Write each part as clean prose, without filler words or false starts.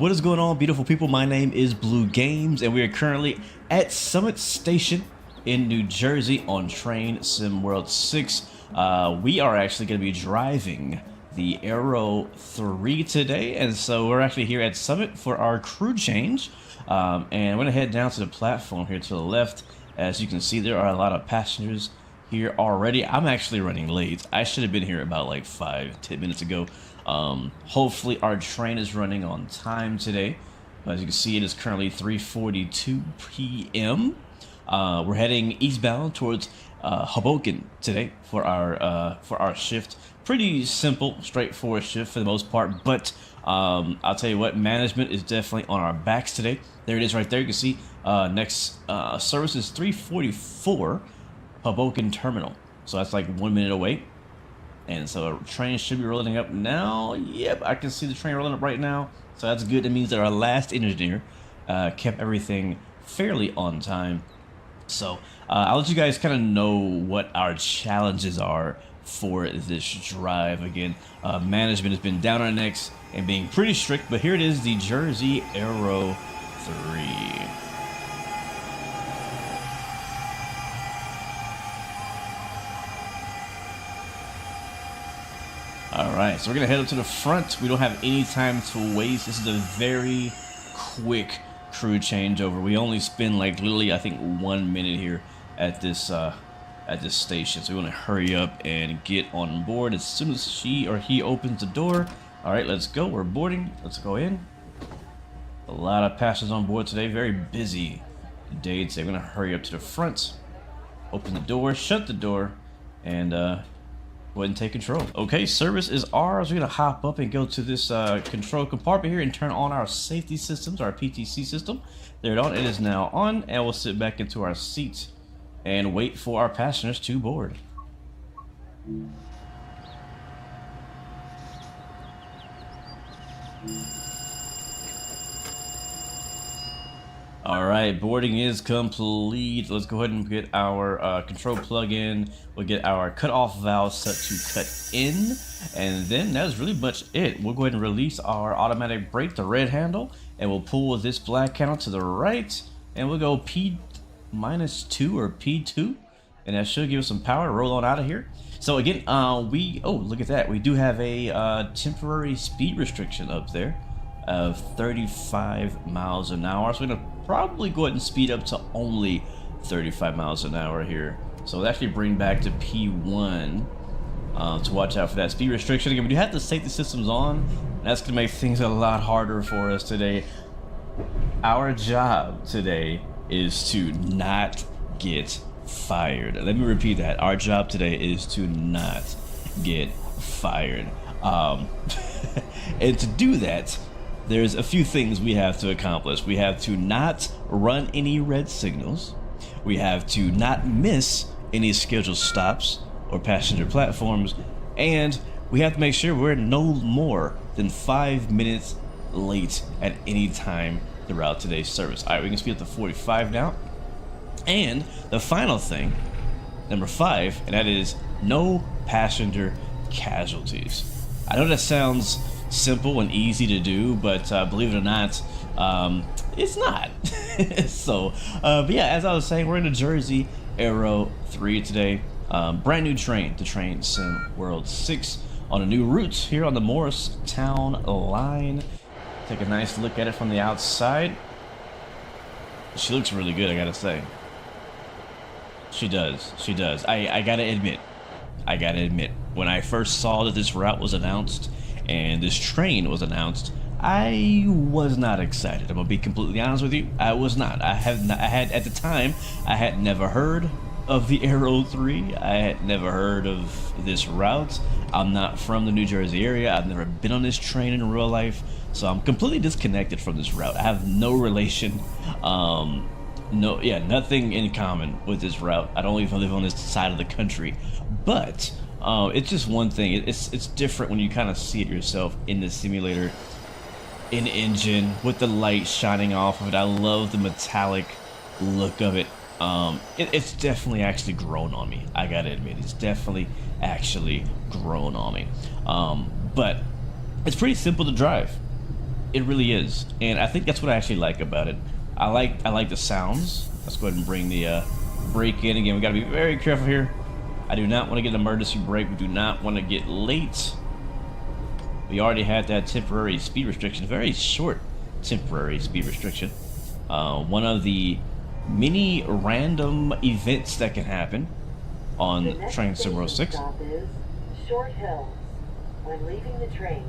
What is going on, beautiful people? My name is Blue Games, and we are currently at Summit Station in New Jersey on Train Sim World 6. We are actually going to be driving the Aero 3 today, and so we're actually here at Summit for our crew change. And we're going to head down to the platform here to the left. As you can see, there are a lot of passengers here already. I'm actually running late. I should have been here about like 5-10 minutes ago. Hopefully our train is running on time today. As you can see, it is currently 3:42 p.m. We're heading eastbound towards Hoboken today for our shift. Pretty simple, straightforward shift for the most part, but I'll tell you what, management is definitely on our backs today. There it is right there. You can see next service is 3:44 Hoboken Terminal, so that's like 1 minute away. And so a train should be rolling up now. Yep, I can see the train rolling up right now. So that's good. That means that our last engineer kept everything fairly on time So I'll let you guys kind of know what our challenges are for this drive. Again, management has been down on our necks and being pretty strict, but here it is, the Jersey Aero 3. Alright, so we're going to head up to the front. We don't have any time to waste. This is a very quick crew changeover. We only spend like literally, I think, 1 minute here at this station. So we want to hurry up and get on board as soon as she or he opens the door. Alright, let's go. We're boarding. Let's go in. A lot of passengers on board today. Very busy day today. We're going to hurry up to the front, open the door, shut the door, and go ahead and take control. Okay, service is ours. We're gonna hop up and go to this control compartment here and turn on our safety systems, our PTC system. There it on. It is now on, and we'll sit back into our seats and wait for our passengers to board. All right, boarding is complete. Let's go ahead and get our control plug in. We'll get our cutoff valve set to cut in, and then that's really much it. We'll go ahead and release our automatic brake, the red handle, and we'll pull this black handle to the right, and we'll go P-2 or P2, and that should give us some power to roll on out of here. So again, oh, look at that. We do have a temporary speed restriction up there of 35 miles an hour. So we're gonna probably go ahead and speed up to only 35 miles an hour here. So we'll actually bring back to P1 to watch out for that speed restriction. Again, we do have the safety systems on, and that's gonna make things a lot harder for us today. Our job today is to not get fired. Let me repeat that. Our job today is to not get fired. And to do that, there's a few things we have to accomplish. We have to not run any red signals. We have to not miss any scheduled stops or passenger platforms. And we have to make sure we're no more than 5 minutes late at any time throughout today's service. All right, we can speed up to 45 now. And the final thing, number 5, and that is no passenger casualties. I know that sounds simple and easy to do, but believe it or not, it's not. So, but yeah, as I was saying, we're in the Jersey Aero 3 today. Brand new train, the Train Sim World 6, on a new route here on the Morristown line. Take a nice look at it from the outside. She looks really good, I gotta say. She does. She does. I gotta admit, when I first saw that this route was announced and this train was announced, I was not excited. I'm gonna be completely honest with you. I was not. I had at the time, I had never heard of the Aero 3. I had never heard of this route. I'm not from the New Jersey area. I've never been on this train in real life, so I'm completely disconnected from this route. I have no relation, nothing in common with this route. I don't even live on this side of the country, but it's just one thing. It's different when you kind of see it yourself in the simulator, in engine, with the light shining off of it. I love the metallic look of it. It's definitely actually grown on me. I gotta admit, it's definitely actually grown on me. But it's pretty simple to drive. It really is, and I think that's what I actually like about it. I like the sounds. Let's go ahead and bring the brake in again. We gotta be very careful here. I do not want to get an emergency brake. We do not want to get late. We already had that temporary speed restriction, very short temporary speed restriction. One of the many random events that can happen on Train Sim World 6. Stop is Short Hills. When leaving the train,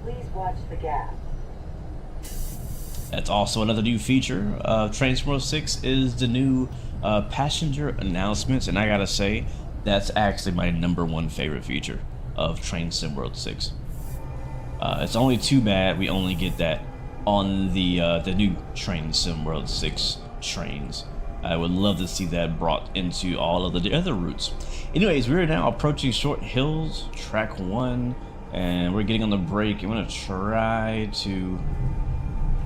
please watch the gap. That's also another new feature of Train Sim World 6 is the new passenger announcements, and I gotta say, that's actually my #1 favorite feature of Train Sim World 6. It's only too bad we only get that on the new Train Sim World 6 trains. I would love to see that brought into all of the other routes. Anyways, we're now approaching Short Hills, track 1, and we're getting on the brake. I'm gonna try to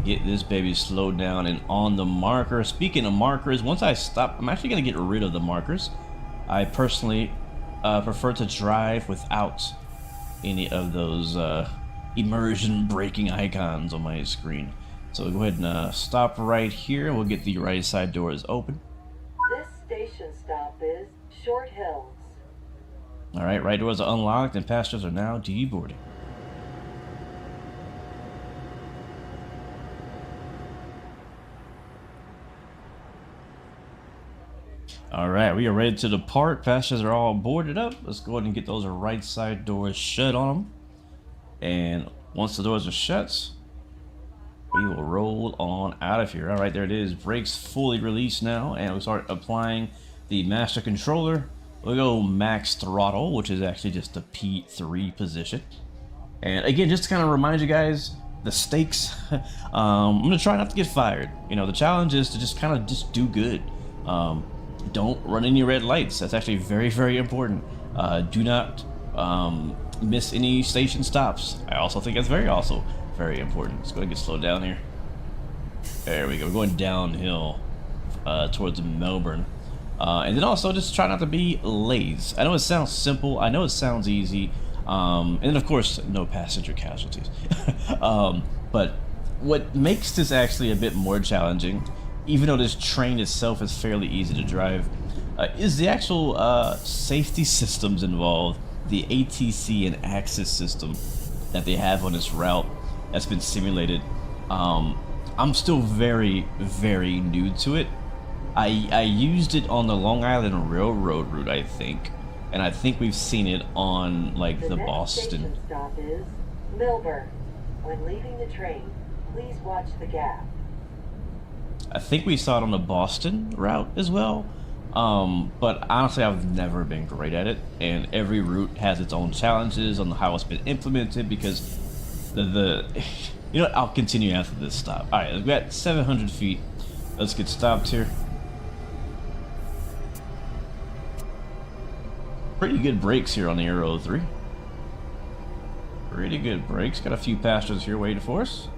get this baby slowed down and on the marker. Speaking of markers, once I stop, I'm actually going to get rid of the markers. I personally prefer to drive without any of those immersion braking icons on my screen. So go ahead and stop right here. We'll get the right side doors open. This station stop is Short Hills. All right, right doors are unlocked and passengers are now deboarding. All right, we are ready to depart. Passengers are all boarded up. Let's go ahead and get those right side doors shut on them. And once the doors are shut, we will roll on out of here. All right, there it is. Brakes fully released now, and we start applying the master controller. We'll go max throttle, which is actually just the P3 position. And again, just to kind of remind you guys, the stakes, I'm gonna try not to get fired. You know, the challenge is to just kind of just do good. Don't run any red lights. That's actually very, very important. Do not miss any station stops. I also think that's also very important. Let's go ahead and get slowed down here. There we go. We're going downhill towards Melbourne. And then also just try not to be late. I know it sounds simple. I know it sounds easy. And then of course, no passenger casualties. But what makes this actually a bit more challenging, even though this train itself is fairly easy to drive, is the actual safety systems involved, the ATC and access system that they have on this route that's been simulated. I'm still very, very new to it. I used it on the Long Island Railroad route, I think, and I think we've seen it on like the Boston. Station stop is Melbourne. When leaving the train, please watch the gap. I think we saw it on the Boston route as well, but honestly I've never been great at it, and every route has its own challenges on how it's been implemented, because the you know what, I'll continue after this stop. Alright, we've got 700 feet. Let's get stopped here. Pretty good brakes here on the Aero 3. Pretty good brakes. Got a few passengers here waiting for us.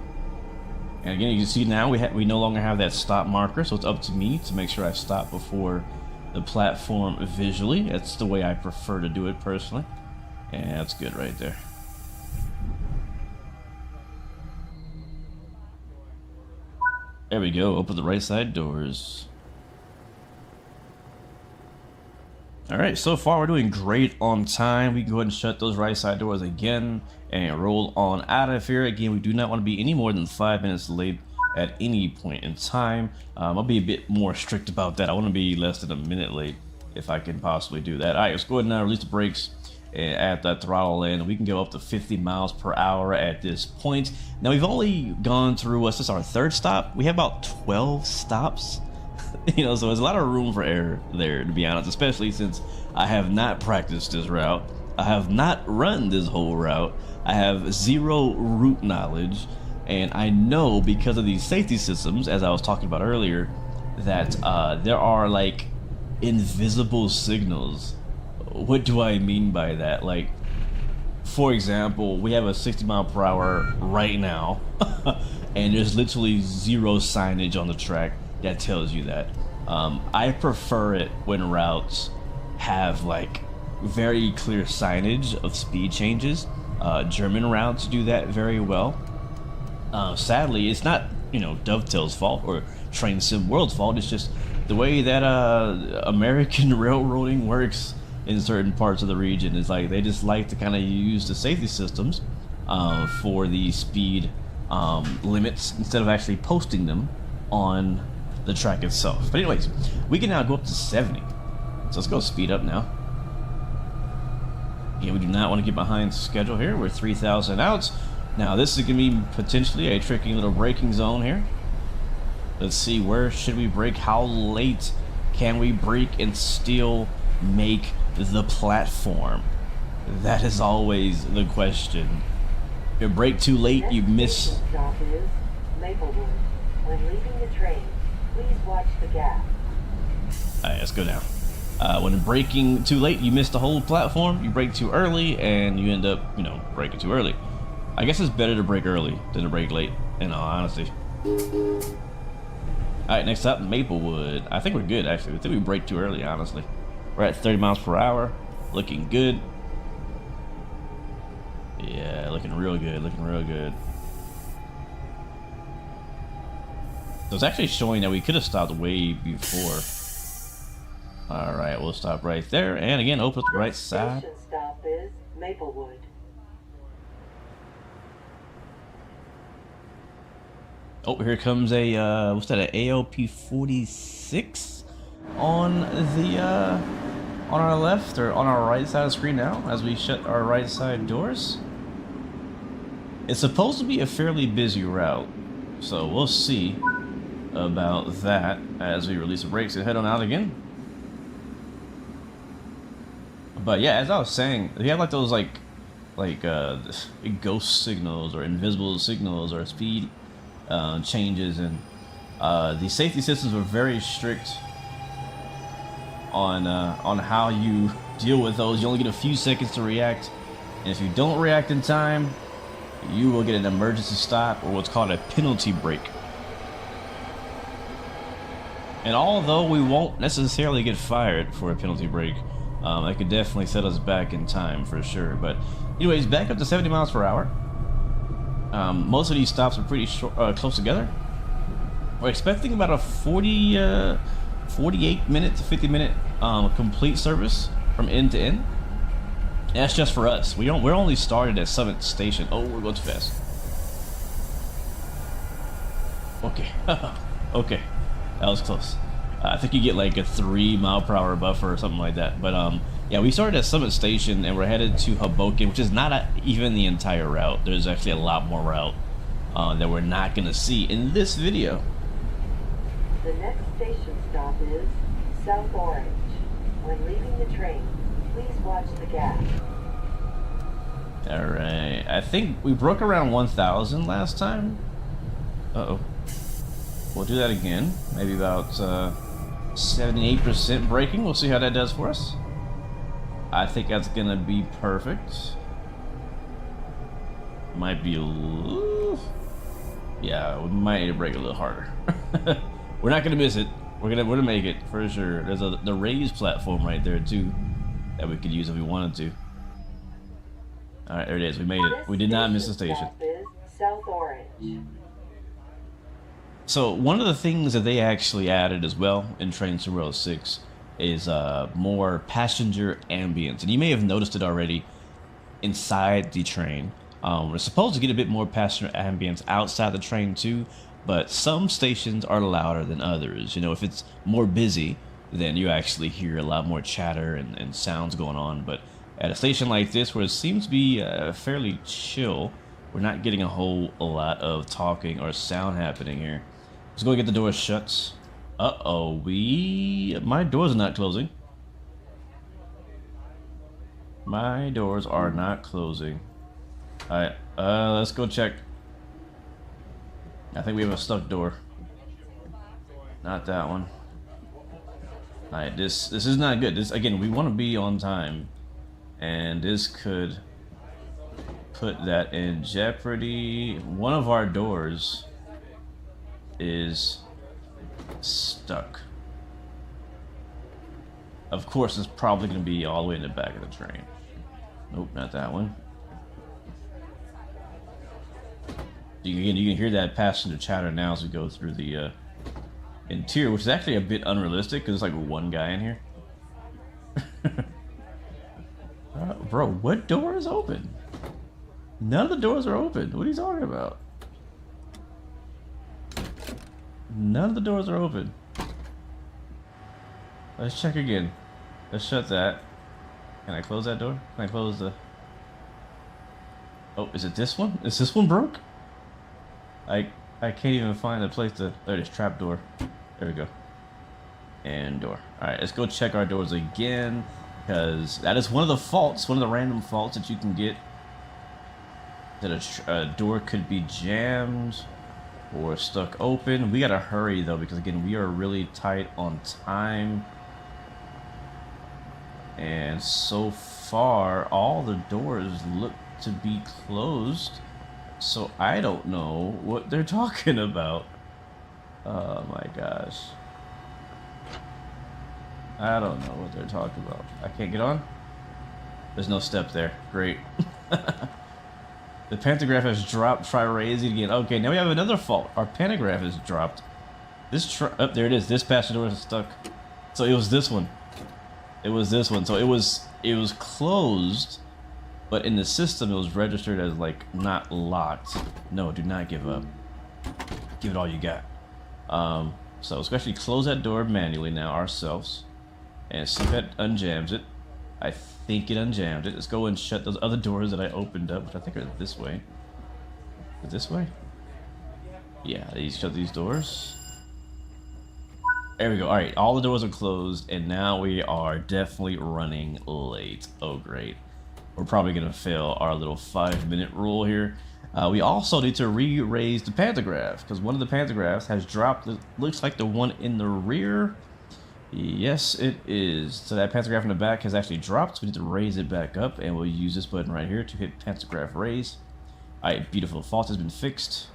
And again, you can see now we no longer have that stop marker, so it's up to me to make sure I stop before the platform visually. That's the way I prefer to do it personally. And that's good right there. There we go. Open the right side doors. Alright, so far we're doing great on time. We can go ahead and shut those right side doors again and roll on out of here. Again, we do not want to be any more than 5 minutes late at any point in time. I'll be a bit more strict about that. I want to be less than a minute late if I can possibly do that. Alright, let's go ahead and release the brakes and add that throttle in. We can go up to 50 miles per hour at this point. Now we've only gone through, what's this, our third stop? We have about 12 stops. You know, so there's a lot of room for error there, to be honest, especially since I have not practiced this route. I have not run this whole route. I have zero route knowledge, and I know because of these safety systems, as I was talking about earlier, that there are like invisible signals. What do I mean by that? Like, for example, we have a 60 mile per hour right now, and there's literally zero signage on the track that tells you that. I prefer it when routes have like very clear signage of speed changes. German routes do that very well. Sadly, it's not, you know, Dovetail's fault or Train Sim World's fault. It's just the way that American railroading works in certain parts of the region. Is like they just like to kind of use the safety systems for the speed limits instead of actually posting them on the track itself. But anyways, we can now go up to 70. So let's go speed up now. Again, we do not want to get behind schedule here. We're 3,000 out. Now this is going to be potentially a tricky little braking zone here. Let's see, where should we brake? How late can we brake and still make the platform? That is always the question. If you brake too late, you miss. Next stop is Maplewood. When leaving the train, please watch the gap. Alright, let's go down. When braking too late, you miss the whole platform. You brake too early, and you end up, you know, braking too early. I guess it's better to brake early than to brake late, in all honesty. Alright, next up, Maplewood. I think we're good, actually. I think we brake too early, honestly. We're at 30 miles per hour. Looking good. Yeah, looking real good, looking real good. So it's actually showing that we could have stopped way before. Alright, we'll stop right there. And again, open up the right side. Station stop is Maplewood. Oh, here comes a, what's that, a ALP 46 on the, on our left or on our right side of the screen now as we shut our right side doors. It's supposed to be a fairly busy route, so we'll see about that as we release the brakes and head on out again. But yeah, as I was saying, if you have like those ghost signals or invisible signals or speed changes, and the safety systems were very strict on how you deal with those. You only get a few seconds to react, and if you don't react in time, you will get an emergency stop or what's called a penalty brake. And although we won't necessarily get fired for a penalty brake, that could definitely set us back in time for sure. But anyways, back up to 70 miles per hour. Most of these stops are pretty short, close together. We're expecting about a 48 minute to 50 minute complete service from end to end. And that's just for us. We're only started at Summit Station. Oh, we're going too fast. Okay. Okay, that was close. I think you get like a 3 mile per hour buffer or something like that. But yeah, we started at Summit Station and we're headed to Hoboken, which is not even the entire route. There's actually a lot more route that we're not going to see in this video. The next station stop is South Orange. When leaving the train, please watch the gas. Alright, I think we broke around 1,000 last time. Uh-oh. We'll do that again. Maybe about 78% braking. We'll see how that does for us. I think that's gonna be perfect. Might be a little... Yeah, we might need to brake a little harder. We're not gonna miss it. We're gonna make it for sure. There's the raised platform right there too that we could use if we wanted to. All right, there it is. We made it. We did not miss the station. South Orange. So one of the things that they actually added as well in Train Sim 6 is more passenger ambience, and you may have noticed it already inside the train. We're supposed to get a bit more passenger ambience outside the train too, but some stations are louder than others. You know, if it's more busy, then you actually hear a lot more chatter and sounds going on. But at a station like this, where it seems to be fairly chill, we're not getting a whole lot of talking or sound happening here. Let's go get the doors shut. Uh-oh, my doors are not closing. My doors are not closing. Alright, let's go check. I think we have a stuck door. Not that one. Alright, this is not good. This, again, we want to be on time, and this could put that in jeopardy. One of our doors is stuck. Of course, it's probably going to be all the way in the back of the train. Nope, not that one. You can hear that passenger chatter now as we go through the interior, which is actually a bit unrealistic because there's like one guy in here. Bro, what door is open? None of the doors are open. What are you talking about? None of the doors are open. Let's check again. Let's shut that. Can I close that door? Can I close the... Oh, is it this one? Is this one broke? I can't even find a place to... There it is, trap door. There we go. And door. Alright, let's go check our doors again, because that is one of the faults, one of the random faults that you can get. That a door could be jammed or stuck open. We gotta hurry though, because again, we are really tight on time. And so far, all the doors look to be closed. So I don't know what they're talking about. Oh my gosh. I don't know what they're talking about. I can't get on? There's no step there. Great. The pantograph has dropped. Try raising again. Okay, now we have another fault. Our pantograph has dropped. This oh, there it is. This passenger door is stuck. So it was this one. It was this one. So it was closed, but in the system it was registered as like not locked. No, do not give up. Give it all you got. So especially close that door manually now ourselves, and see if that unjams it. I think it unjammed it. Let's go and shut those other doors that I opened up, which I think are this way. Is it this way? Yeah, shut these doors. There we go. All right, all the doors are closed, and now we are definitely running late. Oh, great. We're probably gonna fail our little 5-minute rule here. We also need to re-raise the pantograph, because one of the pantographs has dropped. It looks like the one in the rear. Yes, it is. So that pantograph in the back has actually dropped. So we need to raise it back up, and we'll use this button right here to hit pantograph raise. All right, beautiful. Fault has been fixed,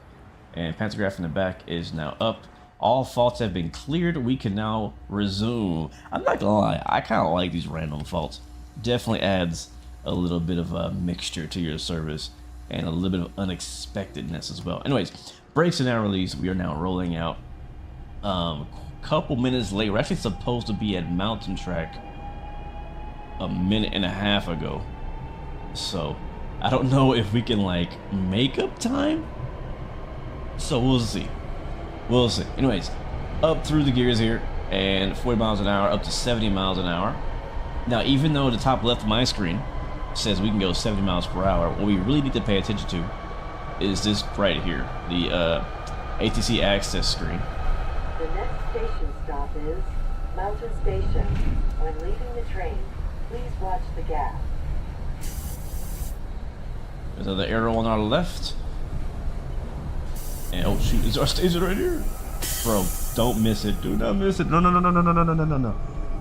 and pantograph in the back is now up. All faults have been cleared. We can now resume. I'm not gonna lie, I kind of like these random faults. Definitely adds a little bit of a mixture to your service and a little bit of unexpectedness as well. Anyways, brakes are now released. We are now rolling out. Couple minutes late. We're actually supposed to be at Mountain Track a minute and a half ago. So I don't know if we can like make up time. So we'll see. We'll see. Anyways, up through the gears here, and 40 miles an hour up to 70 miles an hour. Now, even though the top left of my screen says we can go 70 miles per hour, what we really need to pay attention to is this right here, the ATC access screen. The next station stop is Mountain Station. When leaving the train, please watch the gap. There's another arrow on our left. And oh shoot, is our station right here? Bro, don't miss it. Do not miss it. No, no, no, no, no, no, no, no, no, no, no.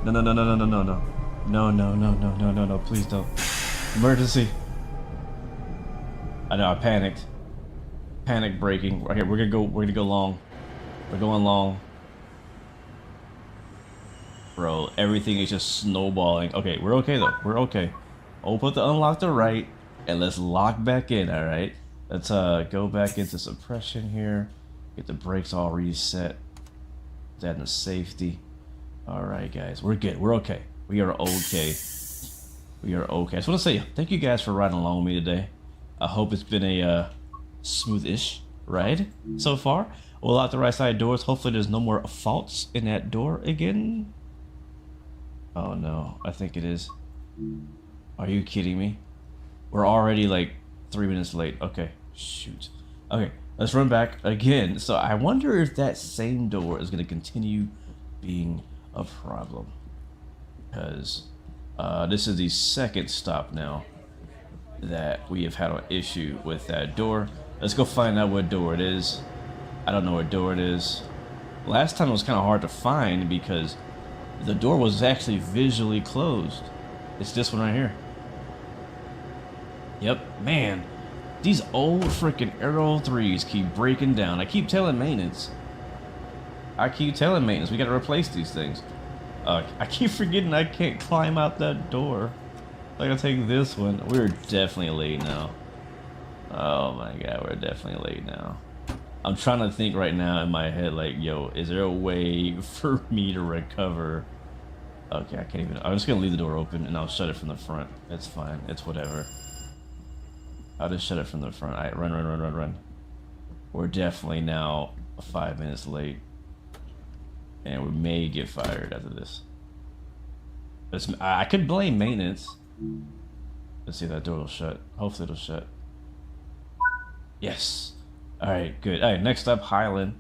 No, no, no, no, no, no, no, no. No, no, no, no, no, no, no, please don't. Emergency. I know, I panicked. Panic braking. Right here, we're gonna go long. We're going long. Bro, everything is just snowballing. Okay, we're okay though. We're okay. I'll put the unlock to right, and let's lock back in, alright? Let's go back into suppression here. Get the brakes all reset. That in safety. Alright guys, we're good. We're okay. We are okay. We are okay. I just want to say thank you guys for riding along with me today. I hope it's been a smooth-ish ride so far. We'll lock the right side doors. Hopefully there's no more faults in that door again. Oh no, I think it is. Are you kidding me? We're already like 3 minutes late. Okay, shoot. Okay, let's run back again. So I wonder if that same door is going to continue being a problem. Because this is the second stop now that we have had an issue with that door. Let's go find out what door it is. I don't know what door it is. Last time it was kind of hard to find because the door was actually visually closed. It's this one right here. Yep, man. These old freaking Aero 3s keep breaking down. I keep telling maintenance. We gotta replace these things. I keep forgetting I can't climb out that door. I gotta take this one. We're definitely late now. Oh my god, we're definitely late now. I'm trying to think right now in my head, like, yo, is there a way for me to recover? Okay, I can't even. I'm just gonna leave the door open and I'll shut it from the front. It's fine. It's whatever. I'll just shut it from the front. Alright, run, run, run, run, run. We're definitely now 5 minutes late. And we may get fired after this. I could blame maintenance. Let's see if that door will shut. Hopefully it'll shut. Yes. Alright, good. Alright, next up, Highland.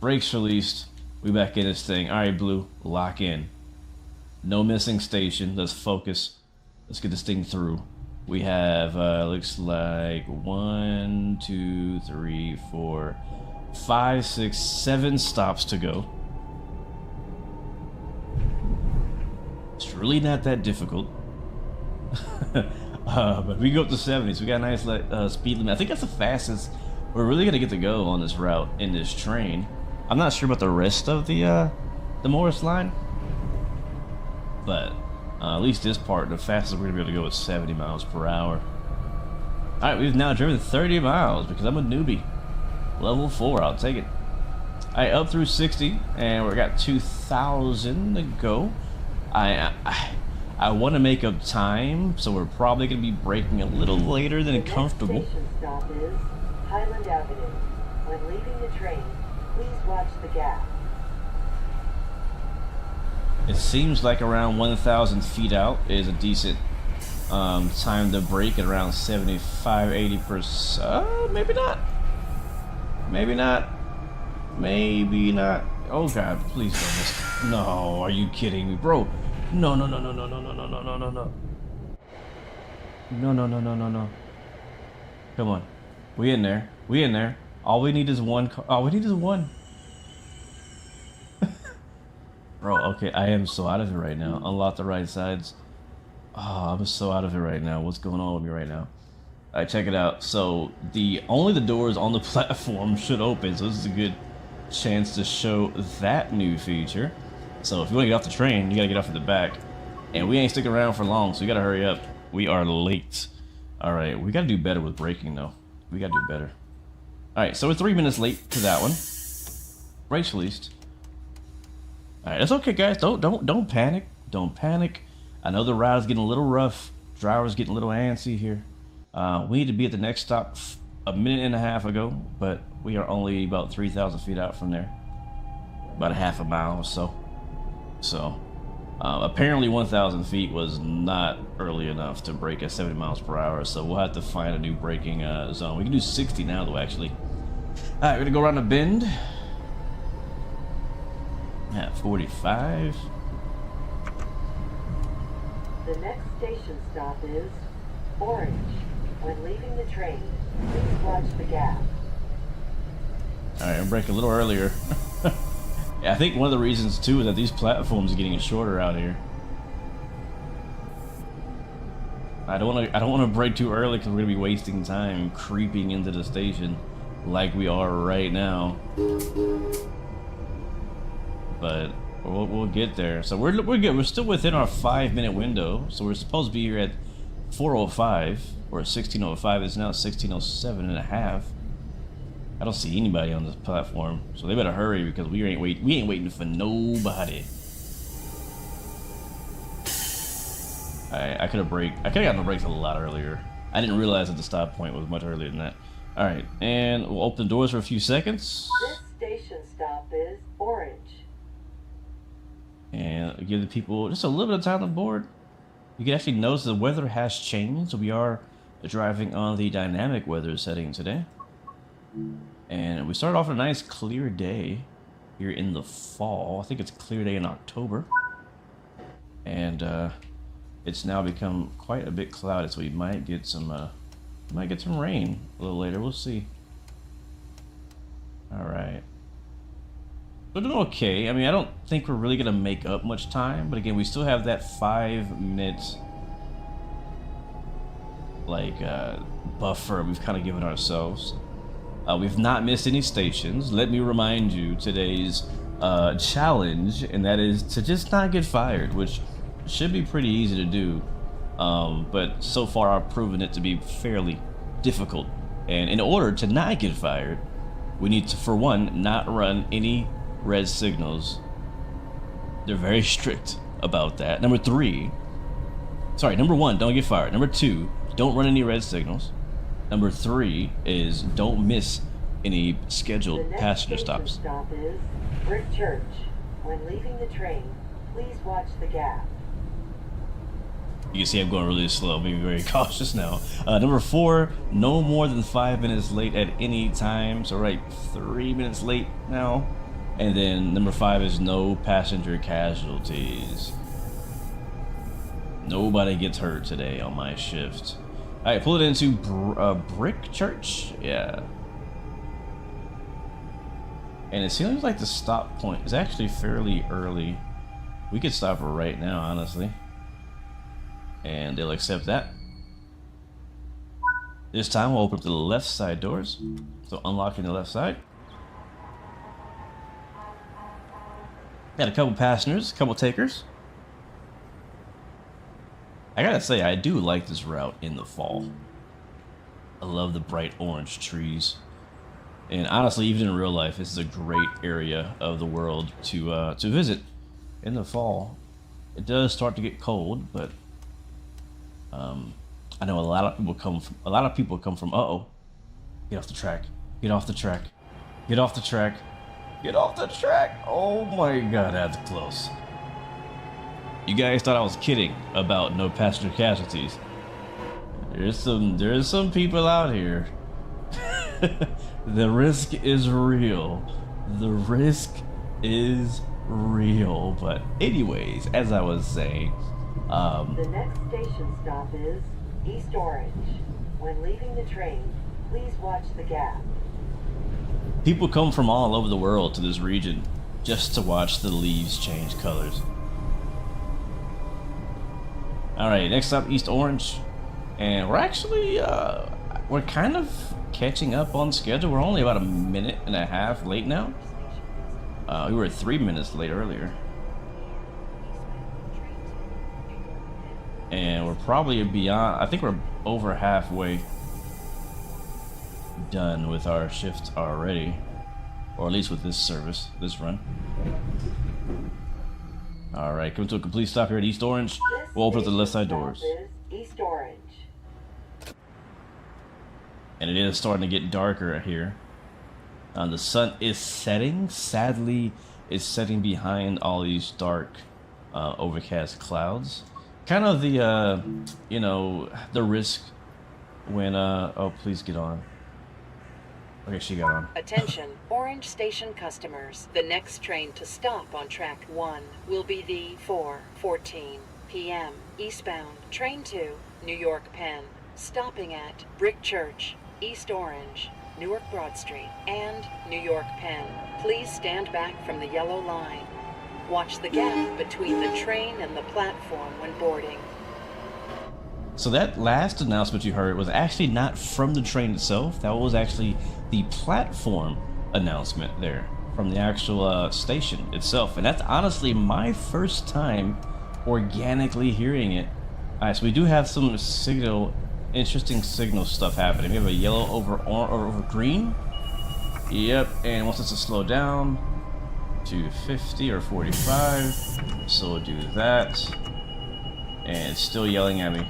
Brakes released. We back in this thing. Alright, Blue, lock in. No missing station. Let's focus. Let's get this thing through. We have, looks like 1, 2, 3, 4, 5, 6, 7 stops to go. It's really not that difficult. But we go up to 70, so we got a nice speed limit. I think that's the fastest we're really gonna get to go on this route in this train. I'm not sure about the rest of the Morris line, but at least this part, the fastest we're gonna be able to go is 70 miles per hour. All right, we've now driven 30 miles because I'm a newbie. Level 4, I'll take it. All right, up through 60, and we got 2,000 to go. I want to make up time, so we're probably going to be braking a little later than comfortable. The next station stop is Highland Avenue. When leaving the train, please watch the gap. It seems like around 1,000 feet out is a decent time to brake at around 75–80%. Maybe not. Maybe not. Maybe not. Oh God, please don't miss. No, are you kidding me, bro? No, no, no, no, no, no, no, no, no, no, no, no. No, no, no, no, no, no. Come on. We in there. We in there. All we need is one car. All we need is one. Bro, okay, I am so out of it right now. Unlock the right sides. Oh, I'm so out of it right now. What's going on with me right now? Alright, check it out. So, only the doors on the platform should open, so this is a good chance to show that new feature. So if you want to get off the train, you gotta get off at the back. And we ain't sticking around for long, so you gotta hurry up. We are late. Alright, we gotta do better with braking though. We gotta do better. Alright, so we're 3 minutes late to that one. Brakes released. Alright, it's okay guys. Don't panic. Don't panic. I know the ride's getting a little rough. Driver's getting a little antsy here. We need to be at the next stop a minute and a half ago, but we are only about 3,000 feet out from there. About a half a mile or so. So, apparently 1,000 feet was not early enough to brake at 70 miles per hour, so we'll have to find a new braking zone. We can do 60 now, though, actually. Alright, we're gonna go around the bend. At 45. The next station stop is Orange. When leaving the train, please watch the gap. Alright, I'm braking a little earlier. I think one of the reasons too is that these platforms are getting shorter out here. I don't want to brake too early because we're gonna be wasting time creeping into the station like we are right now. But we'll get there. So we're good. We're still within our 5-minute window. So we're supposed to be here at 4:05 or 16:05. It's now 16:07 and a half. I don't see anybody on this platform, so they better hurry because we ain't waiting for nobody. I could have gotten the brakes a lot earlier. I didn't realize that the stop point was much earlier than that. All right, and we'll open the doors for a few seconds. This station stop is Orange. And give the people just a little bit of time on board. You can actually notice the weather has changed, so we are driving on the dynamic weather setting today. And we started off on a nice clear day here in the fall. I think it's a clear day in October. And it's now become quite a bit cloudy, so we might get some rain a little later. We'll see. All right. We're doing okay. I mean, I don't think we're really gonna make up much time, but again, we still have that 5 minutes buffer we've kind of given ourselves. We've not missed any stations. Let me remind you today's challenge, and that is to just not get fired, which should be pretty easy to do. But so far I've proven it to be fairly difficult. And in order to not get fired, we need to, for one, not run any red signals. They're very strict about that. Number one, don't get fired. Number two, don't run any red signals. Number three is don't miss any scheduled passenger stops. The next station stop is Brick Church. When leaving the train, please watch the gap. You can see I'm going really slow, being very cautious now. Number four, no more than 5 minutes late at any time. So right, 3 minutes late now. And then number 5 is no passenger casualties. Nobody gets hurt today on my shift. All right, pull it into Brick Church. Yeah. And it seems like the stop point is actually fairly early. We could stop right now, honestly. And they'll accept that. This time we'll open up the left side doors. So unlocking the left side. Got a couple passengers, a couple takers. I gotta say, I do like this route in the fall. I love the bright orange trees. And honestly, even in real life, this is a great area of the world to visit in the fall. It does start to get cold, but I know a lot of people come from uh-oh. Get off the track. Get off the track. Get off the track. Get off the track. Oh my god, that's close. You guys thought I was kidding about no passenger casualties. There's some people out here. The risk is real. The risk is real. But anyways, as I was saying, the next station stop is East Orange. When leaving the train, please watch the gap. People come from all over the world to this region just to watch the leaves change colors. Alright, next up, East Orange. And we're actually, we're kind of catching up on schedule. We're only about a minute and a half late now. We were 3 minutes late earlier. And we're probably beyond, I think we're over halfway done with our shift already. Or at least with this service, this run. Alright, coming to a complete stop here at East Orange. We'll open up the left side doors. East Orange. And it is starting to get darker here. The sun is setting. Sadly, it's setting behind all these dark, overcast clouds. Kind of the, you know, the risk when, oh, please get on. Okay, she got on. Attention, Orange Station customers. The next train to stop on track 1 will be the 4:14 p.m. eastbound train to New York Penn, stopping at Brick Church, East Orange, Newark Broad Street, and New York Penn. Please stand back from the yellow line. Watch the gap between the train and the platform when boarding. So that last announcement you heard was actually not from the train itself. That was actually the platform announcement there from the actual station itself. And that's honestly my first time organically hearing it. All right, so we do have some interesting signal stuff happening. We have a yellow over green. Yep, and wants us to slow down to 50 or 45. So we'll do that. And it's still yelling at me.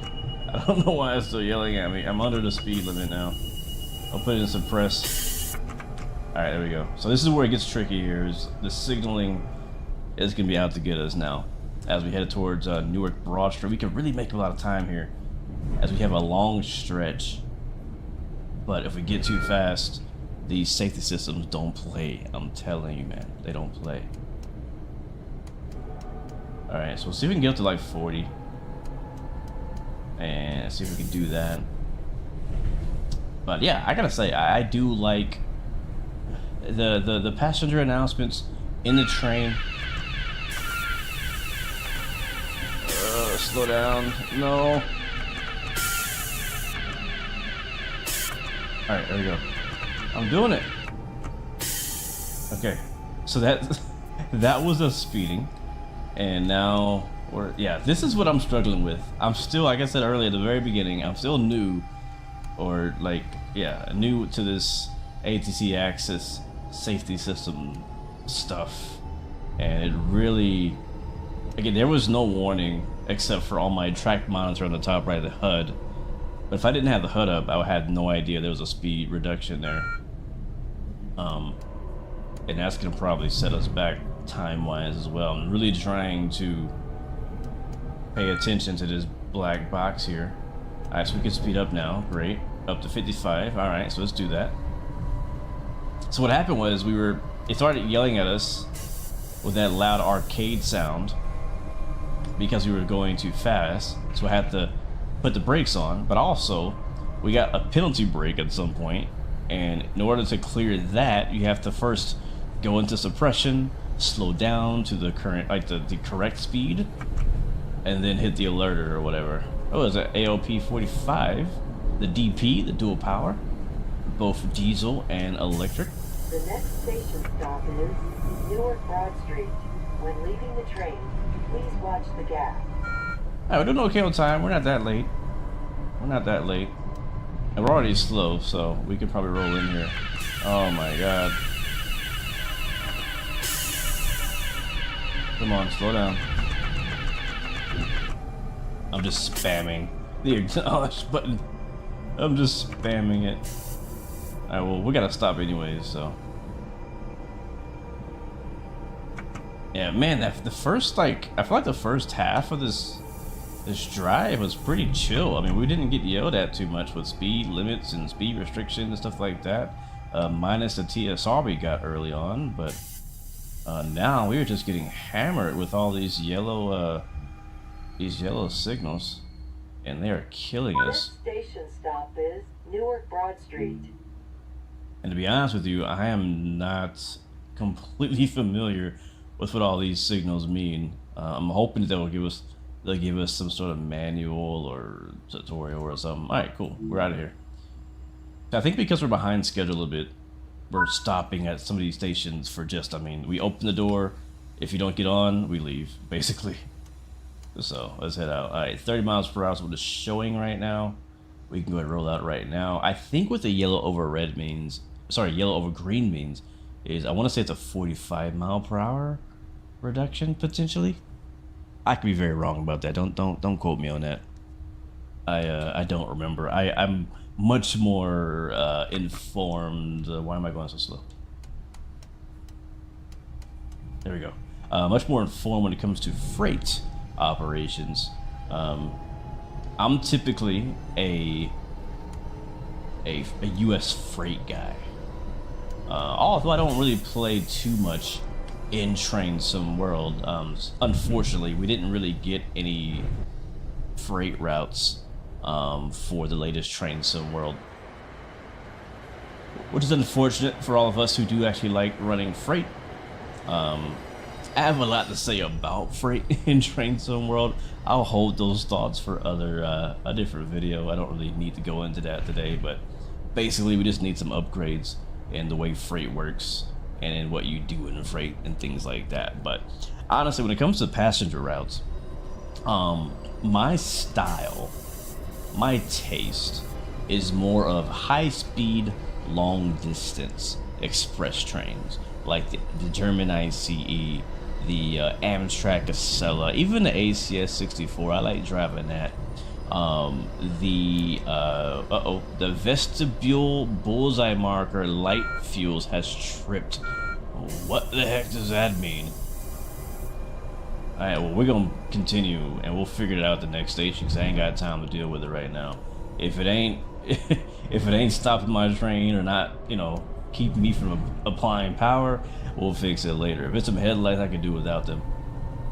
I don't know why it's still yelling at me. I'm under the speed limit now. I'll put it in suppress. Alright, there we go. So this is where it gets tricky here. Is the signaling is going to be out to get us now. As we head towards Newark Broad Street. We can really make a lot of time here. As we have a long stretch. But if we get too fast, these safety systems don't play. I'm telling you, man. They don't play. Alright, so we'll see if we can get up to like 40. And see if we can do that. But yeah, I gotta say, I do like the passenger announcements in the train. Slow down. No. Alright, there we go. I'm doing it. Okay. So that was us speeding. And now yeah, this is what I'm struggling with. I'm still, like I said earlier at the very beginning, I'm still new, or like, yeah, new to this ATC access safety system stuff. And it really, again, there was no warning except for on my track monitor on the top right of the HUD. But if I didn't have the HUD up, I would have no idea there was a speed reduction there. And that's gonna probably set us back time-wise as well. I'm really trying to pay attention to this black box here. Alright, so we can speed up now. Great. Up to 55. Alright, so let's do that. So what happened was it started yelling at us with that loud arcade sound because we were going too fast. So I had to put the brakes on, but also we got a penalty brake at some point, and in order to clear that, you have to first go into suppression, slow down to the current, like the correct speed, and then hit the alerter or whatever. Oh, it's an AOP 45, the DP, the dual power, both diesel and electric. The next station stop is Newark Broad Street. When leaving the train, please watch the gap. Alright, we're doing okay on time. We're not that late. We're not that late. And we're already slow, so we can probably roll in here. Oh my god. Come on, slow down. I'm just spamming the acknowledge button. I'm just spamming it. Alright, well, we gotta stop anyways, so. Yeah, man, the first, like, I feel like the first half of this drive was pretty chill. I mean, we didn't get yelled at too much with speed limits and speed restrictions and stuff like that. Minus the TSRB got early on, but now we were just getting hammered with all these yellow signals, and they are killing us. Next station stop is Newark Broad Street. And to be honest with you, I am not completely familiar with what all these signals mean. I'm hoping they'll give us some sort of manual or tutorial or something. All right, cool. We're out of here. I think because we're behind schedule a bit, we're stopping at some of these stations for just, I mean, we open the door. If you don't get on, we leave, basically. So let's head out. All right, 30 miles per hour is what it's showing right now. We can go ahead and roll out right now. I think what the yellow over red means, sorry, yellow over green means is, I want to say it's a 45 mile per hour reduction potentially. I could be very wrong about that. Don't quote me on that. I don't remember. I'm much more informed. Why am I going so slow? There we go. Much more informed when it comes to freight operations. I'm typically a U.S. freight guy. Although I don't really play too much in Train Sim World. Unfortunately, we didn't really get any freight routes for the latest Train Sim World, which is unfortunate for all of us who do actually like running freight. I have a lot to say about freight in Train Sim World. I'll hold those thoughts for a different video. I don't really need to go into that today, but basically we just need some upgrades in the way freight works and in what you do in freight and things like that. But honestly, when it comes to passenger routes, my style, my taste is more of high-speed, long-distance express trains, like the German ICE, the Amtrak Acela, even the ACS-64. I like driving that. The vestibule bullseye marker light fuels has tripped. What the heck does that mean? Alright, well, we're gonna continue and we'll figure it out at the next station because I ain't got time to deal with it right now. If it ain't if it ain't stopping my train or not, you know, keeping me from applying power, we'll fix it later. If it's some headlights, I can do without them.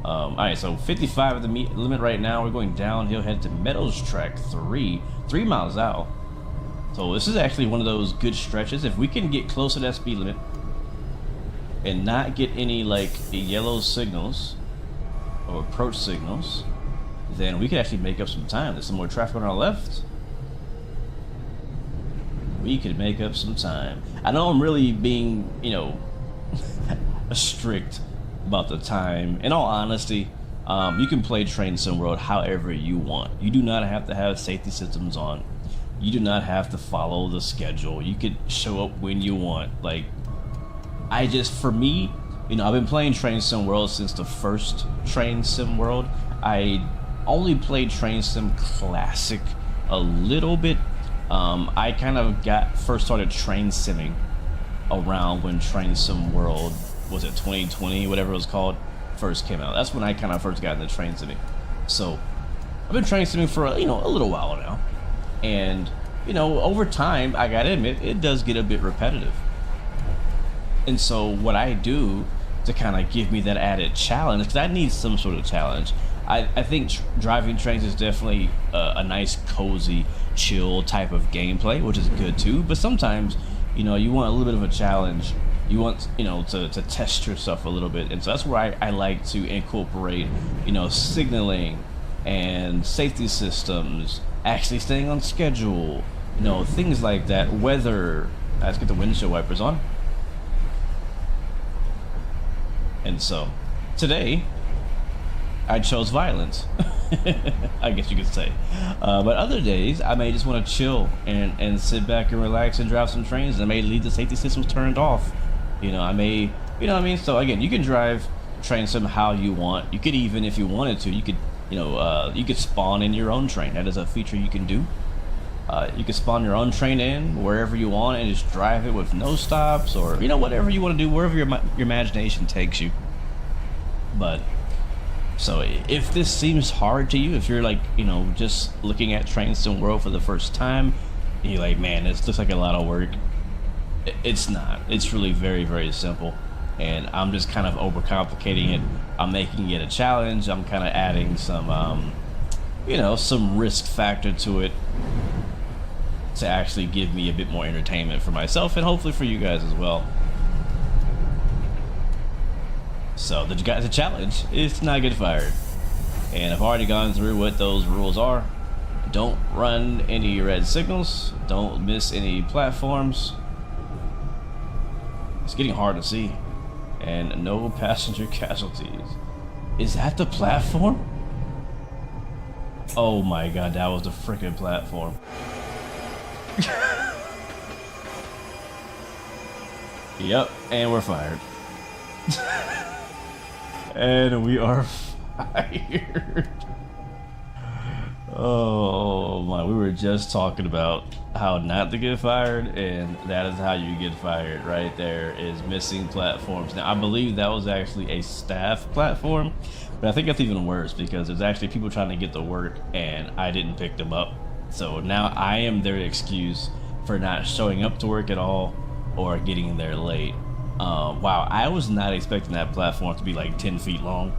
Alright, so 55 at the limit right now. We're going downhill, head to Meadows Track 3 miles out. So this is actually one of those good stretches. If we can get close to that speed limit and not get any like yellow signals or approach signals, then we could actually make up some time. There's some more traffic on our left. We could make up some time. I know I'm really being, you know, strict about the time. In all honesty, you can play Train Sim World however you want. You do not have to have safety systems on. You do not have to follow the schedule. You could show up when you want. Like, for me, you know, I've been playing Train Sim World since the first Train Sim World. I only played Train Sim Classic a little bit. I kind of first started train simming around when Train Sim World, was it 2020, whatever it was called, first came out. That's when I kind of first got into train simming. So I've been train simming for, you know, a little while now. And, you know, over time, I gotta admit, it does get a bit repetitive. And so what I do to kind of give me that added challenge, because I need some sort of challenge. I think driving trains is definitely a nice, cozy, chill type of gameplay, which is good too. But sometimes, you know, you want a little bit of a challenge. You want, you know, to test yourself a little bit. And so that's where I like to incorporate, you know, signaling and safety systems, actually staying on schedule, you know, things like that. Weather. Let's get the windshield wipers on. And so today I chose violence. I guess you could say. But other days, I may just want to chill and sit back and relax and drive some trains. And I may leave the safety systems turned off. You know, I may, you know what I mean? So again, you can drive train sim how you want. You could even, if you wanted to, you could, you could spawn in your own train. That is a feature you can do. You can spawn your own train in wherever you want and just drive it with no stops, or, you know, whatever you want to do, wherever your imagination takes you. But so if this seems hard to you, if you're like, you know, just looking at Train Sim World for the first time, and you're like, man, this looks like a lot of work. It's not. It's really very, very simple. And I'm just kind of overcomplicating it. I'm making it a challenge. I'm kind of adding some, you know, some risk factor to it to actually give me a bit more entertainment for myself and hopefully for you guys as well. So the challenge is to not get fired, and I've already gone through what those rules are. Don't run any red signals, don't miss any platforms. It's getting hard to see, and no passenger casualties. Is that the platform? Oh my god, that was the freaking platform. Yep, and we're fired. And we are fired. Oh my, we were just talking about how not to get fired, and that is how you get fired right there, is missing platforms. Now I believe that was actually a staff platform, but I think that's even worse because there's actually people trying to get to work and I didn't pick them up. So now I am their excuse for not showing up to work at all or getting there late. Wow, I was not expecting that platform to be like 10 feet long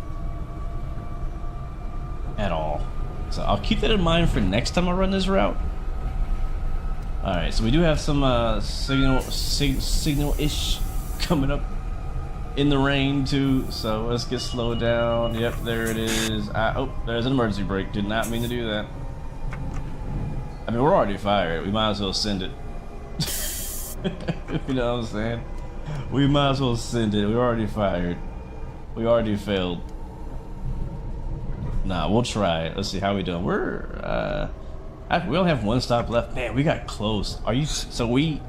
at all. So I'll keep that in mind for next time I run this route. Alright, so we do have some signal-ish coming up in the rain too, so let's get slowed down. Yep, there it is. Oh, there's an emergency brake. Did not mean to do that. I mean, we're already fired. We might as well send it. You know what I'm saying? We might as well send it. We're already fired. We already failed. Nah, we'll try it. Let's see how we doing. We're we only have one stop left. Man, we got close. Are you? So we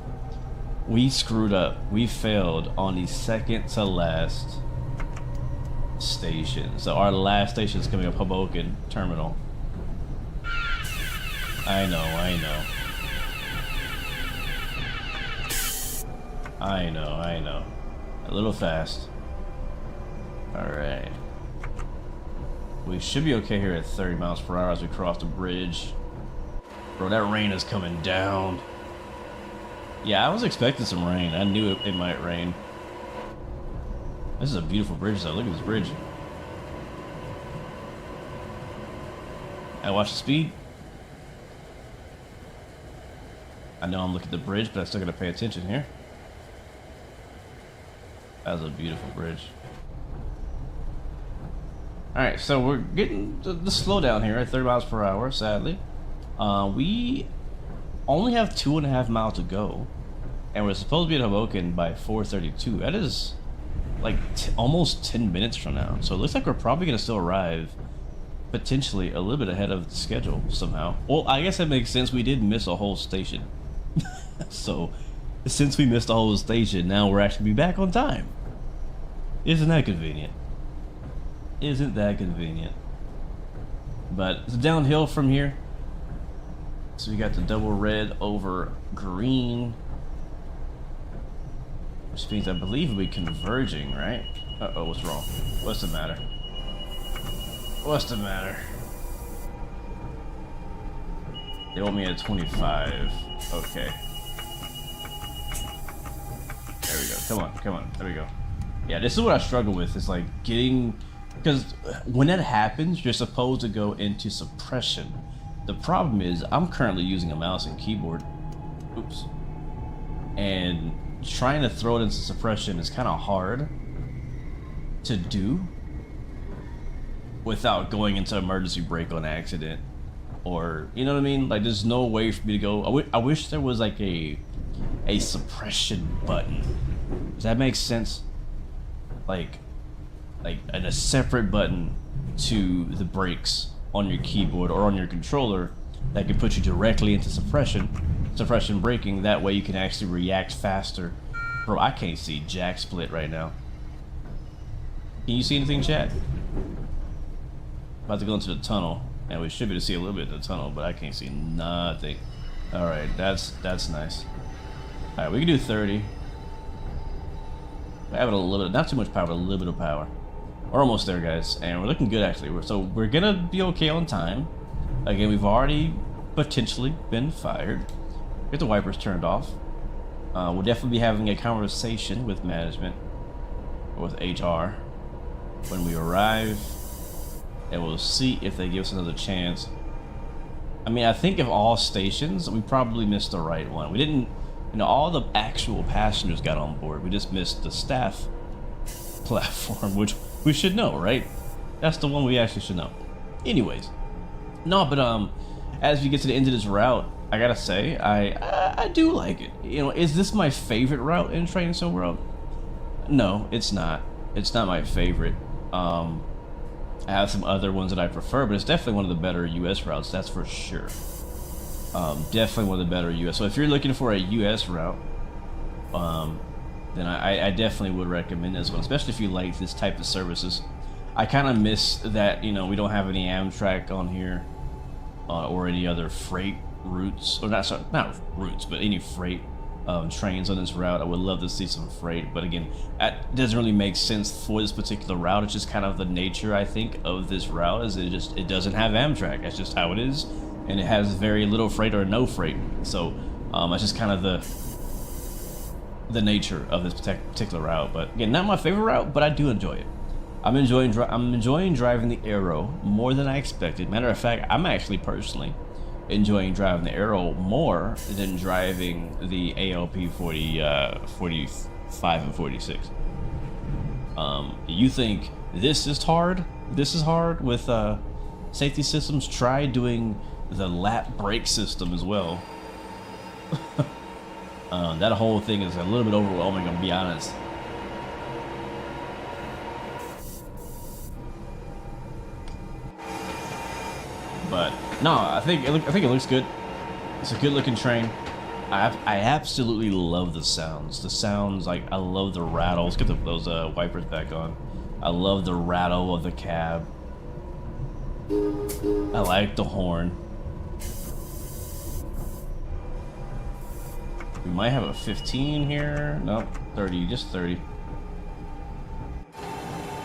screwed up. We failed on the second to last station. So our last station is coming up, Hoboken Terminal. I know. A little fast. Alright. We should be okay here at 30 miles per hour as we cross the bridge. Bro, that rain is coming down. Yeah, I was expecting some rain. I knew it might rain. This is a beautiful bridge though. Look at this bridge. I watch the speed. I know I'm looking at the bridge, but I still gotta pay attention here. That was a beautiful bridge. Alright, so we're getting the slowdown here at 30 miles per hour, sadly. We only have 2.5 miles to go, and we're supposed to be at Hoboken by 4:32. That is like almost 10 minutes from now. So it looks like we're probably gonna still arrive potentially a little bit ahead of the schedule somehow. Well, I guess that makes sense. We did miss a whole station. So since we missed a whole station, now we're actually be back on time. Isn't that convenient? Isn't that convenient? But it's downhill from here. So we got the double red over green, which means I believe we'll be converging, right? Uh-oh, what's wrong? What's the matter? What's the matter? They want me at 25. Okay. There we go. Come on. There we go. Yeah, this is what I struggle with. Is like getting, because when that happens, you're supposed to go into suppression. The problem is I'm currently using a mouse and keyboard. Oops. And trying to throw it into suppression is kind of hard to do without going into emergency brake on accident, or you know what I mean. Like there's no way for me to go. I wish there was like a suppression button. Does that make sense? Like like a separate button to the brakes on your keyboard or on your controller that can put you directly into suppression braking. That way you can actually react faster. Bro, I can't see jack split right now. Can you see anything, chat? About to go into the tunnel, and we should be able to see a little bit of the tunnel, but I can't see nothing. All right, that's nice. All right, we can do 30. I have a little bit, not too much power, but a little bit of power. We're almost there, guys, and we're looking good actually. So we're gonna be okay on time. Again, we've already potentially been fired. Get the wipers turned off. We'll definitely be having a conversation with management, or with HR, when we arrive, and we'll see if they give us another chance. I mean, I think of all stations, we probably missed the right one. We didn't, you know, all the actual passengers got on board. We just missed the staff platform, which we should know, right? That's the one we actually should know. Anyways, no, but as we get to the end of this route, I gotta say, I do like it. You know, is this my favorite route in Train Sim World? No, it's not. It's not my favorite. I have some other ones that I prefer, but it's definitely one of the better US routes, that's for sure. Definitely one of the better US. So if you're looking for a US route, then I definitely would recommend this one, especially if you like this type of services. I kind of miss that, you know, we don't have any Amtrak on here, or any other freight routes, or not routes, but any freight trains on this route. I would love to see some freight, but again, that doesn't really make sense for this particular route. It's just kind of the nature, I think, of this route, is it doesn't have Amtrak. That's just how it is, and it has very little freight or no freight. So it's just kind of the nature of this particular route. But again, not my favorite route, but I do enjoy it. I'm enjoying driving the Arrow more than I expected. Matter of fact, I'm actually personally enjoying driving the Arrow more than driving the ALP 45 and 46. You think this is hard? This is hard with safety systems? Try doing the lap brake system as well. That whole thing is a little bit overwhelming, I'll be honest. But no, I think it looks good. It's a good looking train. I absolutely love the sounds. The sounds, like, I love the rattles. Get those wipers back on. I love the rattle of the cab. I like the horn. We might have a 15 here. Nope, 30, just 30.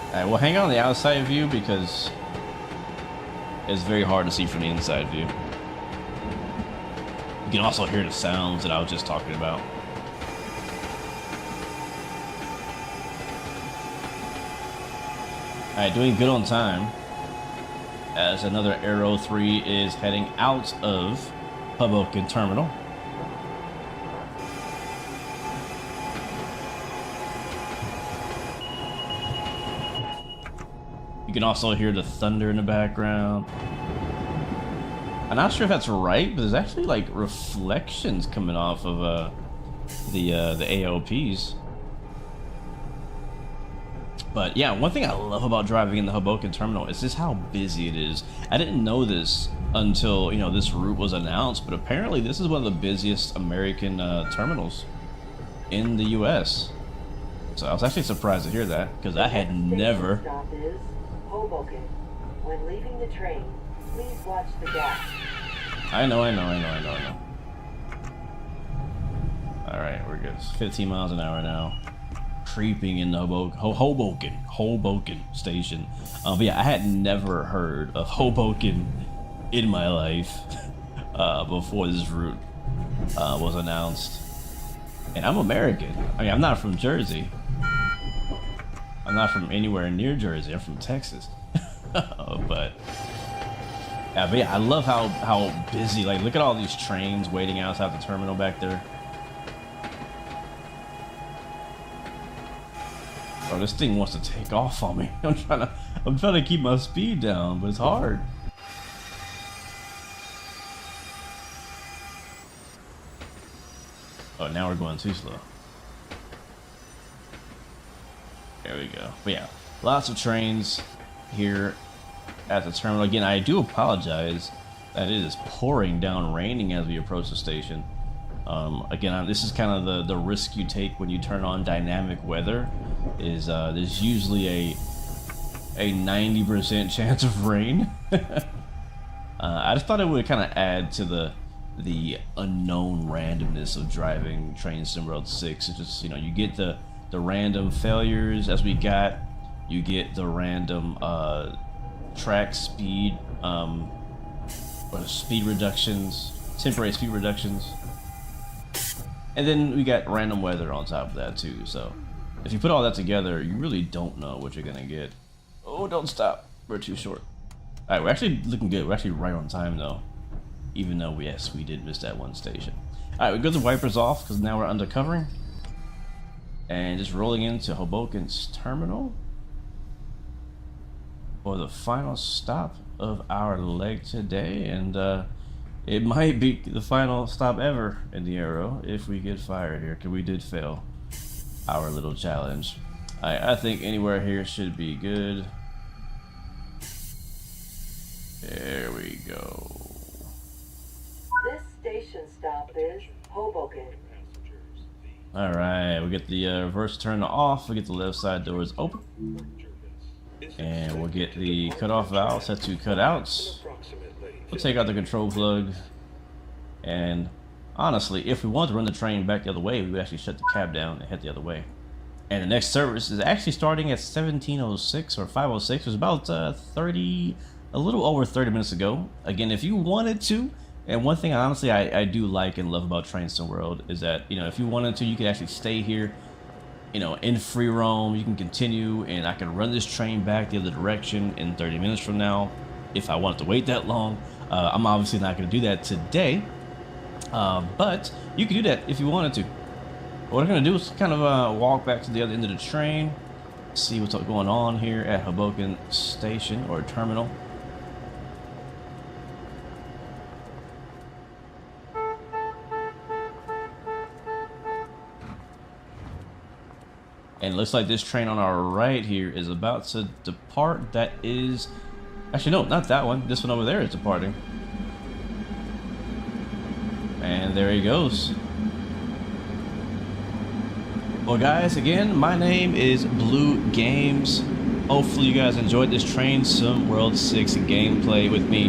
Alright, we'll hang out on the outside view because it's very hard to see from the inside view. You can also hear the sounds that I was just talking about. Alright, doing good on time, as another Arrow 3 is heading out of Hoboken Terminal. You can also hear the thunder in the background. I'm not sure if that's right, but there's actually like reflections coming off of the AOPs. But yeah, one thing I love about driving in the Hoboken terminal is just how busy it is. I didn't know this until, you know, this route was announced, but apparently this is one of the busiest American terminals in the US. So I was actually surprised to hear that, because I had never. Stop is Hoboken. When leaving the train, please watch the gas. I know. Alright, we're good. 15 miles an hour now. Creeping in the Hoboken station. But yeah, I had never heard of Hoboken in my life before this route was announced. And I'm American. I mean, I'm not from Jersey. I'm not from anywhere near Jersey. I'm from Texas. But yeah, I love how busy. Like, look at all these trains waiting outside the terminal back there. Oh, this thing wants to take off on me. I'm trying to keep my speed down, but it's hard. Oh, now we're going too slow. There we go. But yeah, Lots of trains here at the terminal. Again, I do apologize that it is pouring down raining as we approach the station. Again, this is kind of the risk you take when you turn on dynamic weather. Is there's usually a 90% chance of rain. I just thought it would kind of add to the unknown randomness of driving Train Sim World 6. It's just, you know, you get the random failures as we got. You get the random track speed or speed reductions, temporary speed reductions. And then we got random weather on top of that too. So if you put all that together, you really don't know what you're gonna get. Oh, don't stop. We're too short. All right, we're actually looking good. We're actually right on time though. Even though, yes, we did miss that one station. All right, we got the wipers off because now we're undercovering. And just rolling into Hoboken's terminal for the final stop of our leg today. And it might be the final stop ever in the Arrow if we get fired here, because we did fail our little challenge. I think anywhere here should be good. There we go. This station stop is Hoboken. All right, we get the reverse turn off. We get the left side doors open, and we'll get the cutoff valve set to cutouts. We'll take out the control plug, and honestly, if we wanted to run the train back the other way, we would actually shut the cab down and head the other way. And the next service is actually starting at 17:06 or 5:06. It was about a little over 30 minutes ago. Again, if you wanted to, and one thing honestly I do like and love about Train Sim World is that, you know, if you wanted to, you could actually stay here, you know, in free roam. You can continue, and I can run this train back the other direction in 30 minutes from now if I wanted to wait that long. I'm obviously not going to do that today, but you can do that if you wanted to. What I'm going to do is kind of walk back to the other end of the train, see what's going on here at Hoboken Station or Terminal. And it looks like this train on our right here is about to depart. That is... Actually, no, not that one. This one over there is departing. And there he goes. Well, guys, again, my name is Blue Games. Hopefully you guys enjoyed this Train Sim World 6 gameplay with me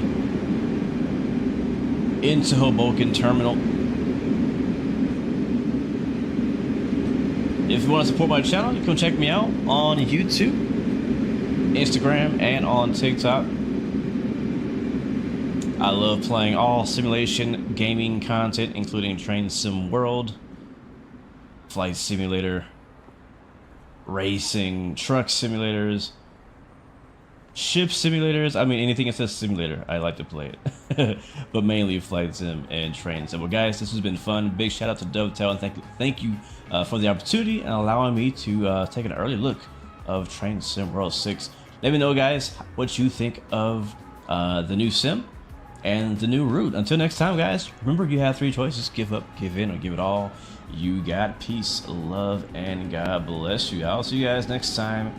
into Hoboken Terminal. If you want to support my channel, you can check me out on YouTube, Instagram, and on TikTok. I love playing all simulation gaming content, including Train Sim World, Flight Simulator, racing, truck simulators, ship simulators. I mean, anything that says simulator, I like to play it. But mainly Flight Sim and Train Sim. Well, guys, this has been fun. Big shout out to Dovetail, and thank you for the opportunity and allowing me to take an early look of Train Sim World 6. Let me know, guys, what you think of the new sim and the new route. Until next time, guys, remember you have three choices: give up, give in, or give it all. You got peace, love, and God bless you. I'll see you guys next time,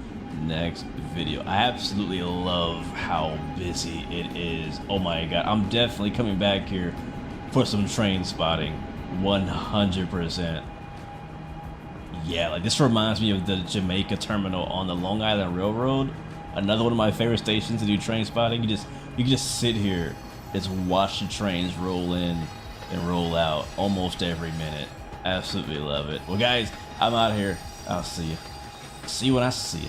next video. I absolutely love how busy it is. Oh my God, I'm definitely coming back here for some train spotting, 100%. Yeah, like this reminds me of the Jamaica terminal on the Long Island Railroad. Another one of my favorite stations to do train spotting. You can just sit here, just watch the trains roll in and roll out almost every minute. Absolutely love it. Well, guys, I'm out of here. I'll see you. See you when I see you.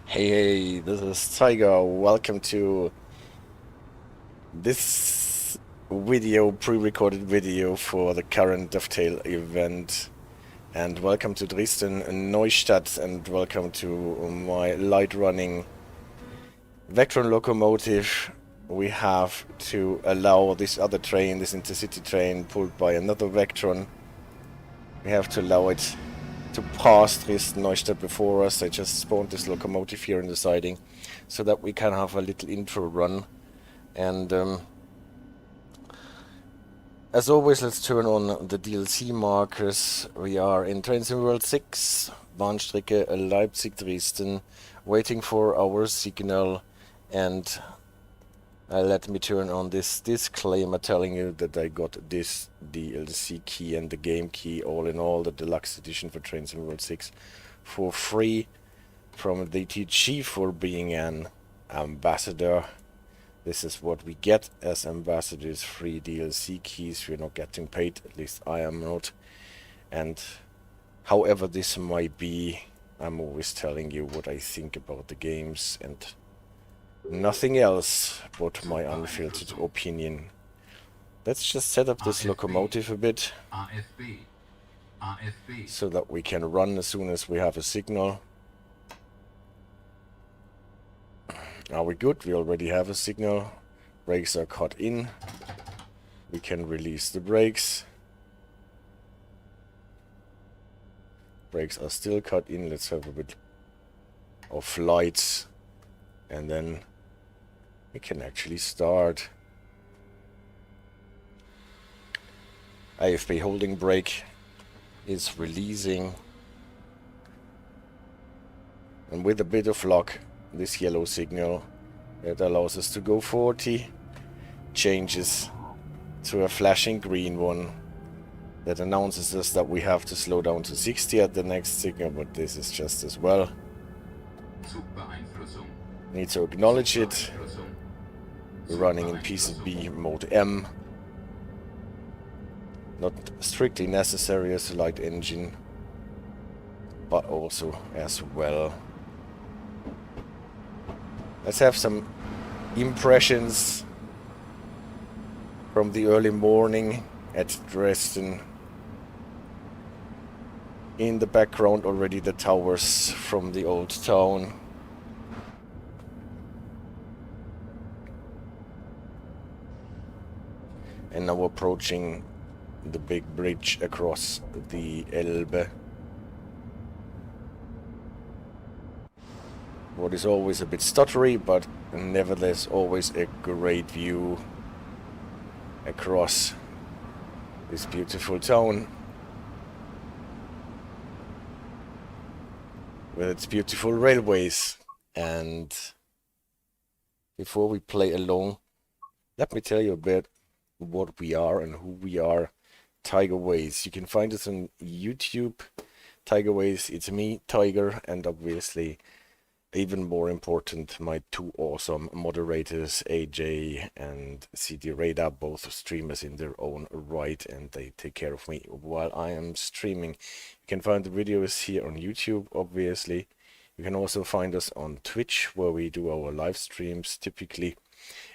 Hey, this is Tiger. Welcome to This video, pre-recorded video for the current Dovetail event. And welcome to Dresden Neustadt, and welcome to my light running Vectron locomotive. We have to allow this other train, this intercity train pulled by another Vectron. We have to allow it to pass Dresden Neustadt before us. I just spawned this locomotive here in the siding so that we can have a little intro run. And as always, let's turn on the DLC markers. We are in Train Sim World 6, Bahnstrecke Leipzig-Dresden, waiting for our signal. And let me turn on this disclaimer telling you that I got this DLC key and the game key, all in all, the deluxe edition for Train Sim World 6, for free from the TG for being an ambassador. This is what we get as ambassadors, free DLC keys. We're not getting paid, at least I am not. And however this might be, I'm always telling you what I think about the games and nothing else but my unfiltered opinion. Let's just set up this locomotive a bit so that we can run as soon as we have a signal. Are we good? We already have a signal. Brakes are cut in. We can release the brakes. Brakes are still cut in. Let's have a bit of lights. And then we can actually start. AFB holding brake is releasing. And with a bit of luck, this yellow signal that allows us to go 40 changes to a flashing green one that announces us that we have to slow down to 60 at the next signal, but this is just as well. Need to acknowledge it. We're running in PCB mode M. Not strictly necessary as a light engine, but also as well. Let's have some impressions from the early morning at Dresden. In the background already the towers from the old town. And now approaching the big bridge across the Elbe. What is always a bit stuttery, but nevertheless always a great view across this beautiful town with its beautiful railways. And before we play along, let me tell you a bit what we are and who we are. Tiger Ways. You can find us on YouTube. Tiger Ways, it's me, Tiger, and obviously even more important, my two awesome moderators, AJ and CD Radar, both streamers in their own right, and they take care of me while I am streaming. You can find the videos here on YouTube, obviously. You can also find us on Twitch, where we do our live streams typically.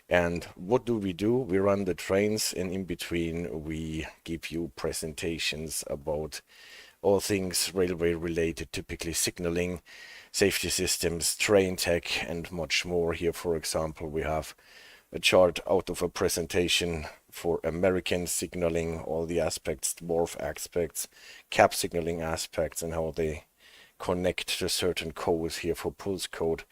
And what do? We run the trains, and in between we give you presentations about all things railway related, typically signaling, safety systems, train tech, and much more. Here, for example, we have a chart out of a presentation for American signaling, all the aspects, dwarf aspects, cap signaling aspects, and how they connect to certain codes. Here for pulse code,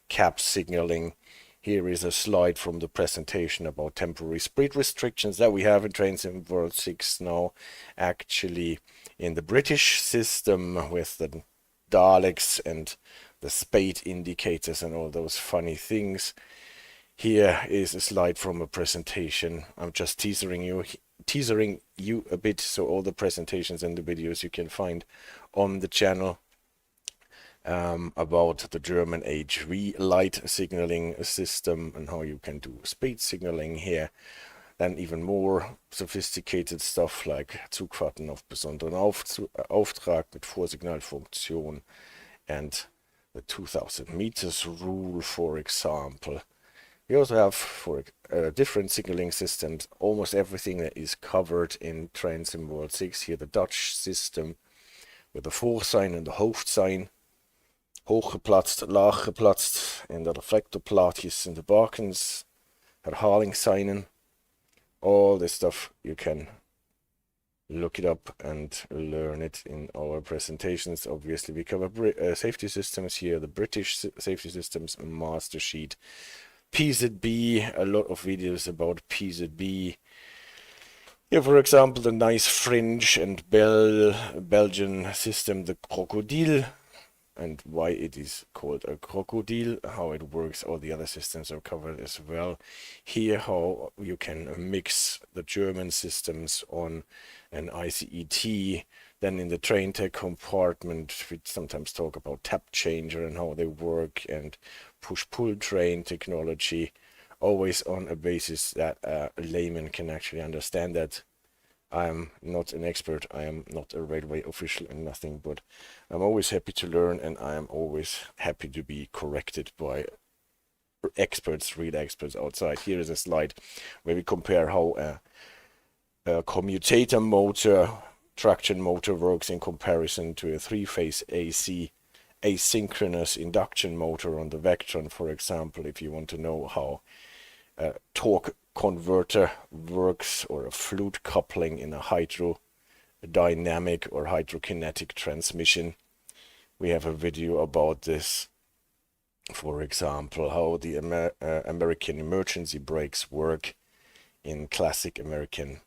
cap signaling. Here is a slide from the presentation about temporary speed restrictions that we have in Train Sim World 6 now, actually in the British system with the Daleks and the spade indicators and all those funny things. Here is a slide from a presentation. I'm just teasering you a bit, so all the presentations and the videos you can find on the channel. About the German HV light signaling system and how you can do speed signaling here. Then even more sophisticated stuff like Zugfahrten auf besonderen Auftrag mit Vorsignalfunktion and the 2000 meters rule, for example. We also have for different signaling systems, almost everything that is covered in Train Sim World 6. Here the Dutch system with the voorsign and the hoofdsign. Hooggeplaatst, laaggeplaatst en de reflectorplaatjes in de bakens. Herhalingssignen. All this stuff you can look it up and learn it in our presentations. Obviously we cover safety systems here, the British safety systems, master sheet, PZB, a lot of videos about PZB. Here for example the nice French and Belgian system, the Crocodile, and why it is called a crocodile, how it works. All the other systems are covered as well. Here how you can mix the German systems on an ICET. Then in the train tech compartment we sometimes talk about tap changer and how they work, and push-pull train technology, always on a basis that a layman can actually understand that. I'm not an expert, I am not a railway official and nothing, but I'm always happy to learn, and I am always happy to be corrected by experts, real experts outside. Here is a slide where we compare how a commutator motor, traction motor works in comparison to a three-phase AC asynchronous induction motor on the Vectron, for example, if you want to know how a torque converter works, or a fluid coupling in a hydrodynamic or hydrokinetic transmission. We have a video about this. For example, how the American emergency brakes work in classic American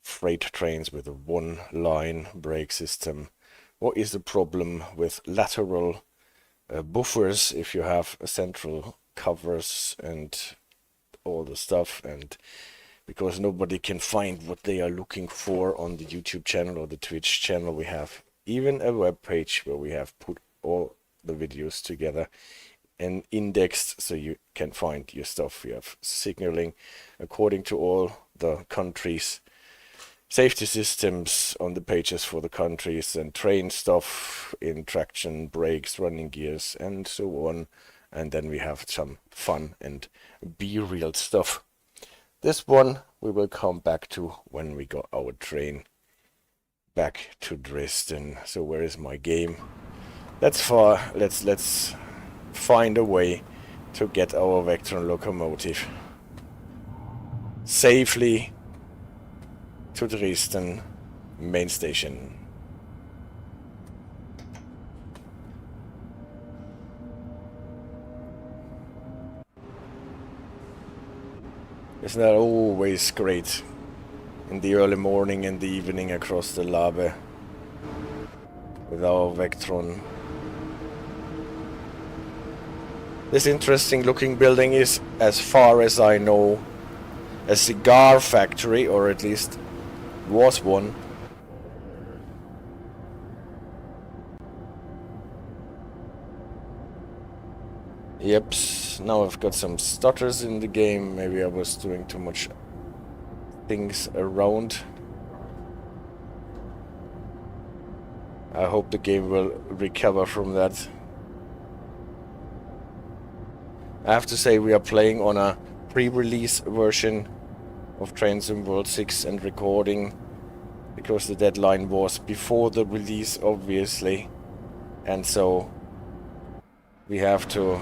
freight trains with a one-line brake system. What is the problem with lateral buffers if you have central covers and all the stuff? And because nobody can find what they are looking for on the YouTube channel or the Twitch channel, we have even a web page where we have put all the videos together and indexed so you can find your stuff. We have signaling according to all the countries, safety systems on the pages for the countries, and train stuff in traction, brakes, running gears, and so on. And then we have some fun and be-real stuff. This one we will come back to when we got our train back to Dresden. So where is my game? Let's find a way to get our Vectron locomotive safely to Dresden main station. Isn't that always great in the early morning and the evening across the Labe with our Vectron? This interesting looking building is, as far as I know, a cigar factory, or at least was one. Yep, now I've got some stutters in the game. Maybe I was doing too much things around. I hope the game will recover from that. I have to say we are playing on a pre-release version of Train Sim World 6 and recording because the deadline was before the release, obviously, and so we have to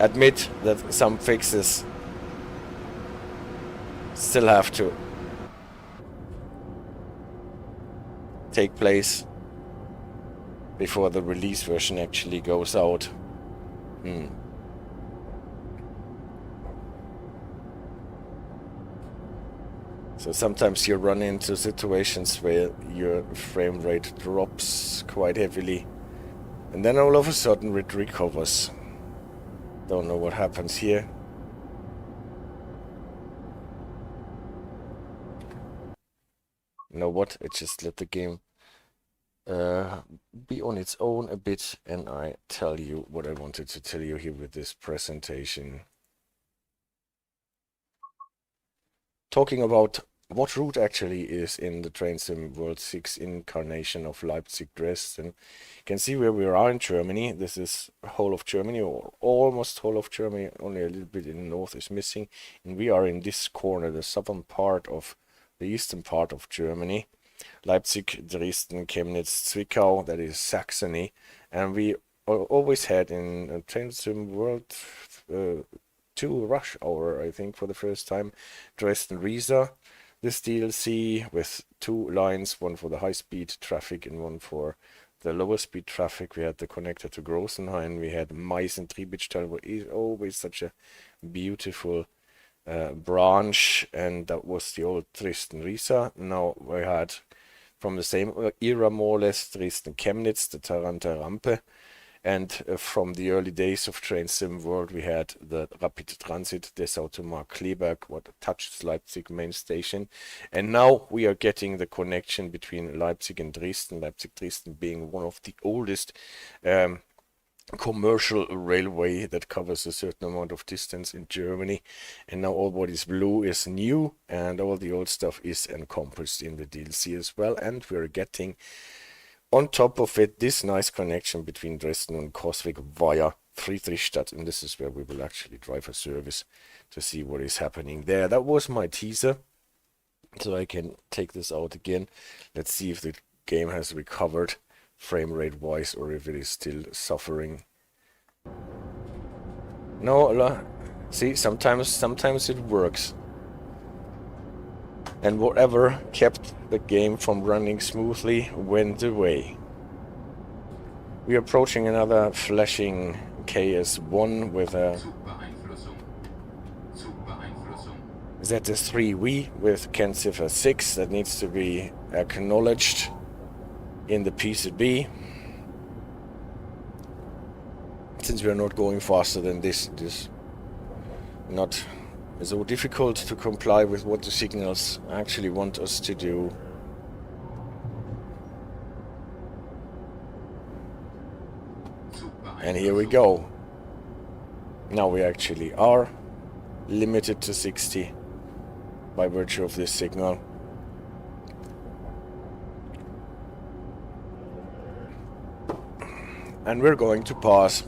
admit that some fixes still have to take place before the release version actually goes out. So sometimes you run into situations where your frame rate drops quite heavily, and then all of a sudden it recovers. Don't know what happens here. You know what? I just let the game be on its own a bit, and I tell you what I wanted to tell you here with this presentation. Talking about what route actually is in the Train Sim World 6 incarnation of Leipzig, Dresden. You can see where we are in Germany. This is whole of Germany, or almost whole of Germany, only a little bit in the north is missing. And we are in this corner, the southern part of the eastern part of Germany. Leipzig, Dresden, Chemnitz, Zwickau, that is Saxony. And we always had in Train Sim World 2 Rush Hour, I think, for the first time, Dresden-Riesa. This DLC with 2 lines, one for the high-speed traffic and one for the lower-speed traffic. We had the connector to Großenhain. We had Meißen-Triebittal, which is always such a beautiful branch, and that was the old Dresden-Riesa. Now we had, from the same era more or less, Dresden-Chemnitz, the Taranta-Rampe. And from the early days of Train Sim World, we had the Rapid Transit Dessau-to-Markkleeberg, what touches Leipzig main station. And now we are getting the connection between Leipzig and Dresden, Leipzig-Dresden being one of the oldest commercial railway that covers a certain amount of distance in Germany. And now all what is blue is new, and all the old stuff is encompassed in the DLC as well. And we're getting, on top of it, this nice connection between Dresden and Coswig via Friedrichstadt, and this is where we will actually drive a service to see what is happening there. That was my teaser, so I can take this out again. Let's see if the game has recovered frame rate wise or if it is still suffering. No, see, sometimes it works. And whatever kept the game from running smoothly went away. We're approaching another flashing KS1 with a ZS3V with Kennziffer 6 that needs to be acknowledged in the PCB. Since we are not going faster than this, it is not so difficult to comply with what the signals actually want us to do. And here we go. Now we actually are limited to 60 by virtue of this signal. And we're going to pass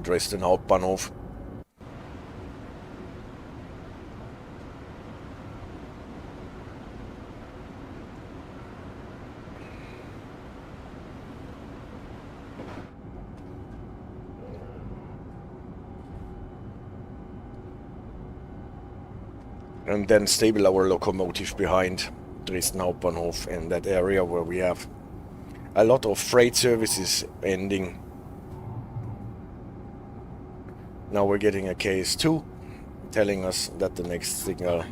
Dresden Hauptbahnhof. And then stable our locomotive behind Dresden Hauptbahnhof in that area where we have a lot of freight services ending. Now we're getting a KS2 telling us that the next signal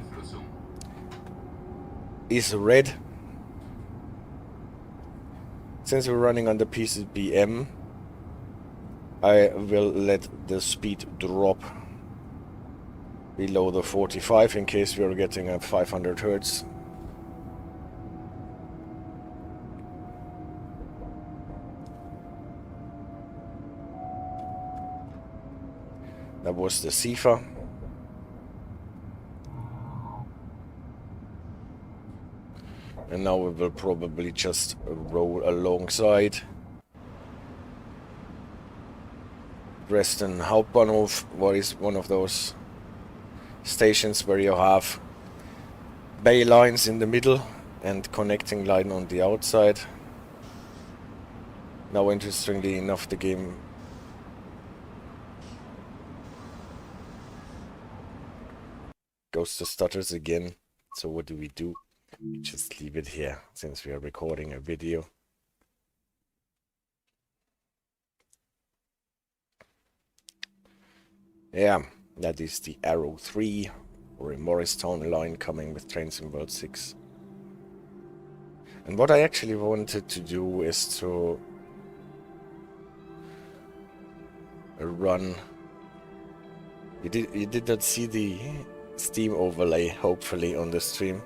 is red. Since we're running under PCBM, I will let the speed drop below the 45 in case we are getting a 500 Hertz. That was the SIFA. And now we will probably just roll alongside Dresden Hauptbahnhof, what is one of those stations where you have bay lines in the middle and connecting line on the outside. Now, interestingly enough, the game goes to stutters again. So what do? We just leave it here since we are recording a video. Yeah, that is the Arrow 3 or a Morristown line coming with Train Sim World 6. And what I actually wanted to do is to run. You did not see the Steam overlay, hopefully, on the stream.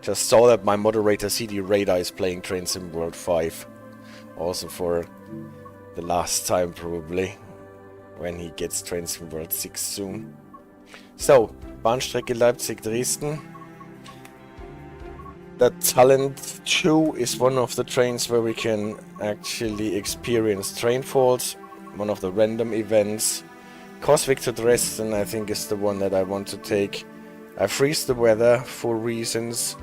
Just saw that my moderator CD Radar is playing Train Sim World 5. Also for the last time, probably, when he gets Train Sim World 6 soon. So, Bahnstrecke Leipzig-Dresden. That Talent 2 is one of the trains where we can actually experience train faults, one of the random events. Coswick to Dresden, I think, is the one that I want to take. I freeze the weather for reasons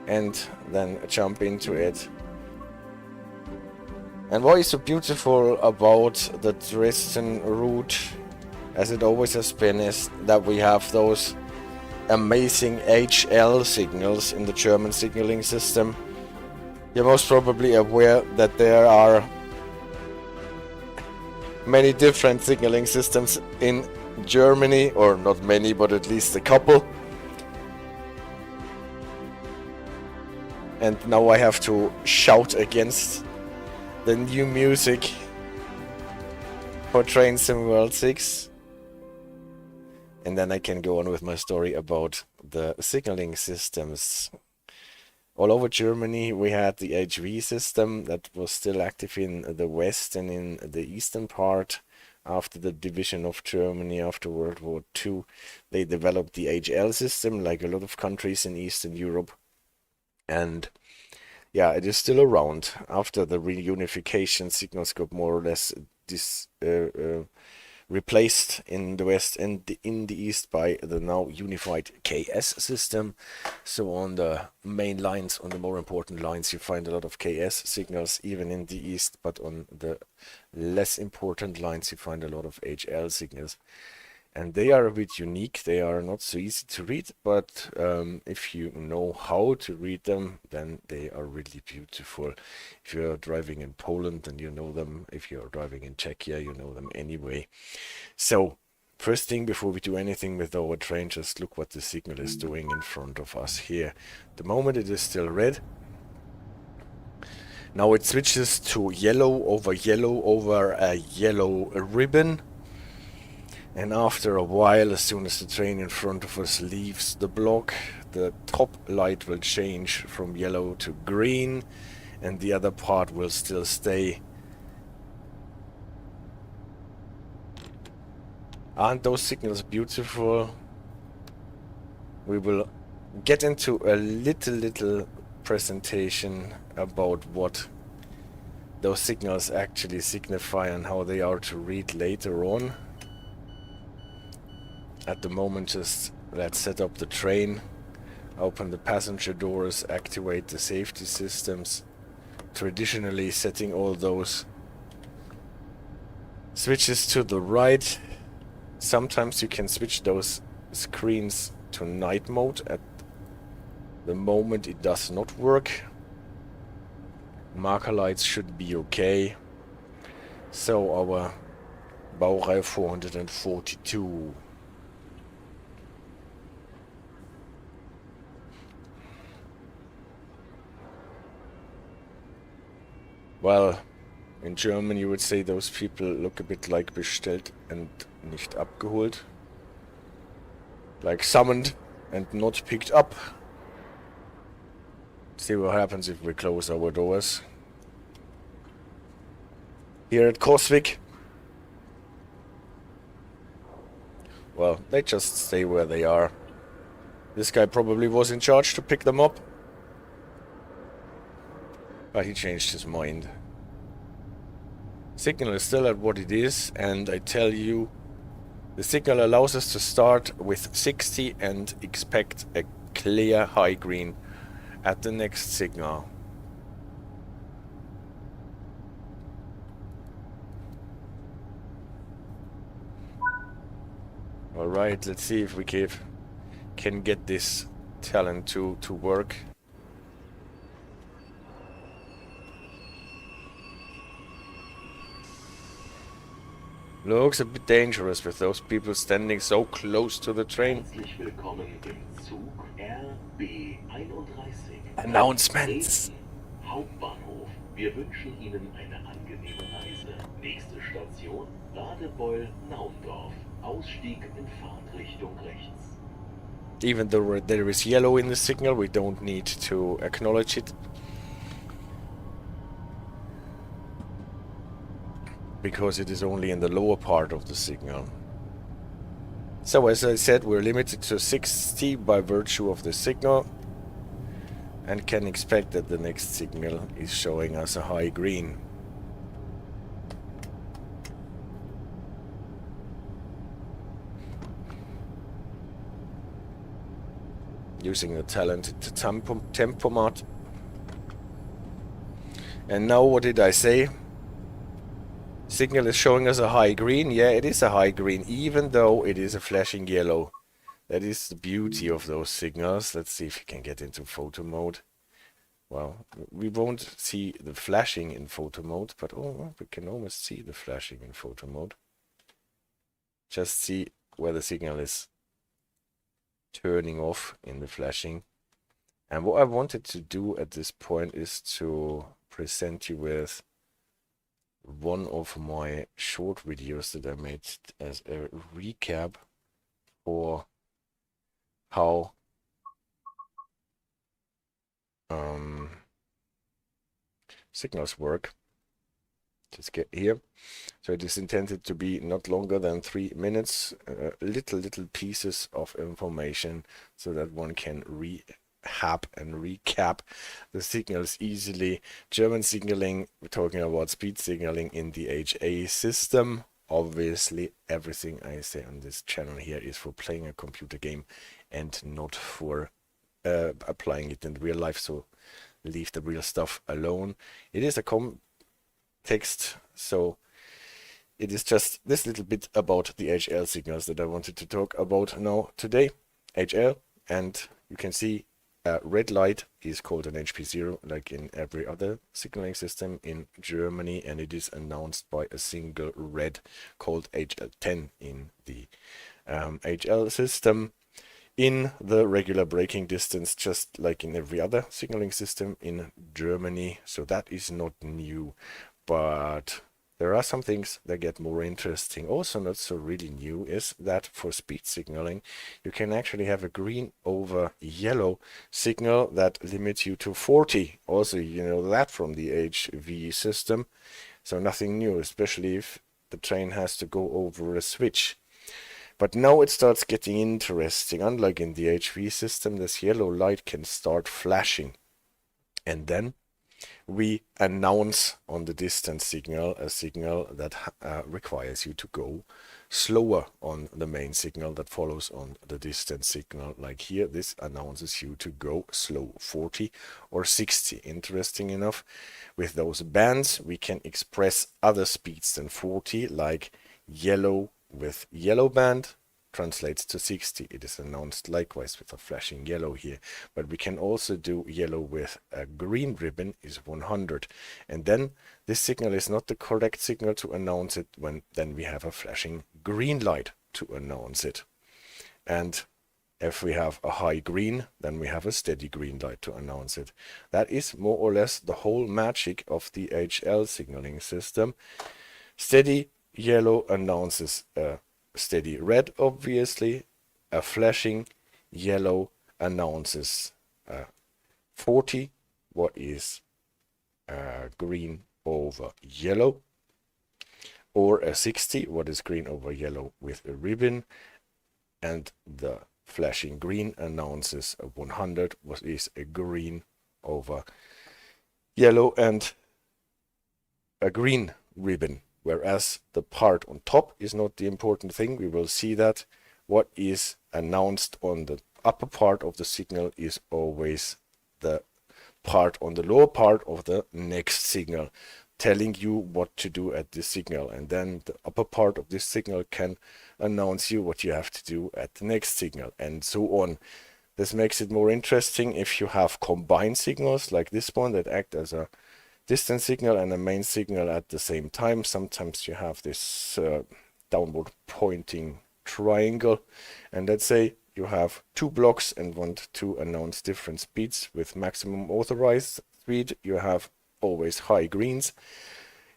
and then jump into it. And what is so beautiful about the Dresden route, as it always has been, is that we have those amazing HL signals in the German signaling system. You're most probably aware that there are many different signaling systems in Germany, or not many, but at least a couple. And now I have to shout against the new music for Train Sim World 6. And then I can go on with my story about the signaling systems. All over Germany we had the HV system that was still active in the west and in the eastern part. After the division of Germany after World War II, they developed the HL system, like a lot of countries in Eastern Europe. And yeah, it is still around. After the reunification, signals got more or less replaced in the west and in the east by the now unified KS system. So on the main lines, on the more important lines, you find a lot of KS signals even in the east, but on the less important lines you find a lot of HL signals. And they are a bit unique. They are not so easy to read, but if you know how to read them, then they are really beautiful. If you're driving in Poland, then you know them. If you're driving in Czechia, you know them anyway. So, first thing before we do anything with our train, just look what the signal is doing in front of us here. The moment it is still red. Now it switches to yellow over a yellow ribbon. And after a while, as soon as the train in front of us leaves the block, the top light will change from yellow to green, and the other part will still stay. Aren't those signals beautiful? We will get into a little presentation about what those signals actually signify and how they are to read later on. At the moment, just let's set up the train, open the passenger doors, activate the safety systems, traditionally setting all those switches to the right. Sometimes you can switch those screens to night mode. At the moment it does not work. Marker lights should be okay. So our Baureihe 442. Well, in German you would say those people look a bit like bestellt and nicht abgeholt. Like summoned and not picked up. See what happens if we close our doors. Here at Coswick. Well, they just stay where they are. This guy probably was in charge to pick them up. But he changed his mind. Signal is still at what it is, and I tell you, the signal allows us to start with 60 and expect a clear high green at the next signal. Alright, let's see if we can get this talent to work. Looks a bit dangerous with those people standing so close to the train. Herzlich willkommen im Zug RB 31. Announcements. Hauptbahnhof. Wir wünschen Ihnen eine angenehme Reise. Nächste Station Radebeul-Naundorf. Ausstieg in Fahrtrichtung rechts. Even though there is yellow in the signal, we don't need to acknowledge it. Because it is only in the lower part of the signal. So as I said, we're limited to 60 by virtue of the signal. and can expect that the next signal is showing us a high green. Using the talented tempomat. And now what did I say? Signal is showing us a high green. Yeah, it is a high green, even though it is a flashing yellow. That is the beauty of those signals. Let's see if we can get into photo mode. Well, we won't see the flashing in photo mode, but oh, we can almost see the flashing in photo mode. Just see where the signal is turning off in the flashing. And what I wanted to do at this point is to present you with one of my short videos that I made as a recap for how signals work. Just get here. So it is intended to be not longer than 3 minutes, little pieces of information so that one can recap the signals easily. German signaling, we're talking about speed signaling in the HA system. Obviously, everything I say on this channel here is for playing a computer game and not for applying it in real life, so leave the real stuff alone. It is a text, so it is just this little bit about the HL signals that I wanted to talk about now today. HL, and you can see red light is called an HP0, like in every other signaling system in Germany, and it is announced by a single red called HL10 in the HL system. In the regular braking distance, just like in every other signaling system in Germany, so that is not new. But there are some things that get more interesting. Also not so really new is that for speed signaling, you can actually have a green over yellow signal that limits you to 40. Also, you know that from the HV system. So nothing new, especially if the train has to go over a switch. But now it starts getting interesting. Unlike in the HV system, this yellow light can start flashing. And then we announce on the distance signal a signal that requires you to go slower on the main signal that follows on the distance signal. Like here, this announces you to go slow, 40 or 60. Interesting enough, with those bands, we can express other speeds than 40, like yellow with yellow band translates to 60. It is announced likewise with a flashing yellow here, but we can also do yellow with a green ribbon is 100, and then this signal is not the correct signal to announce it when then we have a flashing green light to announce it. And if we have a high green, then we have a steady green light to announce it. That is more or less the whole magic of the HL signaling system. Steady yellow announces a steady red, obviously. A flashing yellow announces 40, what is green over yellow, or a 60, what is green over yellow with a ribbon, and the flashing green announces a 100, what is a green over yellow and a green ribbon. Whereas the part on top is not the important thing. We will see that what is announced on the upper part of the signal is always the part on the lower part of the next signal, telling you what to do at this signal. And then the upper part of this signal can announce you what you have to do at the next signal, and so on. This makes it more interesting if you have combined signals like this one that act as a distance signal and a main signal at the same time. Sometimes you have this downward pointing triangle, and let's say you have two blocks and want to announce different speeds with maximum authorized speed. You have always high greens.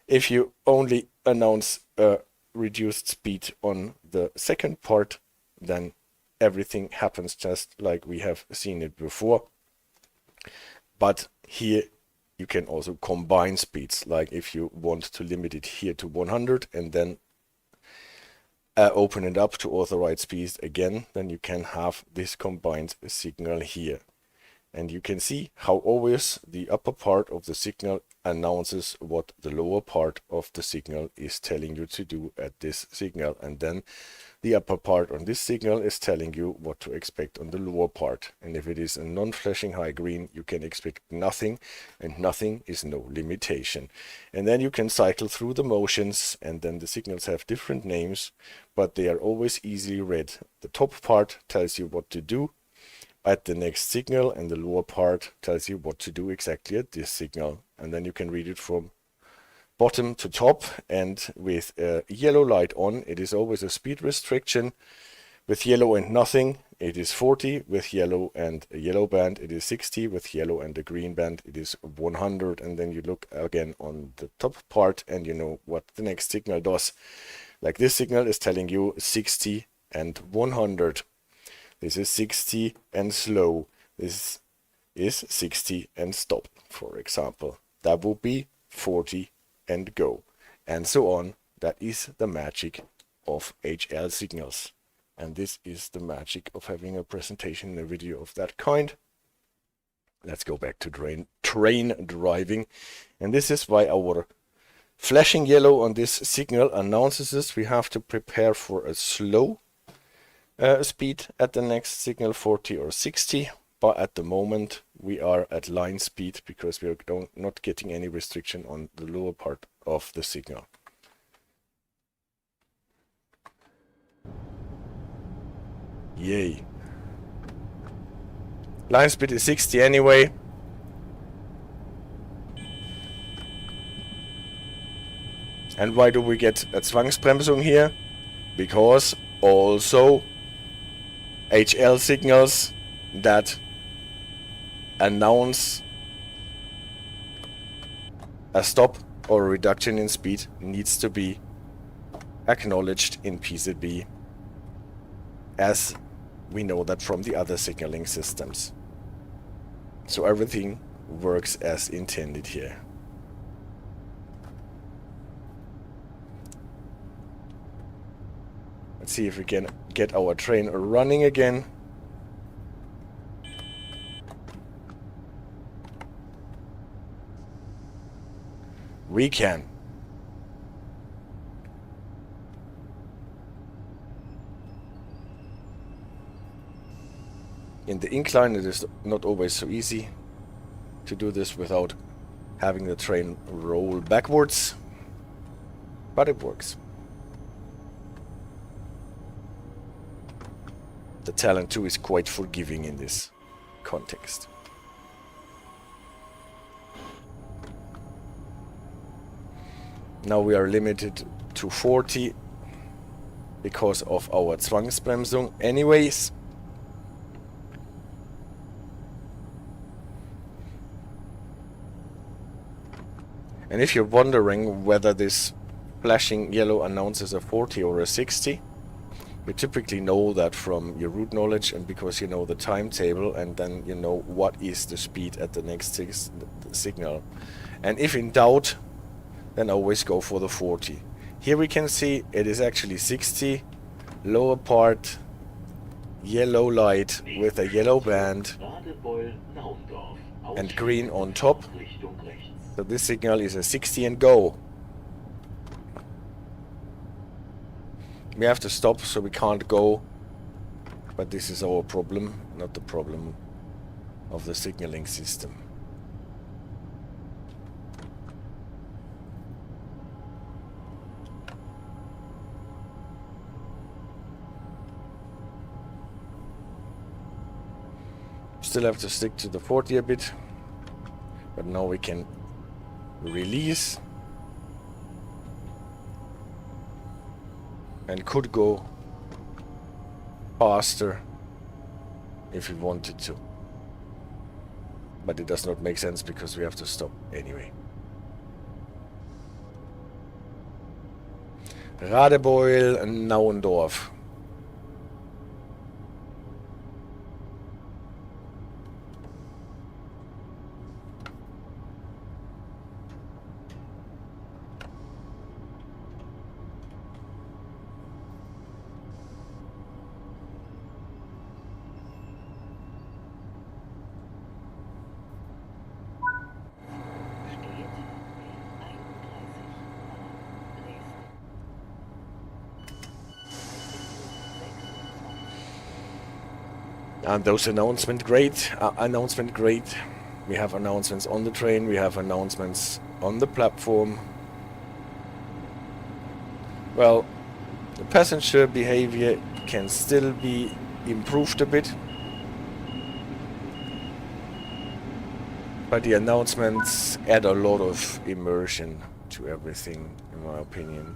If you only announce a reduced speed on the second part, then everything happens just like we have seen it before. But here you can also combine speeds, like if you want to limit it here to 100 and then open it up to authorized speeds again, then you can have this combined signal here. And you can see how always the upper part of the signal announces what the lower part of the signal is telling you to do at this signal. And then the upper part on this signal is telling you what to expect on the lower part. And if it is a non-flashing high green, you can expect nothing, and nothing is no limitation. And then you can cycle through the motions, and then the signals have different names, but they are always easily read. The top part tells you what to do at the next signal, and the lower part tells you what to do exactly at this signal. And then you can read it from bottom to top, and with a yellow light on, it is always a speed restriction. With yellow and nothing, it is 40. With yellow and a yellow band, it is 60. With yellow and a green band, it is 100. And then you look again on the top part and you know what the next signal does. Like this signal is telling you 60 and 100. This is 60 and slow. This is 60 and stop, for example. That would be 40 and go, and so on. That is the magic of HL signals. And this is the magic of having a presentation in a video of that kind. Let's go back to train driving. And this is why our flashing yellow on this signal announces us we have to prepare for a slow speed at the next signal, 40 or 60. But at the moment we are at line speed because we are not getting any restriction on the lower part of the signal. Yay. Line speed is 60 anyway. And why do we get a Zwangsbremsung here? Because also HL signals that announce a stop or a reduction in speed needs to be acknowledged in PZB, as we know that from the other signaling systems. So everything works as intended here. Let's see if we can get our train running again. We can. In the incline it is not always so easy to do this without having the train roll backwards, but it works. The Talent 2 is quite forgiving in this context. Now we are limited to 40 because of our Zwangsbremsung anyways. And if you're wondering whether this flashing yellow announces a 40 or a 60, you typically know that from your route knowledge and because you know the timetable, and then you know what is the speed at the next signal. And if in doubt, then always go for the 40. Here we can see it is actually 60, lower part, yellow light with a yellow band and green on top. So this signal is a 60 and go. We have to stop, so we can't go. But this is our problem, not the problem of the signaling system. Still have to stick to the 40 a bit, but now we can release and could go faster if we wanted to, but it does not make sense because we have to stop anyway. Radebeul, Nauendorf. And those announcement great. We have announcements on the train. We have announcements on the platform. Well, the passenger behavior can still be improved a bit. But the announcements add a lot of immersion to everything, in my opinion.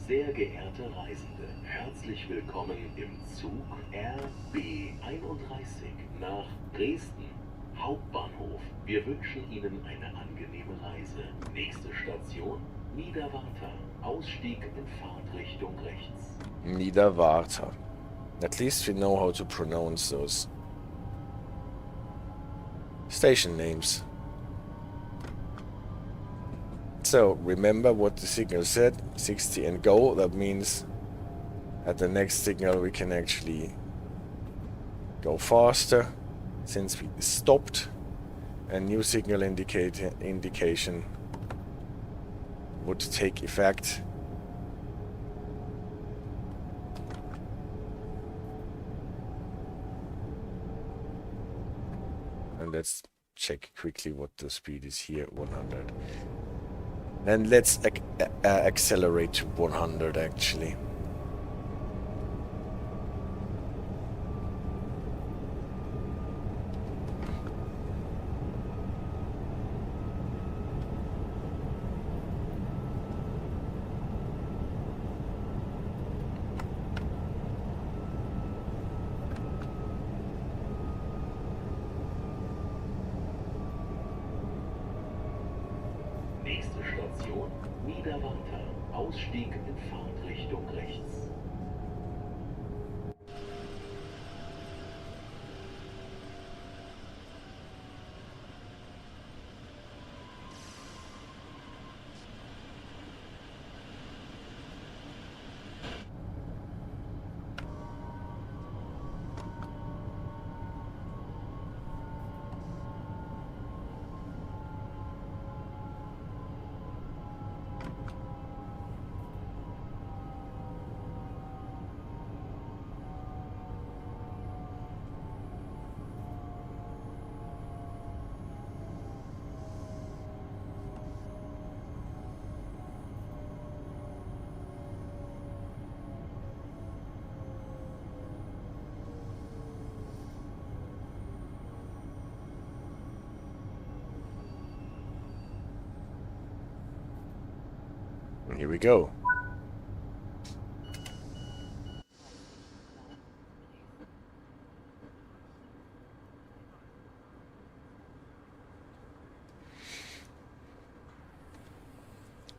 Sehr geehrte Reisende, herzlich willkommen im Zug RB31 nach Dresden Hauptbahnhof. Wir wünschen Ihnen eine angenehme Reise. Nächste Station Niederwarta. Ausstieg in Fahrtrichtung rechts. Niederwarta. At least we know how to pronounce those station names. So, remember what the signal said, 60 and go. That means at the next signal we can actually go faster, since we stopped. A new signal indication would take effect. And let's check quickly what the speed is here, 100. And let's accelerate to 100 actually. Nächste Station Niederwarta. Ausstieg in Fahrtrichtung rechts. And here we go.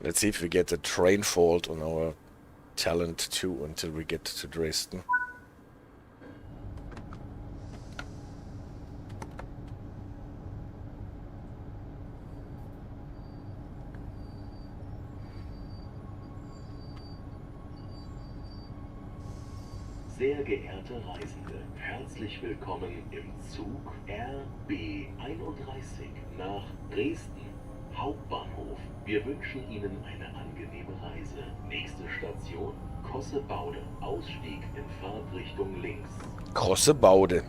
Let's see if we get a train fault on our Talent 2 until we get to Dresden. Sehr geehrte Reisende, herzlich willkommen im Zug RB31 nach Dresden Hauptbahnhof. Wir wünschen Ihnen eine angenehme Reise. Nächste Station Kossebaude. Ausstieg in Fahrtrichtung links. Kossebaude.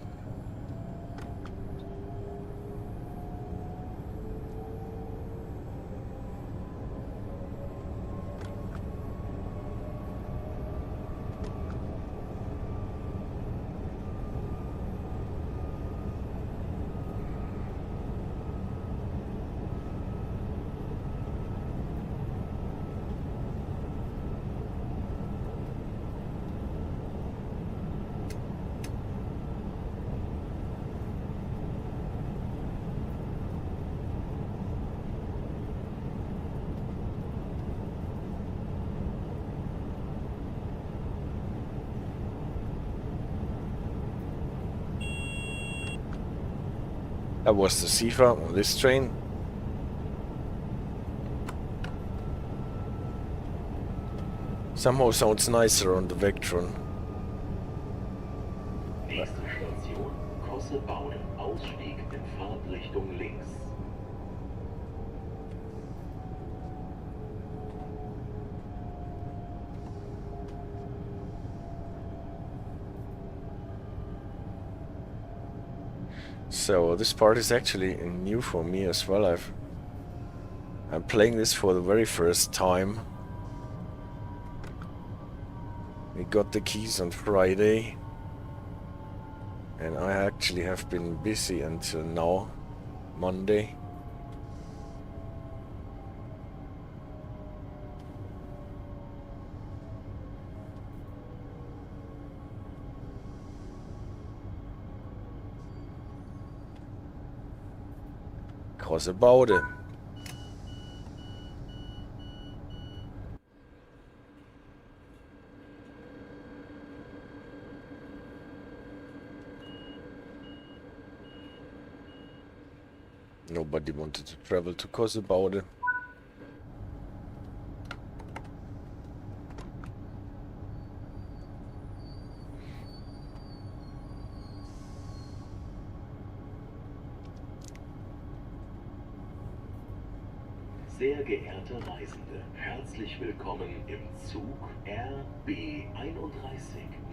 That was the Sifa on this train. Somehow sounds nicer on the Vectron. Nächste Station Kossebaude. Ausstieg in Fahrtrichtung links. So this part is actually new for me as well. I'm playing this for the very first time. We got the keys on Friday, and I actually have been busy until now, Monday. Große Baude. Nobody wanted to travel to Kossebaude. Sehr geehrte Reisende, herzlich willkommen im Zug RB31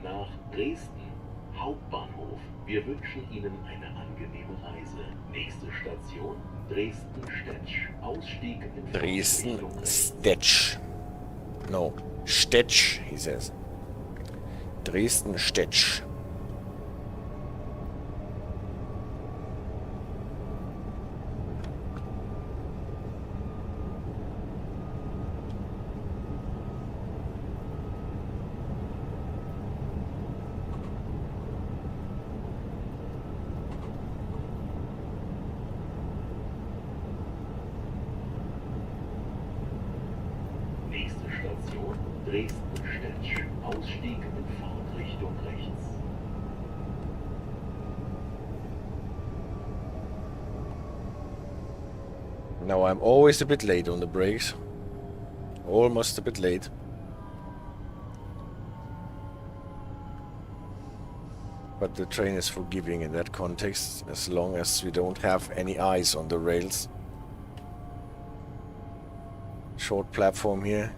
nach Dresden Hauptbahnhof. Wir wünschen Ihnen eine angenehme Reise. Nächste Station Dresden-Stetsch. Ausstieg in Dresden-Stetsch. No, Stetsch, he says. Dresden-Stetsch. Nächste Station Dresden-Stetsch. Ausstieg in Fahrtrichtung rechts. Now I'm always a bit late on the brakes. Almost a bit late. But the train is forgiving in that context, as long as we don't have any eyes on the rails. Short platform here.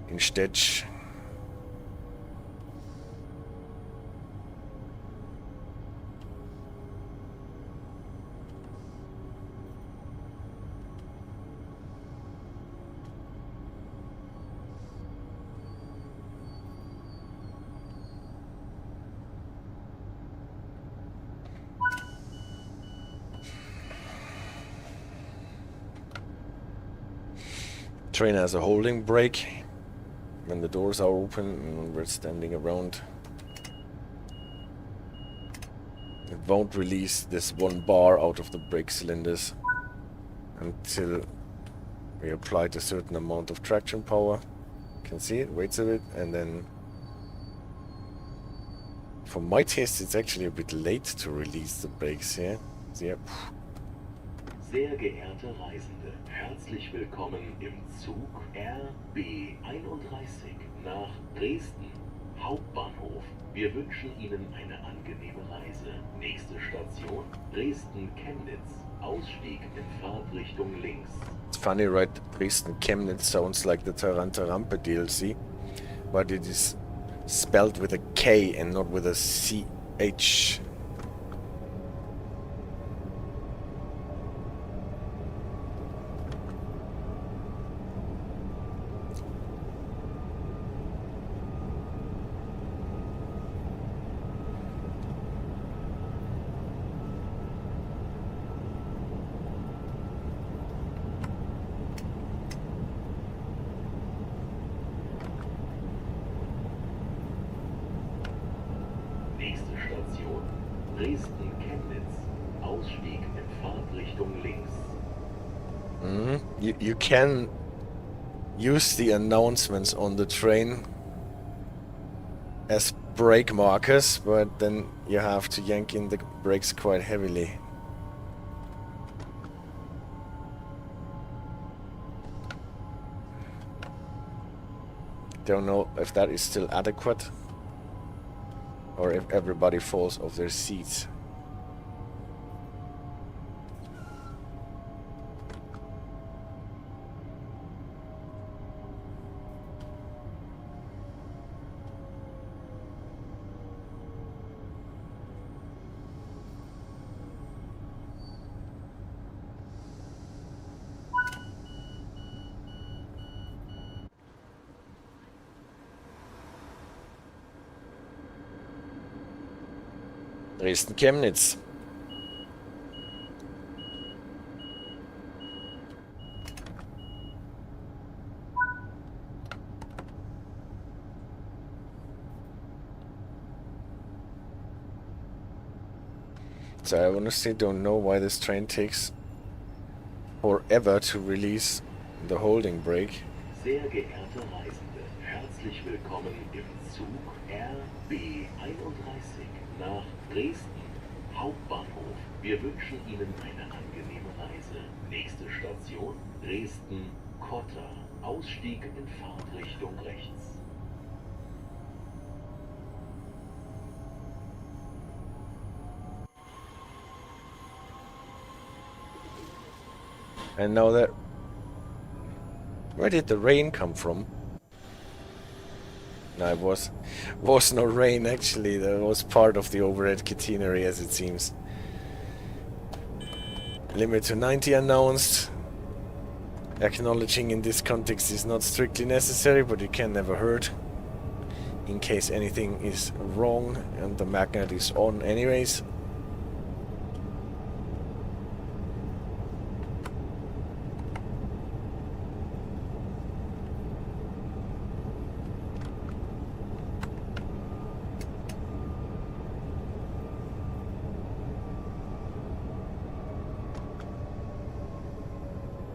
In Stetsch. Train has a holding brake when the doors are open and we're standing around. It won't release this one bar out of the brake cylinders until we applied a certain amount of traction power. You can see it, waits a bit, and then for my taste it's actually a bit late to release the brakes here. So yeah. Sehr geehrte Reisende, herzlich willkommen im Zug RB31 nach Dresden Hauptbahnhof. Wir wünschen Ihnen eine angenehme Reise. Nächste Station Dresden-Chemnitz. Ausstieg in Fahrtrichtung links. It's funny, right? Dresden-Chemnitz sounds like the Tarantarampe DLC, but it is spelled with a K and not with a CH. Nächste Station Dresden-Chemnitz. Ausstieg in Fahrtrichtung links. You can use the announcements on the train as brake markers, but then you have to yank in the brakes quite heavily. Don't know if that is still adequate or if everybody falls off their seats. Dresden-Chemnitz. So I honestly don't know why this train takes forever to release the holding brake. Sehr geehrte Reisende, herzlich willkommen im Zug RB 31 nach Dresden Hauptbahnhof. Wir wünschen Ihnen eine angenehme Reise. Nächste Station Dresden-Kotter. Ausstieg in Fahrtrichtung rechts. And now that... Where did the rain come from? No, it was no rain actually. That was part of the overhead catenary, as it seems. Limit to 90 announced. Acknowledging in this context is not strictly necessary, but it can never hurt. In case anything is wrong and the magnet is on anyways.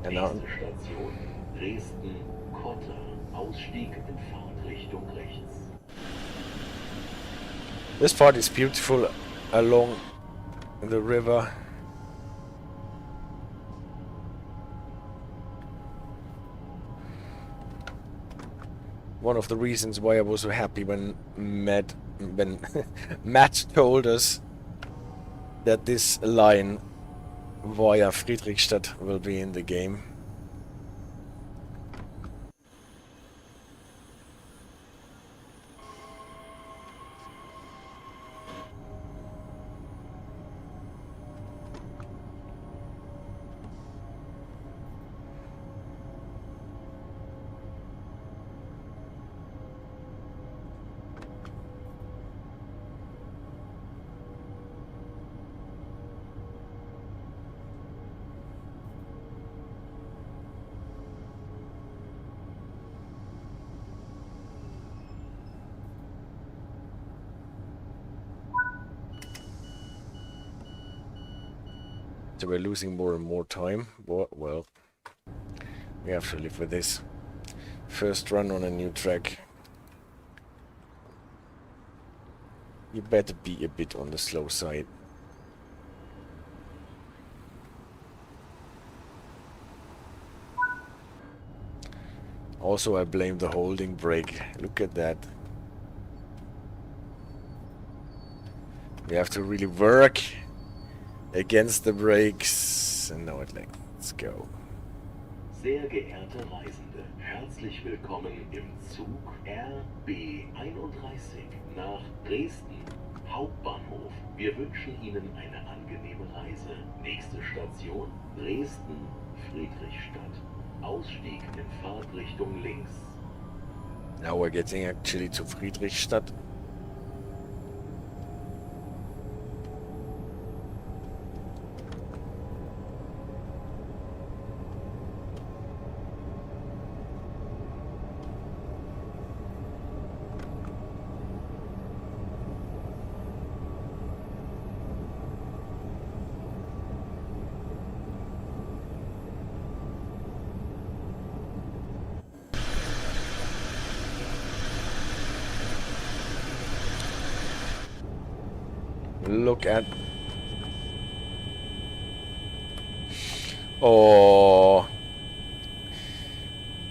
Nächste Station Dresden-Kotter. Ausstieg in Fahrtrichtung rechts. This part is beautiful along the river. One of the reasons why I was so happy when Matt told us that this line via Friedrichstadt will be in the game. So we're losing more and more time, but well, we have to live with this. First run on a new track. You better be a bit on the slow side. Also, I blame the holding brake. Look at that. We have to really work against the brakes. And now let's go. Sehr geehrte Reisende, herzlich willkommen im Zug RB 31 nach Dresden Hauptbahnhof. Wir wünschen Ihnen eine angenehme Reise. Nächste Station Dresden-Friedrichstadt. Ausstieg in Fahrtrichtung links. Now we're getting actually to Friedrichstadt. Look at... Oh.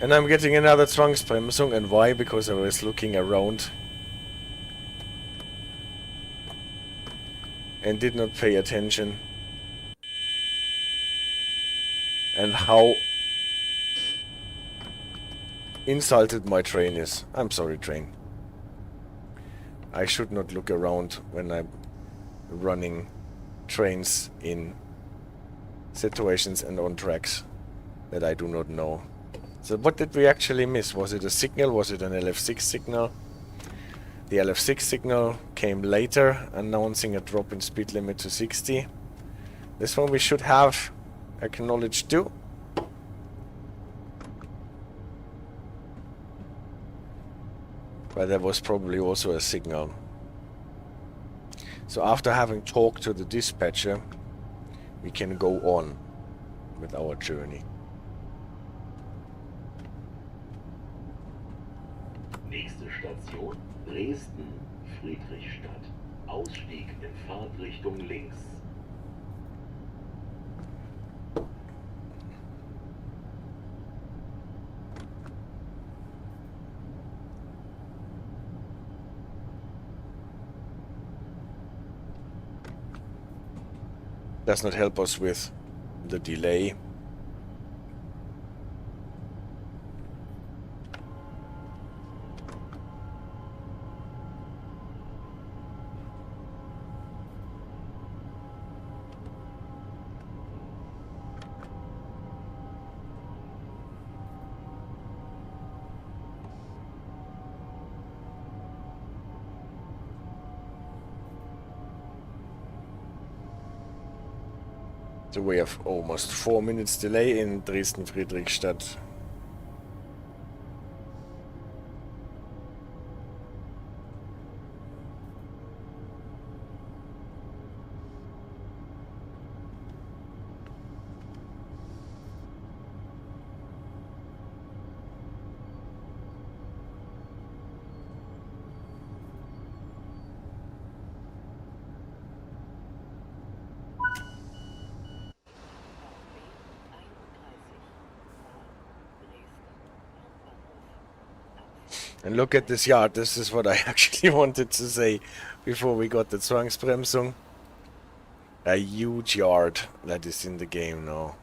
And I'm getting another Zwangsbremsung. And why? Because I was looking around and did not pay attention. And how insulted my train is. I'm sorry, train. I should not look around when I'm running trains in situations and on tracks that I do not know. So what did we actually miss? Was it a signal? Was it an LF6 signal? The LF6 signal came came later, announcing a drop in speed limit to 60. This one we should have acknowledged too. But there was probably also a signal. So after having talked to the dispatcher, we can go on with our journey. Nächste Station, Dresden, Friedrichstadt. Ausstieg in Fahrtrichtung links. Does not help us with the delay. So we have almost 4 minutes delay in Dresden-Friedrichstadt. And look at this yard. This is what I actually wanted to say before we got the Zwangsbremsung. A huge yard that is in the game now.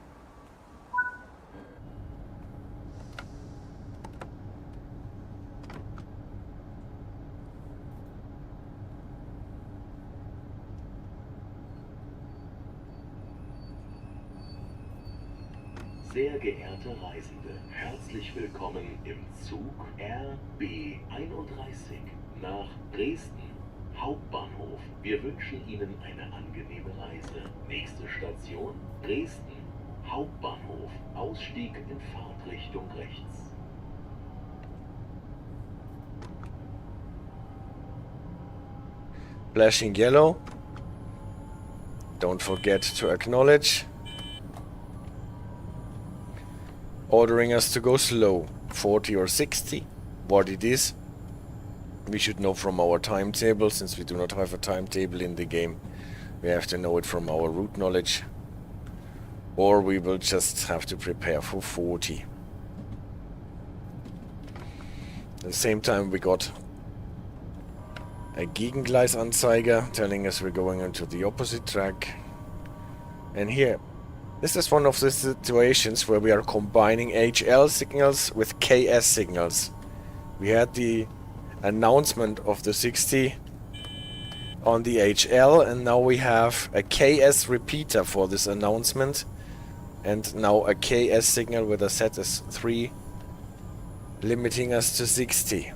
Sehr geehrte Reisende, herzlich willkommen im Zug RB31 nach Dresden Hauptbahnhof. Wir wünschen Ihnen eine angenehme Reise. Nächste Station Dresden Hauptbahnhof. Ausstieg in Fahrtrichtung rechts. Flashing yellow. Don't forget to acknowledge. Ordering us to go slow, 40 or 60, what it is. We should know from our timetable, since we do not have a timetable in the game. We have to know it from our route knowledge. Or we will just have to prepare for 40. At the same time we got a Gegengleisanzeiger telling us we're going into the opposite track. And here, this is one of the situations where we are combining HL signals with KS signals. We had the announcement of the 60 on the HL, and now we have a KS repeater for this announcement, and now a KS signal with a set as 3, limiting us to 60.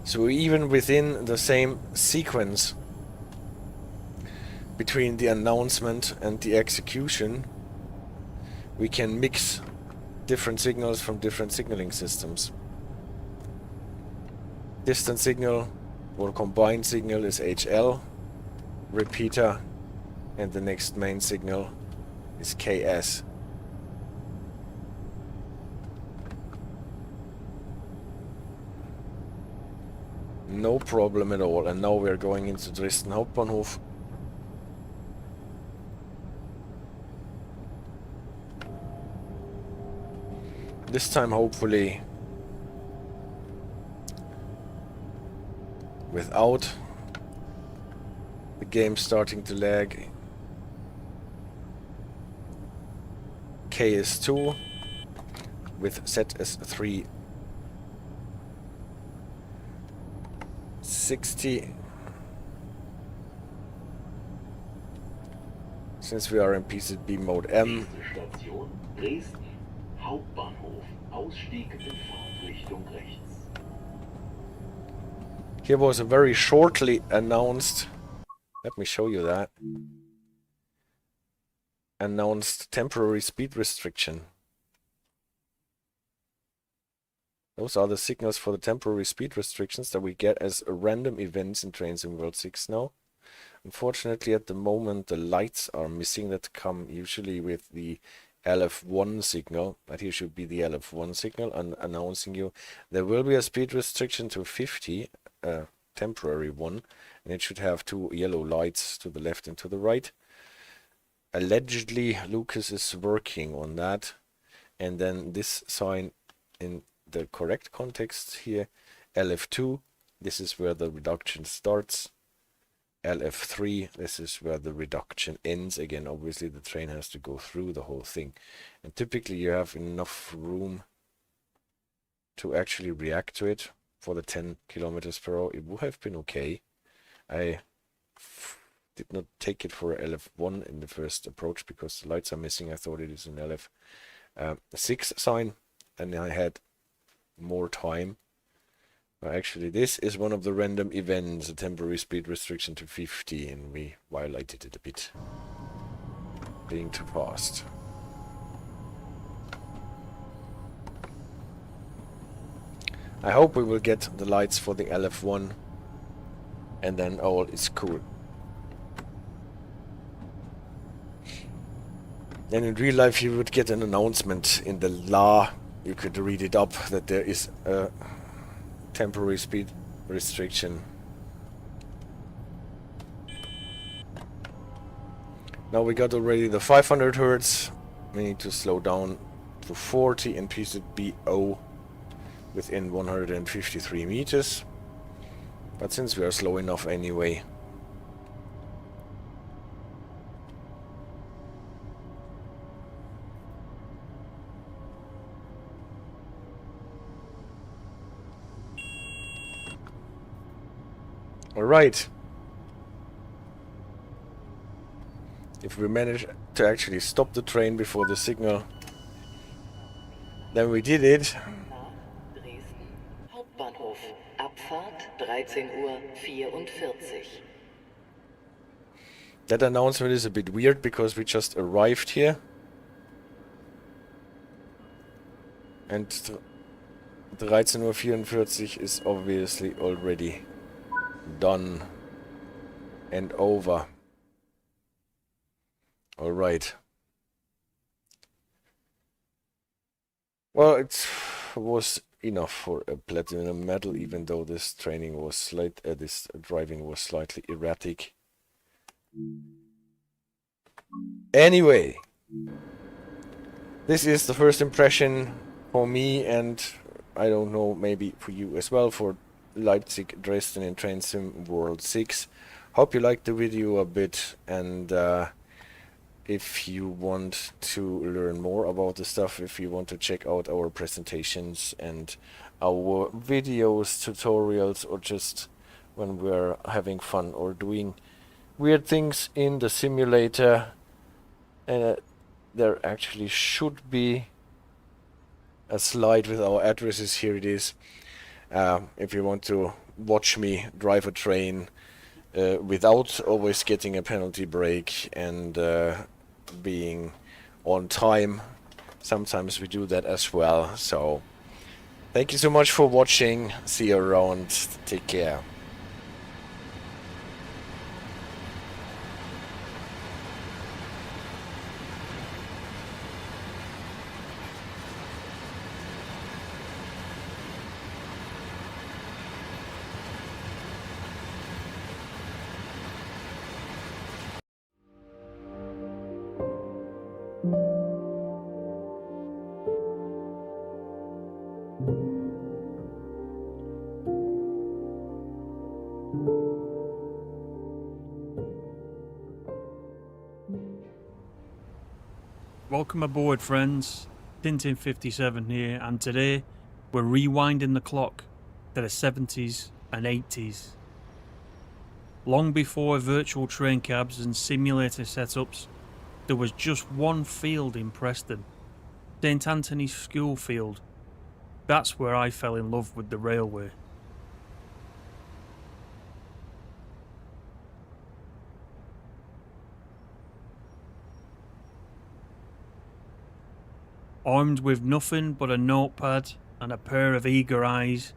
So even within the same sequence between the announcement and the execution, we can mix different signals from different signaling systems. Distant signal or combined signal is HL, repeater, and the next main signal is KS. No problem at all. And now we're going into Dresden Hauptbahnhof. This time, hopefully, without the game starting to lag. K is 2 with set as 3. 60. Since we are in PZB mode M. Station Dresden Hauptbahnhof. Ausstieg in Fahrtrichtung rechts. Here was a very shortly announced, let me show you that, announced temporary speed restriction. Those are the signals for the temporary speed restrictions that we get as random events in Train Sim World 6 now. Unfortunately, at the moment, the lights are missing that come usually with the LF1 signal, but here should be the LF1 signal and announcing you there will be a speed restriction to 50, temporary one, and it should have 2 yellow lights to the left and to the right. Allegedly, Lucas is working on that, and then this sign in the correct context here, LF2, this is where the reduction starts. LF3, this is where the reduction ends. Again, obviously the train has to go through the whole thing. And typically you have enough room to actually react to it for the 10 kilometers per hour. It would have been okay. I did not take it for LF1 in the first approach because the lights are missing. I thought it is an LF6 sign, and I had more time. Actually, this is one of the random events, a temporary speed restriction to 50, and we violated it a bit. Being too fast. I hope we will get the lights for the LF1, and then all is cool. And in real life you would get an announcement in the law, you could read it up, that there is a temporary speed restriction. Now we got already the 500 Hertz. We need to slow down to 40 and PZBO within 153 meters. But since we are slow enough anyway, alright. If we manage to actually stop the train before the signal, then we did it. Dresden Hauptbahnhof. Abfahrt 13:44 Uhr. That announcement is a bit weird because we just arrived here. And 13:44 is obviously already done and over. Alright. Well, it was enough for a platinum medal, even though this training was this driving was slightly erratic. Anyway, this is the first impression for me, and I don't know, maybe for you as well, for Leipzig, Dresden and Train Sim World 6. Hope you liked the video a bit, and if you want to learn more about the stuff, if you want to check out our presentations and our videos, tutorials, or just when we're having fun or doing weird things in the simulator, there actually should be a slide with our addresses. Here it is. If you want to watch me drive a train without always getting a penalty break and being on time, sometimes we do that as well. So thank you so much for watching. See you around. Take care. Welcome aboard, friends. Tintin57 here, and today we're rewinding the clock to the 70s and 80s. Long before virtual train cabs and simulator setups, there was just one field in Preston, St Anthony's School Field. That's where I fell in love with the railway. Armed with nothing but a notepad and a pair of eager eyes,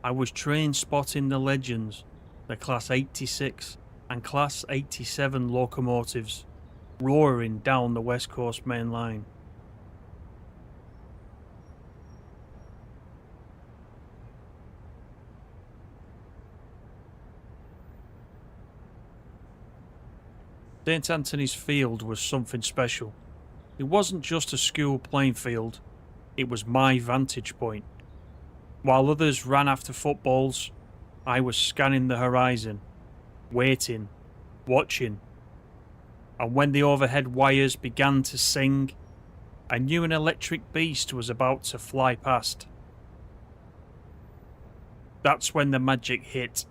I was train spotting the legends, the Class 86 and Class 87 locomotives, roaring down the West Coast Main Line. St Anthony's Field was something special. It wasn't just a school playing field, it was my vantage point. While others ran after footballs, I was scanning the horizon, waiting, watching. And when the overhead wires began to sing, I knew an electric beast was about to fly past. That's when the magic hit,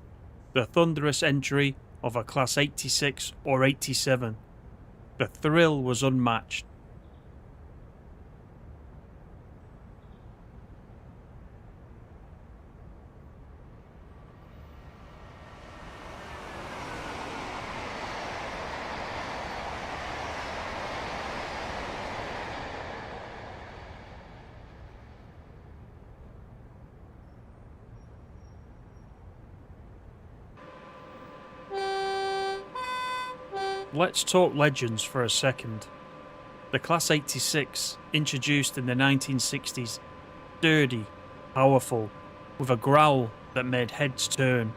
the thunderous entry of a Class 86 or 87. The thrill was unmatched. Let's talk legends for a second. The Class 86, introduced in the 1960s, sturdy, powerful, with a growl that made heads turn.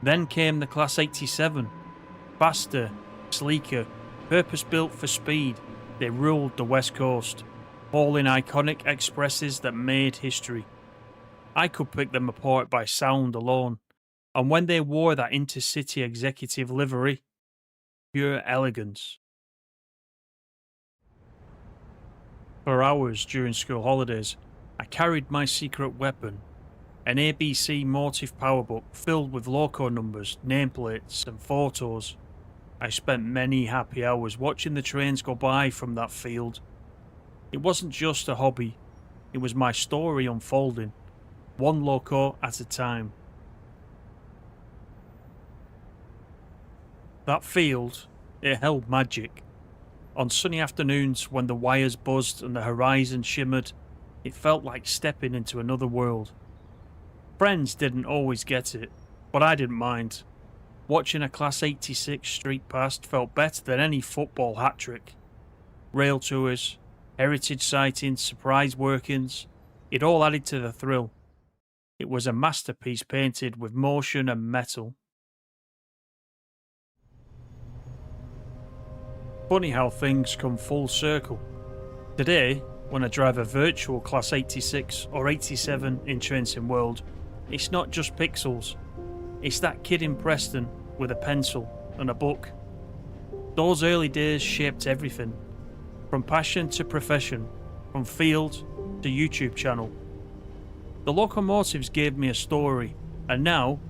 Then came the Class 87, faster, sleeker, purpose-built for speed. They ruled the West Coast, hauling iconic expresses that made history. I could pick them apart by sound alone, and when they wore that intercity executive livery, pure elegance. For hours during school holidays, I carried my secret weapon, an ABC Motif powerbook filled with loco numbers, nameplates and photos. I spent many happy hours watching the trains go by from that field. It wasn't just a hobby, it was my story unfolding, one loco at a time. That field, it held magic. On sunny afternoons when the wires buzzed and the horizon shimmered, it felt like stepping into another world. Friends didn't always get it, but I didn't mind. Watching a Class 86 streak past felt better than any football hat-trick. Rail tours, heritage sightings, surprise workings, it all added to the thrill. It was a masterpiece painted with motion and metal. Funny how things come full circle. Today, when I drive a virtual Class 86 or 87 in Trainsim World, it's not just pixels. It's that kid in Preston with a pencil and a book. Those early days shaped everything, from passion to profession, from field to YouTube channel. The locomotives gave me a story, and now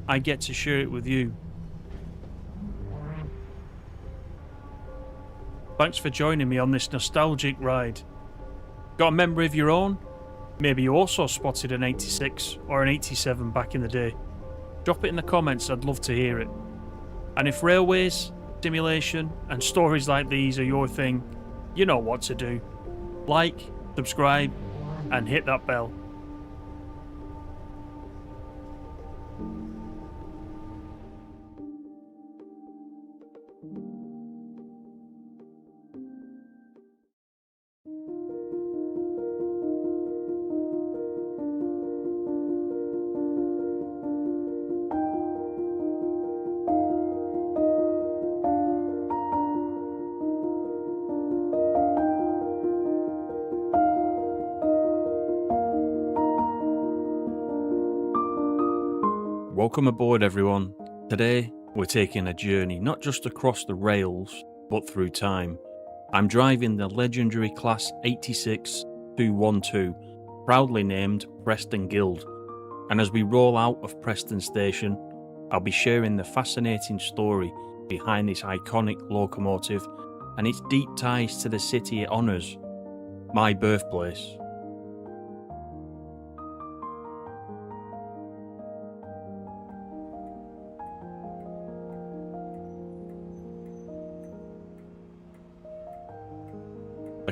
I get to share it with you. Thanks for joining me on this nostalgic ride. Got a memory of your own? Maybe you also spotted an 86 or an 87 back in the day. Drop it in the comments, I'd love to hear it. And if railways, simulation and stories like these are your thing, you know what to do. Like, subscribe and hit that bell. Welcome aboard everyone. Today we're taking a journey not just across the rails but through time. I'm driving the legendary Class 86 212, proudly named Preston Guild, and as we roll out of Preston Station I'll be sharing the fascinating story behind this iconic locomotive and its deep ties to the city it honours, my birthplace.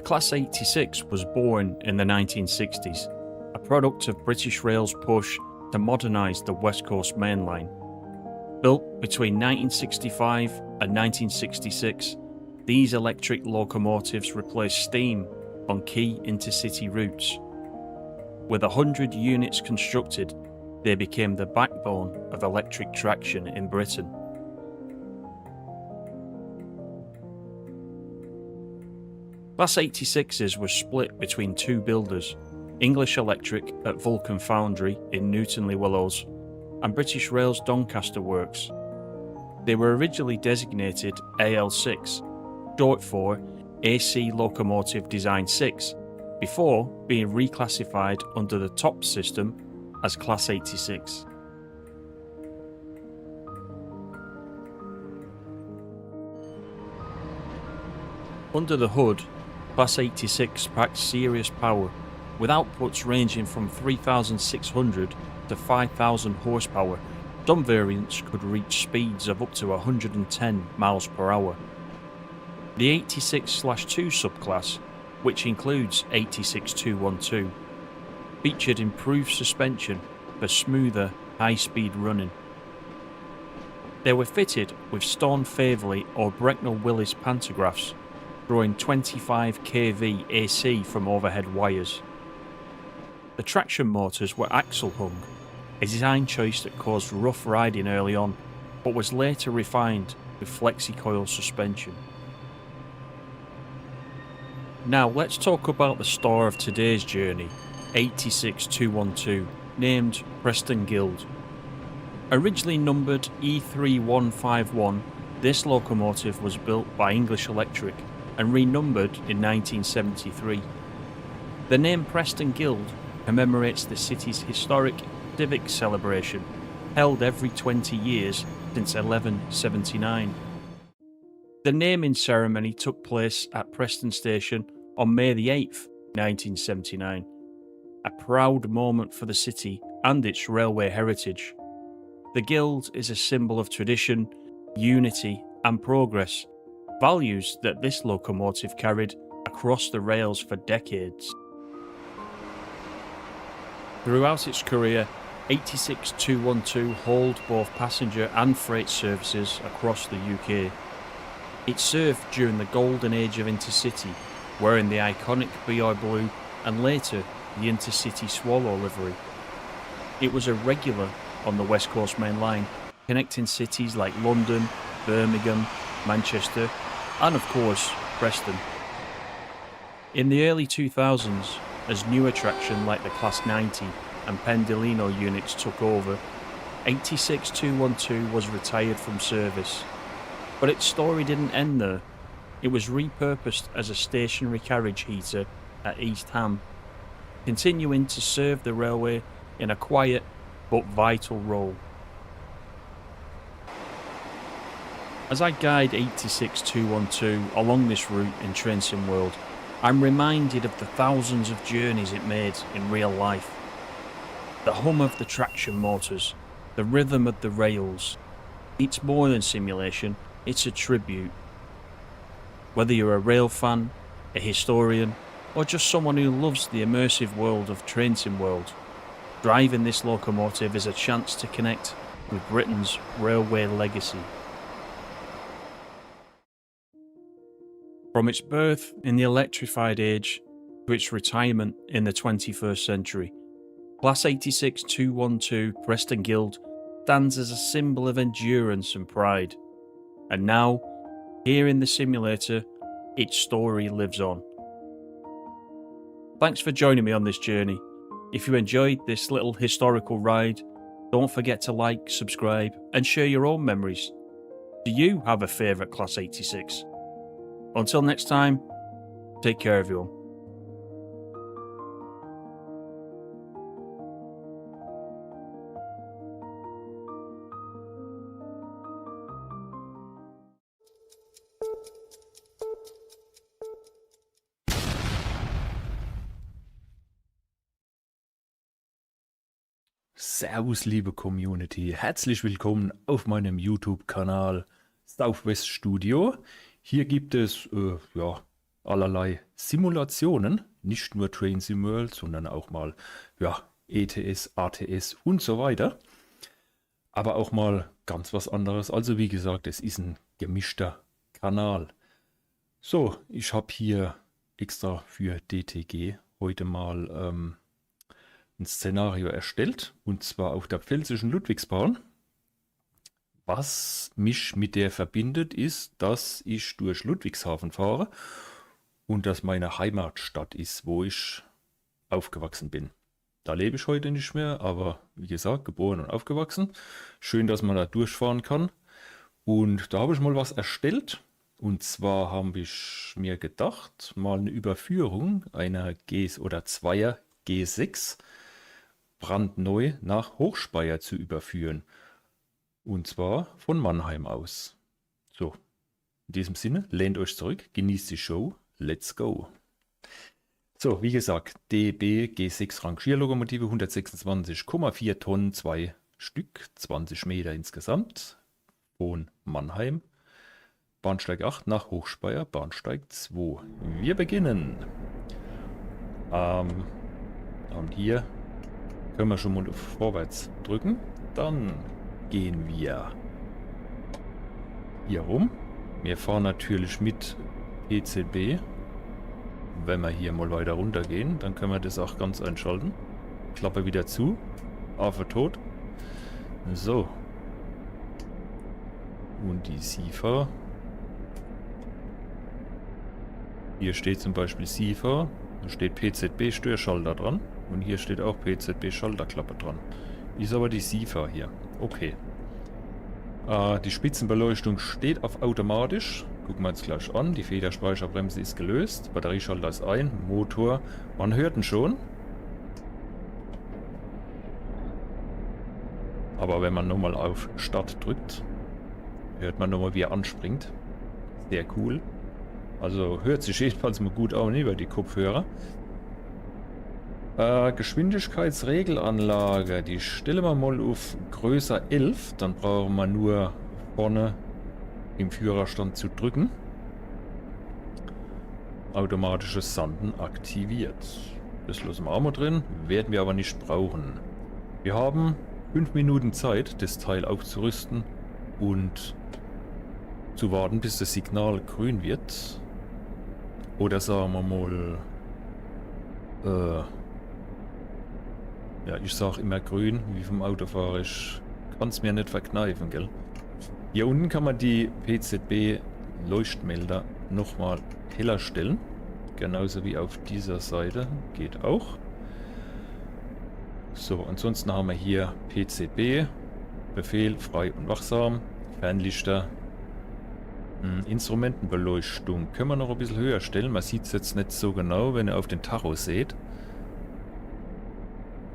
The Class 86 was born in the 1960s, a product of British Rail's push to modernise the West Coast Main Line. Built between 1965 and 1966, these electric locomotives replaced steam on key intercity routes. With 100 units constructed, they became the backbone of electric traction in Britain. Class 86s were split between two builders, English Electric at Vulcan Foundry in Newton-le-Willows and British Rail's Doncaster Works. They were originally designated AL6, short for AC Locomotive Design 6, before being reclassified under the top system as Class 86. Under the hood, Class 86 packed serious power, with outputs ranging from 3,600 to 5,000 horsepower. Some variants could reach speeds of up to 110 miles per hour. The 86/2 subclass, which includes 86212, featured improved suspension for smoother, high-speed running. They were fitted with Stone-Faverley or Brecknell-Willis pantographs, drawing 25 kV AC from overhead wires. The traction motors were axle-hung, a design choice that caused rough riding early on, but was later refined with flexi-coil suspension. Now let's talk about the star of today's journey, 86212, named Preston Guild. Originally numbered E3151, this locomotive was built by English Electric and renumbered in 1973. The name Preston Guild commemorates the city's historic civic celebration, held every 20 years since 1179. The naming ceremony took place at Preston Station on May the 8th, 1979, a proud moment for the city and its railway heritage. The Guild is a symbol of tradition, unity and progress, values that this locomotive carried across the rails for decades. Throughout its career, 86212 hauled both passenger and freight services across the UK. It served during the golden age of Intercity, wearing the iconic BI blue and later the Intercity Swallow livery. It was a regular on the West Coast Main Line, connecting cities like London, Birmingham, Manchester, and of course, Preston. In the early 2000s, as new attraction like the Class 90 and Pendolino units took over, 86212 was retired from service. But its story didn't end there. It was repurposed as a stationary carriage heater at East Ham, continuing to serve the railway in a quiet but vital role. As I guide 86212 along this route in Train Sim World, I'm reminded of the thousands of journeys it made in real life. The hum of the traction motors, the rhythm of the rails. It's more than simulation, it's a tribute. Whether you're a rail fan, a historian, or just someone who loves the immersive world of Train Sim World, driving this locomotive is a chance to connect with Britain's railway legacy. From its birth in the electrified age to its retirement in the 21st century, Class 86212 Preston Guild stands as a symbol of endurance and pride. And now, here in the simulator, its story lives on. Thanks for joining me on this journey. If you enjoyed this little historical ride, don't forget to like, subscribe, and share your own memories. Do you have a favourite Class 86? Until next time, take care everyone. Servus, liebe Community. Herzlich willkommen auf meinem YouTube-Kanal Southwest Studio. Hier gibt es allerlei Simulationen, nicht nur Train Sim World, sondern auch mal ja, ETS, ATS und so weiter. Aber auch mal ganz was anderes. Also wie gesagt, es ist ein gemischter Kanal. So, ich habe hier extra für DTG heute mal ein Szenario erstellt. Und zwar auf der pfälzischen Ludwigsbahn. Was mich mit der verbindet, ist, dass ich durch Ludwigshafen fahre und das meine Heimatstadt ist, wo ich aufgewachsen bin. Da lebe ich heute nicht mehr, aber wie gesagt, geboren und aufgewachsen. Schön, dass man da durchfahren kann. Und da habe ich mal was erstellt. Und zwar habe ich mir gedacht, mal eine Überführung einer Zweier G6 brandneu nach Hochspeyer zu überführen. Und zwar von Mannheim aus. So, in diesem Sinne, lehnt euch zurück, genießt die Show, let's go. So, wie gesagt, DB G6 Rangierlokomotive, 126,4 Tonnen, 2 Stück, 20 Meter insgesamt, von Mannheim, Bahnsteig 8 nach Hochspeyer, Bahnsteig 2. Wir beginnen. Und hier können wir schon mal auf Vorwärts drücken, dann gehen wir hier rum. Wir fahren natürlich mit PCB. Wenn wir hier mal weiter runter gehen, dann können wir das auch ganz einschalten. Klappe wieder zu. Affe tot. So. Und die SIFA. Hier steht zum Beispiel SIFA. Da steht PZB Störschalter dran. Und hier steht auch PZB Schalterklappe dran. Ist aber die SIFA hier. Okay. Die Spitzenbeleuchtung steht auf automatisch. Gucken wir uns gleich an. Die Federspeicherbremse ist gelöst. Batterieschalter ist ein. Motor. Man hört ihn schon. Aber wenn man nochmal auf Start drückt, hört man nochmal, wie er anspringt. Sehr cool. Also hört sich jedenfalls mal gut an über die Kopfhörer. Geschwindigkeitsregelanlage, die stellen wir mal auf größer 11, dann brauchen wir nur vorne im Führerstand zu drücken. Automatisches Sanden aktiviert. Das lassen wir auch mal drin, werden wir aber nicht brauchen. Wir haben 5 Minuten Zeit, das Teil aufzurüsten und zu warten, bis das Signal grün wird. Oder sagen wir mal... ja, ich sag immer grün, wie vom Autofahrer. Ich kann es mir nicht verkneifen, gell? Hier unten kann man die PZB-Leuchtmelder nochmal heller stellen. Genauso wie auf dieser Seite. Geht auch. So, ansonsten haben wir hier PCB, Befehl, frei und wachsam, Fernlichter, Instrumentenbeleuchtung. Können wir noch ein bisschen höher stellen. Man sieht es jetzt nicht so genau, wenn ihr auf den Tacho seht.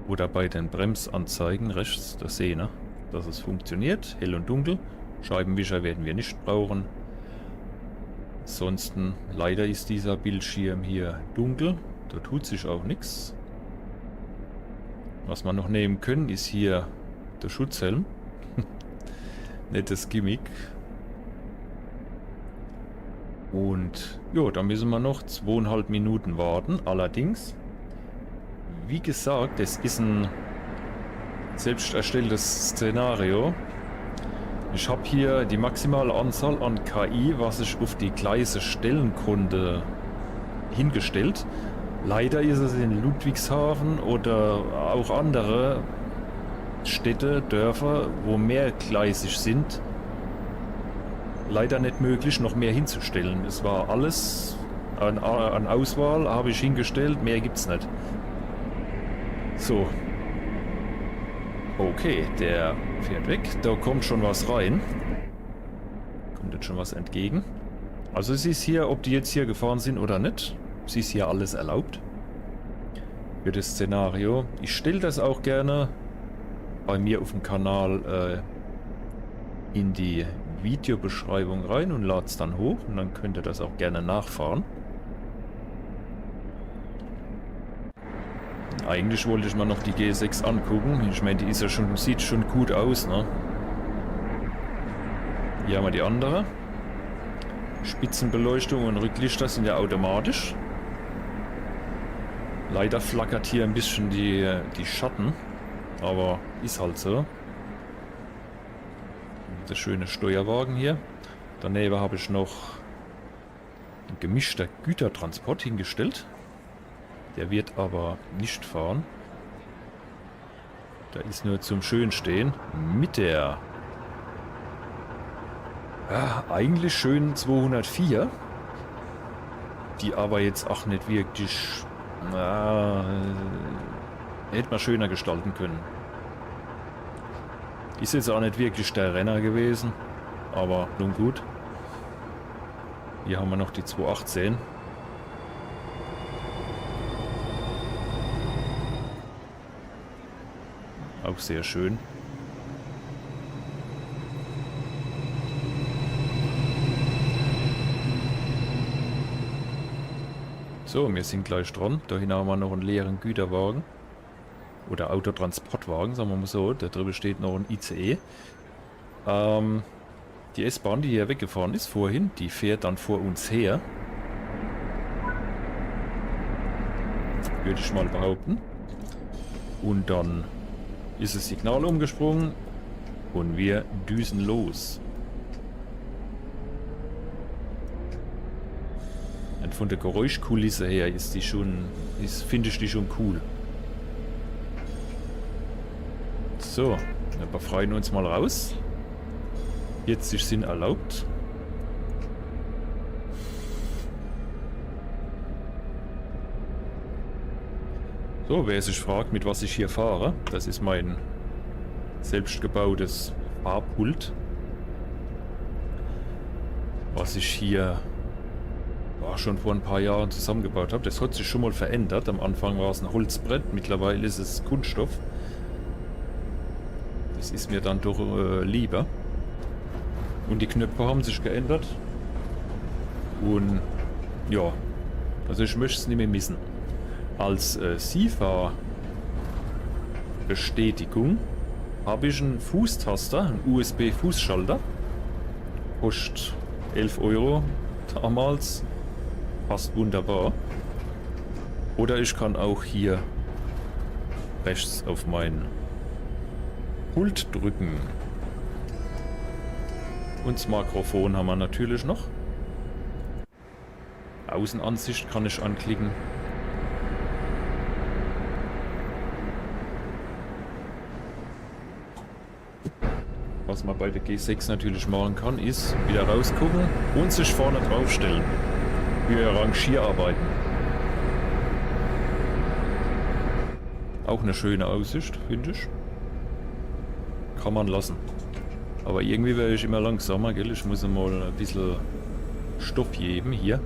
Oder bei den Bremsanzeigen rechts, da sehen wir, dass es funktioniert. Hell und dunkel. Scheibenwischer werden wir nicht brauchen. Ansonsten, leider ist dieser Bildschirm hier dunkel. Da tut sich auch nichts. Was wir noch nehmen können, ist hier der Schutzhelm. Nettes Gimmick. Und ja, da müssen wir noch 2,5 Minuten warten. Allerdings... Wie gesagt, es ist ein selbst erstelltes Szenario. Ich habe hier die maximale Anzahl an KI, was ich auf die Gleise stellen konnte, hingestellt. Leider ist es in Ludwigshafen oder auch andere Städte, Dörfer, wo mehrgleisig sind, leider nicht möglich, noch mehr hinzustellen. Es war alles an Auswahl, habe ich hingestellt, mehr gibt es nicht. So. Okay, der fährt weg. Da kommt schon was rein. Kommt jetzt schon was entgegen. Also es ist hier, ob die jetzt hier gefahren sind oder nicht. Es ist hier alles erlaubt. Für das Szenario. Ich stelle das auch gerne bei mir auf dem Kanal in die Videobeschreibung rein und lade es dann hoch. Und dann könnt ihr das auch gerne nachfahren. Eigentlich wollte ich mal noch die G6 angucken. Ich meine, die ist ja schon, sieht schon gut aus, ne? Hier haben wir die andere. Spitzenbeleuchtung und Rücklichter sind ja automatisch. Leider flackert hier ein bisschen die Schatten, aber ist halt so. Der schöne Steuerwagen hier. Daneben habe ich noch ein gemischter Gütertransport hingestellt. Der wird aber nicht fahren. Da ist nur zum Schönstehen mit der eigentlich schönen 204, die aber jetzt auch nicht wirklich hätte man schöner gestalten können. Ist jetzt auch nicht wirklich der Renner gewesen, aber nun gut. Hier haben wir noch die 218. Auch sehr schön. So, wir sind gleich dran. Da hinten haben wir noch einen leeren Güterwagen. Oder Autotransportwagen, sagen wir mal so. Da drüben steht noch ein ICE. Die S-Bahn, die hier weggefahren ist vorhin, die fährt dann vor uns her. Würde ich mal behaupten. Und dann ist das Signal umgesprungen und wir düsen los. Und von der Geräuschkulisse her ist die schon, finde ich die schon cool. So, wir befreien uns mal raus. 40 sind erlaubt. So, wer sich fragt, mit was ich hier fahre, das ist mein selbstgebautes Fahrpult, was ich hier schon vor ein paar Jahren zusammengebaut habe. Das hat sich schon mal verändert. Am Anfang war es ein Holzbrett, mittlerweile ist es Kunststoff. Das ist mir dann doch lieber. Und die Knöpfe haben sich geändert. Und ja, also ich möchte es nicht mehr missen. Als SIFA-Bestätigung habe ich einen Fußtaster, einen USB-Fußschalter. Kostet 11 € damals. Passt wunderbar. Oder ich kann auch hier rechts auf mein Pult drücken. Und das Mikrofon haben wir natürlich noch. Außenansicht kann ich anklicken. Was man bei der G6 natürlich machen kann, ist wieder rausgucken und sich vorne draufstellen. Für Rangierarbeiten. Auch eine schöne Aussicht, finde ich. Kann man lassen. Aber irgendwie werde ich immer langsamer, gell? Ich muss mal ein bisschen Stoff geben hier.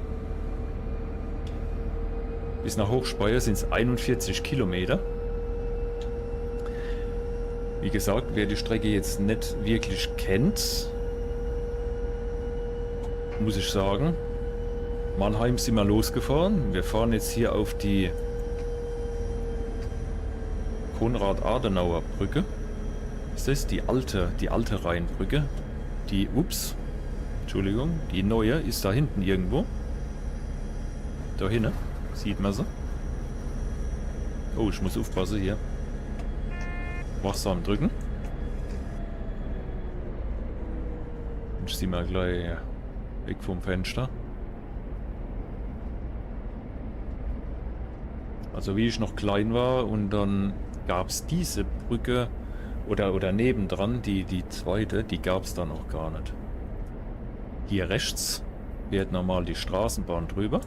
Bis nach Hochspeyer sind es 41 Kilometer. Wie gesagt, wer die Strecke jetzt nicht wirklich kennt, muss ich sagen, Mannheim sind wir losgefahren. Wir fahren jetzt hier auf die Konrad-Adenauer-Brücke. Ist das die alte Rheinbrücke? Die neue ist da hinten irgendwo. Da hinten, sieht man sie. Oh, ich muss aufpassen hier. Wachsam drücken. Ich zieh mal gleich weg vom Fenster. Also wie ich noch klein war und dann gab es diese Brücke oder nebendran, die zweite, die gab es dann noch gar nicht. Hier rechts fährt normal die Straßenbahn drüber.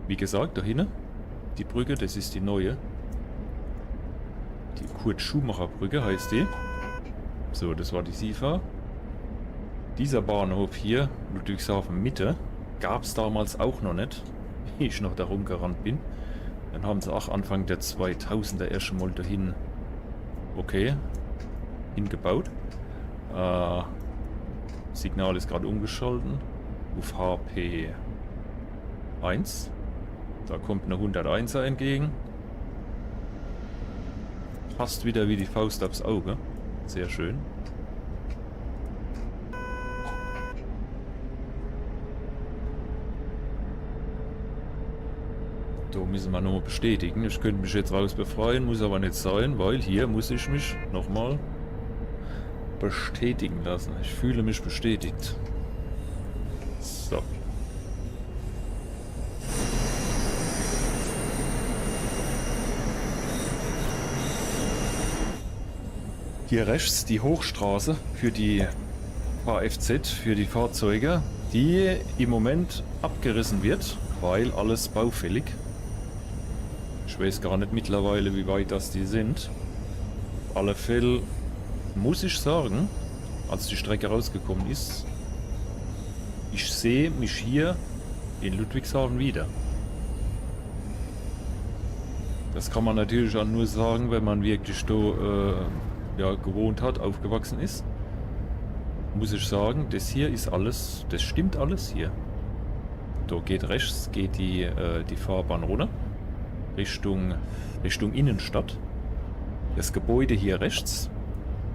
Wie gesagt, da hinten, die Brücke, das ist die neue. Die Kurt-Schumacher-Brücke heißt die. So, das war die SIFA. Dieser Bahnhof hier, Ludwigshafen Mitte, gab es damals auch noch nicht, wie ich noch da rumgerannt bin. Dann haben sie auch Anfang der 2000er erst schon mal dahin, hingebaut. Signal ist gerade umgeschalten auf HP 1. Da kommt eine 101er entgegen. Passt wieder wie die Faust aufs Auge. Sehr schön. Da müssen wir nochmal bestätigen. Ich könnte mich jetzt raus befreien, muss aber nicht sein, weil hier muss ich mich nochmal bestätigen lassen. Ich fühle mich bestätigt. So. Hier rechts die Hochstraße für die Kfz, für die Fahrzeuge, die im Moment abgerissen wird, weil alles baufällig. Ich weiß gar nicht mittlerweile, wie weit das die sind. Auf alle Fälle muss ich sagen, als die Strecke rausgekommen ist, ich sehe mich hier in Ludwigshafen wieder. Das kann man natürlich auch nur sagen, wenn man wirklich da ja, gewohnt hat, aufgewachsen ist. Muss ich sagen, das hier ist alles, das stimmt alles hier. Da geht rechts, geht die Fahrbahn runter, Richtung Innenstadt. Das Gebäude hier rechts,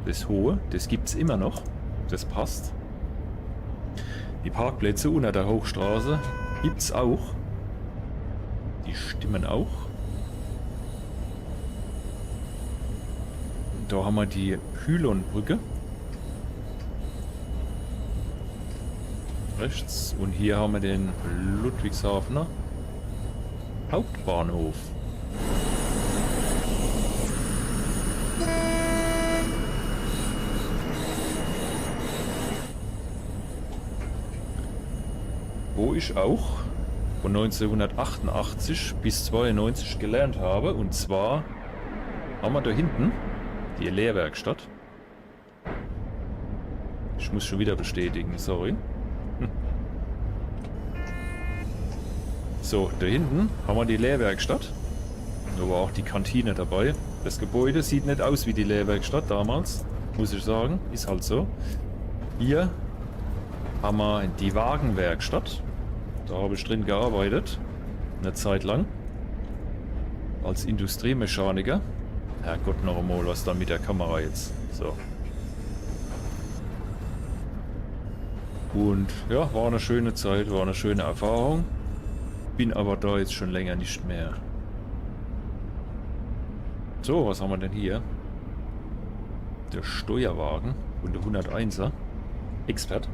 das hohe, das gibt es immer noch, das passt. Die Parkplätze unter der Hochstraße gibt es auch. Die stimmen auch. Da haben wir die Pylonbrücke. Rechts. Und hier haben wir den Ludwigshafener Hauptbahnhof. Wo ich auch von 1988 bis 92 gelernt habe. Und zwar haben wir da hinten die Lehrwerkstatt. Ich muss schon wieder bestätigen, sorry. So, da hinten haben wir die Lehrwerkstatt. Da war auch die Kantine dabei. Das Gebäude sieht nicht aus wie die Lehrwerkstatt damals, muss ich sagen. Ist halt so. Hier haben wir die Wagenwerkstatt. Da habe ich drin gearbeitet. Eine Zeit lang. Als Industriemechaniker. Herrgott, noch einmal, was da mit der Kamera jetzt. So. Und ja, war eine schöne Zeit, war eine schöne Erfahrung. Bin aber da jetzt schon länger nicht mehr. So, was haben wir denn hier? Der Steuerwagen und der 101er. Expert.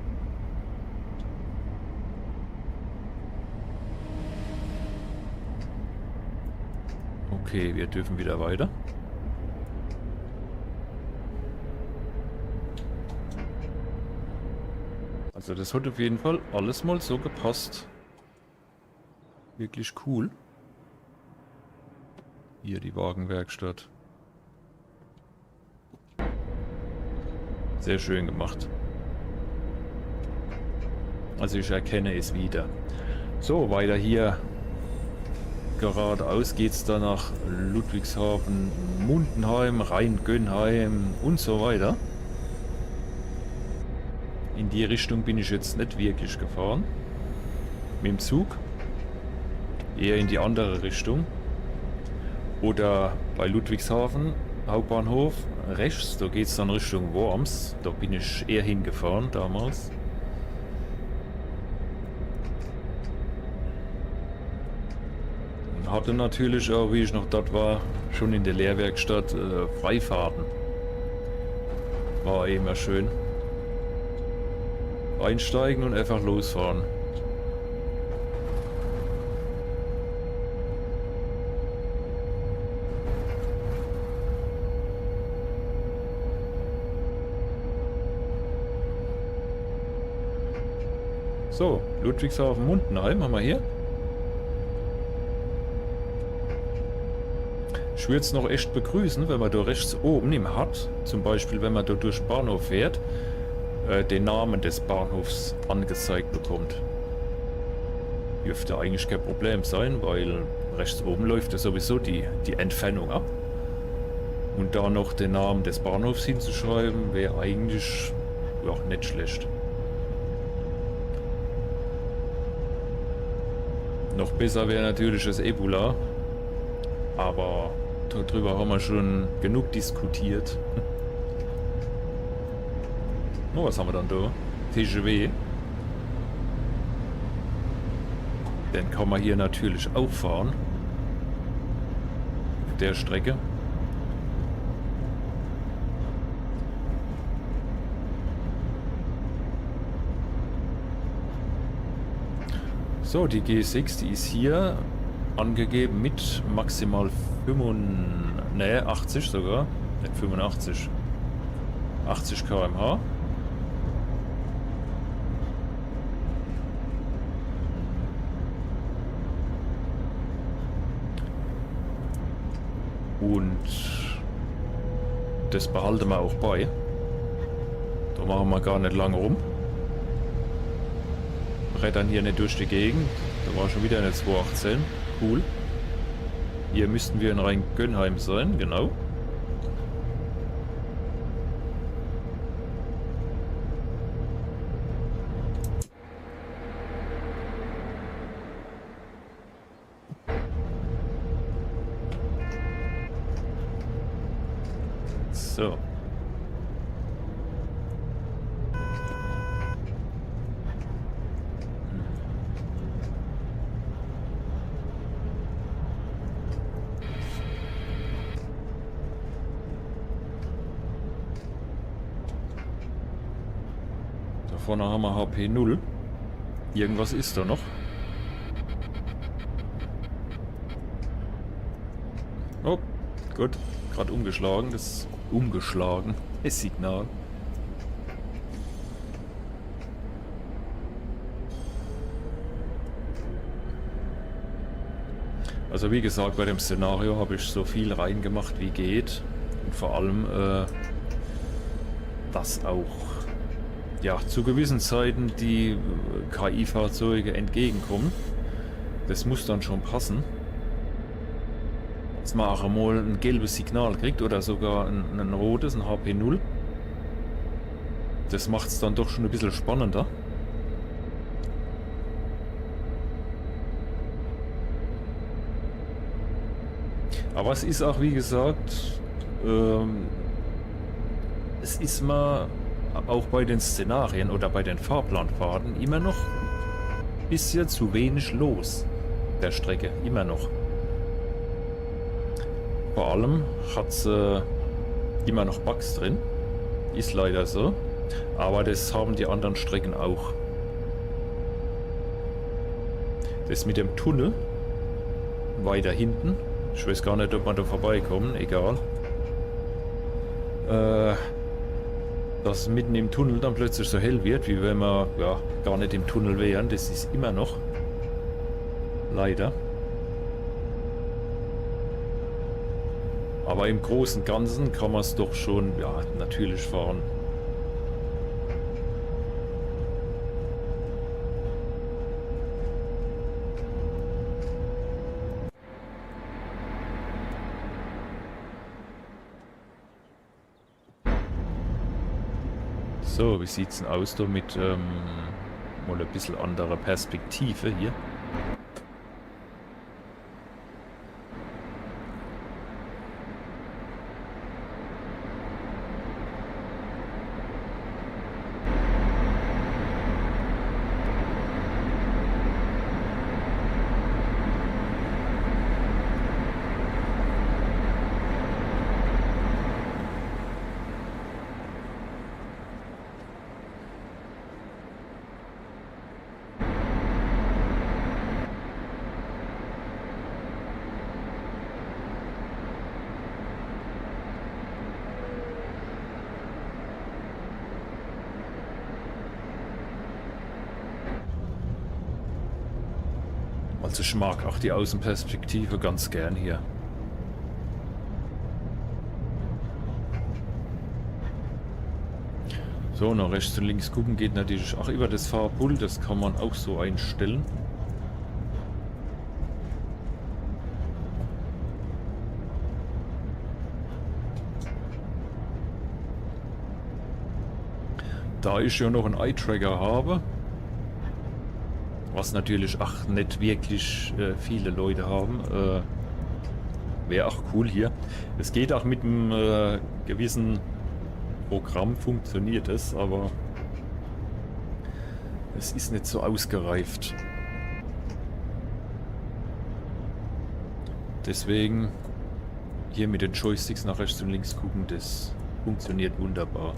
Okay, wir dürfen wieder weiter. Also das hat auf jeden Fall alles mal so gepasst. Wirklich cool. Hier die Wagenwerkstatt. Sehr schön gemacht. Also ich erkenne es wieder. So, weiter hier. Geradeaus geht es dann nach Ludwigshafen, Mundenheim, Rhein-Gönnheim und so weiter. In die Richtung bin ich jetzt nicht wirklich gefahren. Mit dem Zug. Eher in die andere Richtung. Oder bei Ludwigshafen, Hauptbahnhof, rechts, da geht es dann Richtung Worms. Da bin ich eher hingefahren damals. Und hatte natürlich auch, wie ich noch dort war, schon in der Lehrwerkstatt Freifahrten. War immer schön. Einsteigen und einfach losfahren. So, Ludwigshafen-Mundenheim haben wir hier. Ich würde es noch echt begrüßen, wenn man da rechts oben im HUD, zum Beispiel wenn man da durch den Bahnhof fährt, den Namen des Bahnhofs angezeigt bekommt. Dürfte eigentlich kein Problem sein, weil rechts oben läuft ja sowieso die Entfernung ab. Und da noch den Namen des Bahnhofs hinzuschreiben, wäre eigentlich ja, nicht schlecht. Noch besser wäre natürlich das Ebola, aber darüber haben wir schon genug diskutiert. Oh, was haben wir dann da? TGW. Den kann man hier natürlich auch fahren. der Strecke. So, die G6, die ist hier angegeben mit maximal 80 sogar, nicht 85, 80 km/h. Und das behalten wir auch bei. Da machen wir gar nicht lange rum. Brettern hier nicht durch die Gegend. Da war schon wieder eine 218. Cool. Hier müssten wir in Rhein-Gönnheim sein, genau. So. Da vorne haben wir HP 0. Irgendwas ist da noch. Oh, gut. Gerade umgeschlagen. Das Signal. Also wie gesagt, bei dem Szenario habe ich so viel reingemacht wie geht. Und vor allem, dass auch ja, zu gewissen Zeiten die KI-Fahrzeuge entgegenkommen. Das muss dann schon passen. Dass man auch einmal ein gelbes Signal kriegt oder sogar ein rotes, ein HP 0. Das macht es dann doch schon ein bisschen spannender. Aber es ist auch, wie gesagt, es ist mal auch bei den Szenarien oder bei den Fahrplanfahrten immer noch ein bisschen zu wenig los der Strecke, immer noch. Vor allem hat es immer noch Bugs drin, ist leider so, aber das haben die anderen Strecken auch. Das mit dem Tunnel weiter hinten, ich weiß gar nicht, ob man da vorbeikommen, egal. Dass mitten im Tunnel dann plötzlich so hell wird, wie wenn wir ja, gar nicht im Tunnel wären, das ist immer noch. Leider. Aber im Großen und Ganzen kann man es doch schon, ja, natürlich fahren. So, wie sieht es denn aus da mit mal ein bisschen anderer Perspektive hier? Also ich mag auch die Außenperspektive ganz gern hier. So, nach rechts und links gucken geht natürlich auch über das Fahrpult, das kann man auch so einstellen. Da ich ja noch einen Eye-Tracker habe, was natürlich auch nicht wirklich viele Leute haben, wäre auch cool hier. Es geht auch mit einem gewissen Programm, funktioniert es, aber es ist nicht so ausgereift. Deswegen Hier mit den Joysticks nach rechts und links gucken, das funktioniert wunderbar.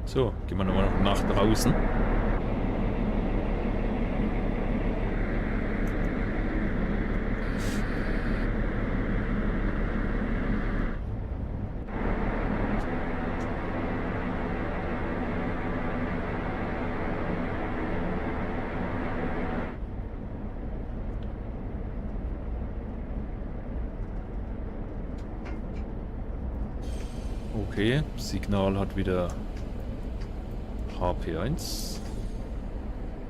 So, gehen wir nochmal nach draußen. Okay, Signal hat wieder HP1.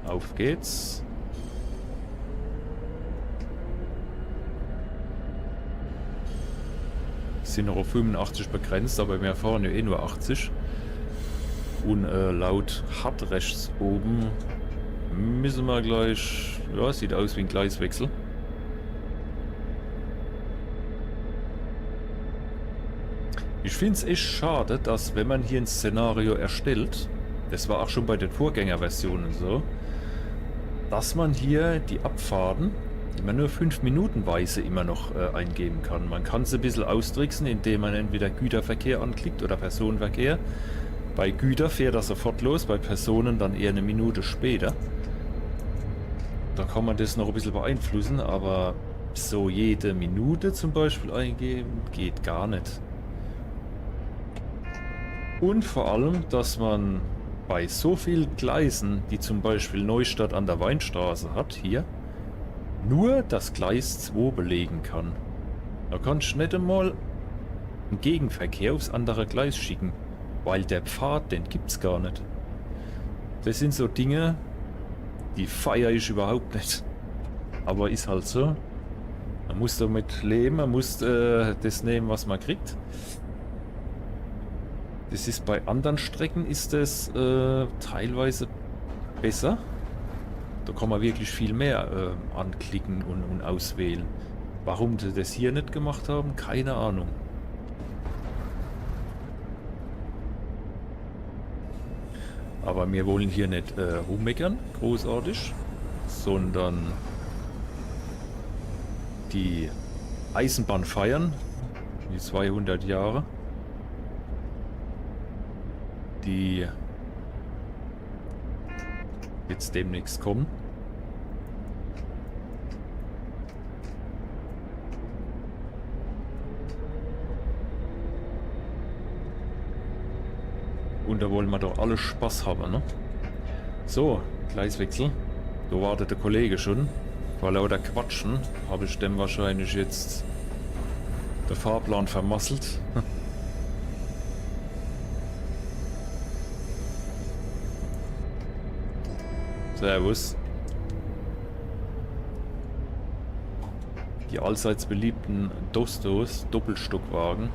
Auf geht's. Sind noch auf 85 begrenzt, aber wir fahren ja eh nur 80. Und laut hart rechts oben müssen wir gleich... Ja, sieht aus wie ein Gleiswechsel. Ich finde es echt schade, dass wenn man hier ein Szenario erstellt, das war auch schon bei den Vorgängerversionen so, dass man hier die Abfahrten immer nur 5 Minutenweise immer noch eingeben kann. Man kann es ein bisschen austricksen, indem man entweder Güterverkehr anklickt oder Personenverkehr. Bei Güter fährt er sofort los, bei Personen dann eher eine Minute später. Da kann man das noch ein bisschen beeinflussen, aber so jede Minute zum Beispiel eingeben, geht gar nicht. Und vor allem, dass man bei so vielen Gleisen, die zum Beispiel Neustadt an der Weinstraße hat, hier, nur das Gleis 2 belegen kann. Da kannst du nicht einmal einen Gegenverkehr aufs andere Gleis schicken, weil der Pfad, den gibt's gar nicht. Das sind so Dinge, die feiere ich überhaupt nicht. Aber ist halt so. Man muss damit leben, man muss das nehmen, was man kriegt. Das ist bei anderen Strecken ist das teilweise besser. Da kann man wirklich viel mehr anklicken und auswählen. Warum sie das hier nicht gemacht haben, keine Ahnung. Aber wir wollen hier nicht rummeckern, großartig, sondern die Eisenbahn feiern, die 200 Jahre. Die jetzt demnächst kommen. Und da wollen wir doch alle Spaß haben, ne? So, Gleiswechsel. Da wartet der Kollege schon. Vor lauter Quatschen habe ich dem wahrscheinlich jetzt den Fahrplan vermasselt. Servus. Die allseits beliebten Dostos Doppelstockwagen.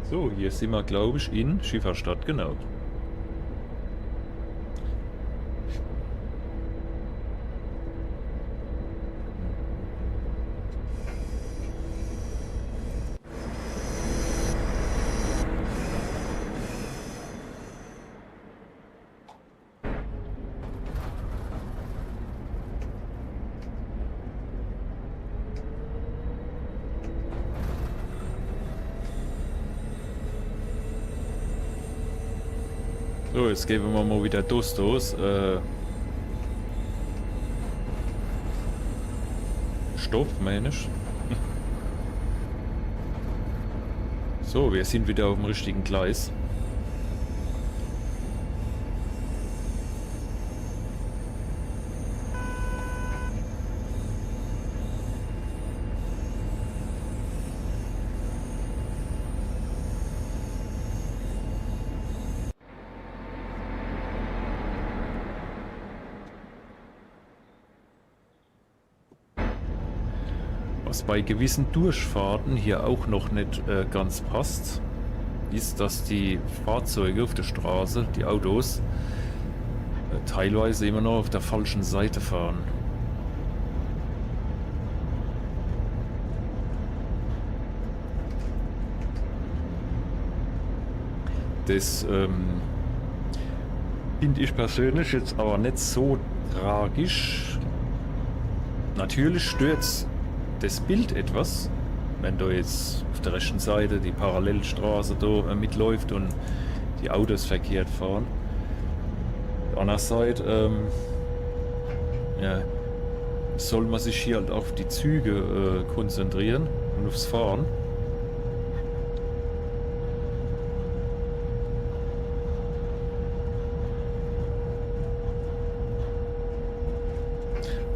So, hier sind wir, glaube ich, in Schifferstadt, genau. So, jetzt geben wir mal wieder Dostos. Stopp, meine ich. So, wir sind wieder auf dem richtigen Gleis. Was bei gewissen Durchfahrten hier auch noch nicht ganz passt, ist, dass die Fahrzeuge auf der Straße, die Autos, teilweise immer noch auf der falschen Seite fahren. Das finde ich persönlich jetzt aber nicht so tragisch. Natürlich stört das Bild etwas, wenn da jetzt auf der rechten Seite die Parallelstraße da mitläuft und die Autos verkehrt fahren. Auf der anderen Seite ja, soll man sich hier halt auf die Züge konzentrieren und aufs Fahren.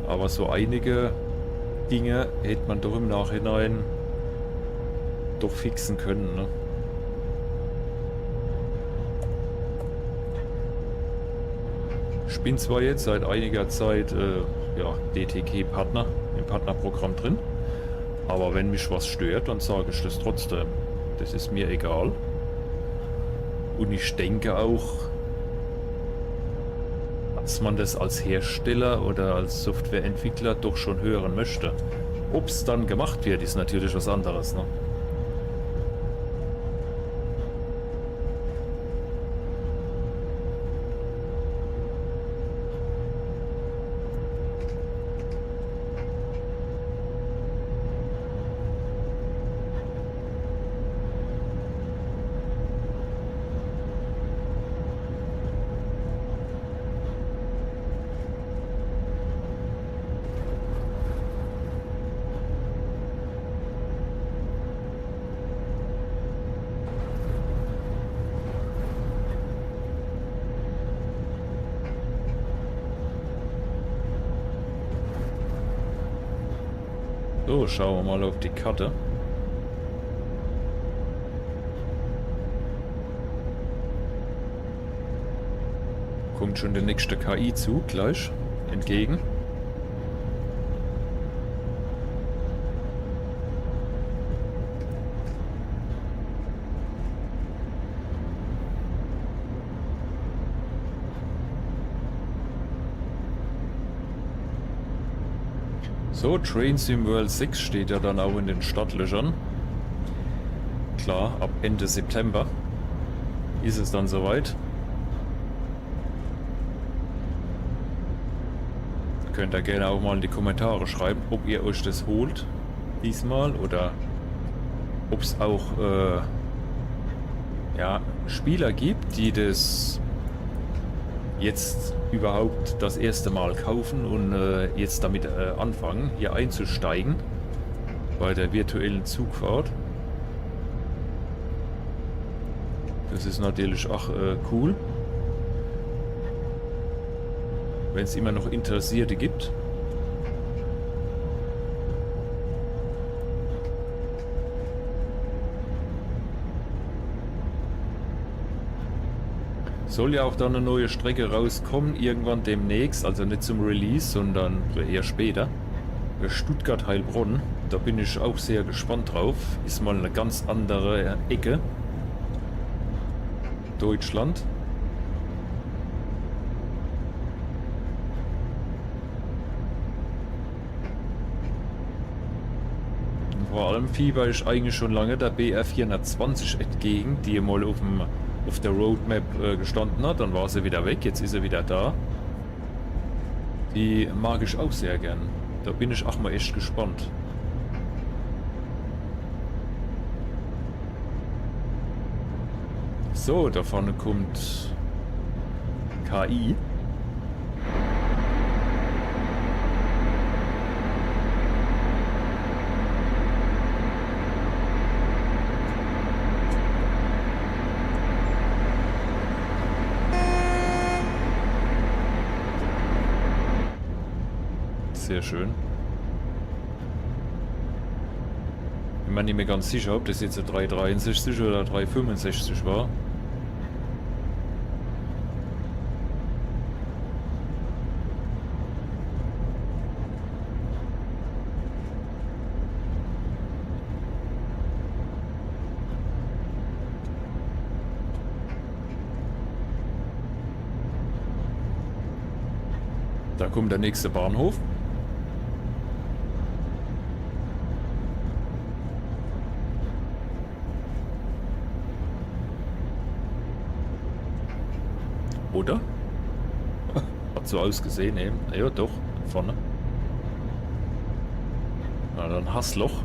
Aber so einige Dinge hätte man doch im Nachhinein doch fixen können, ne? Ich bin zwar jetzt seit einiger Zeit ja, DTG-Partner im Partnerprogramm drin, aber wenn mich was stört, dann sage ich das trotzdem. Das ist mir egal. Und ich denke auch, dass man das als Hersteller oder als Softwareentwickler doch schon hören möchte. Ob es dann gemacht wird, ist natürlich was anderes, ne? So, schauen wir mal auf die Karte. Kommt schon der nächste KI-Zug gleich entgegen. So, Train Sim World 6 steht ja dann auch in den Startlöchern. Klar, ab Ende September ist es dann soweit. Könnt ihr gerne auch mal in die Kommentare schreiben, ob ihr euch das holt diesmal oder ob es auch ja, Spieler gibt, die das jetzt überhaupt das erste Mal kaufen und jetzt damit anfangen, hier einzusteigen bei der virtuellen Zugfahrt. Das ist natürlich auch cool, wenn es immer noch Interessierte gibt. Soll ja auch dann eine neue Strecke rauskommen, irgendwann demnächst, also nicht zum Release, sondern eher später. Stuttgart-Heilbronn, da bin ich auch sehr gespannt drauf. Ist mal eine ganz andere Ecke. Deutschland. Und vor allem fieber ich eigentlich schon lange der BR 420 entgegen, die mal auf der Roadmap gestanden hat, dann war sie wieder weg, jetzt ist sie wieder da. Die mag ich auch sehr gern. Da bin ich auch mal echt gespannt. So, da vorne kommt KI. Sehr schön. Bin mir nicht mehr ganz sicher, ob das jetzt ein 363 oder 365 war. Da kommt der nächste Bahnhof. Oder? Hat so ausgesehen eben. Ja, doch. Vorne. Na, dann Hassloch.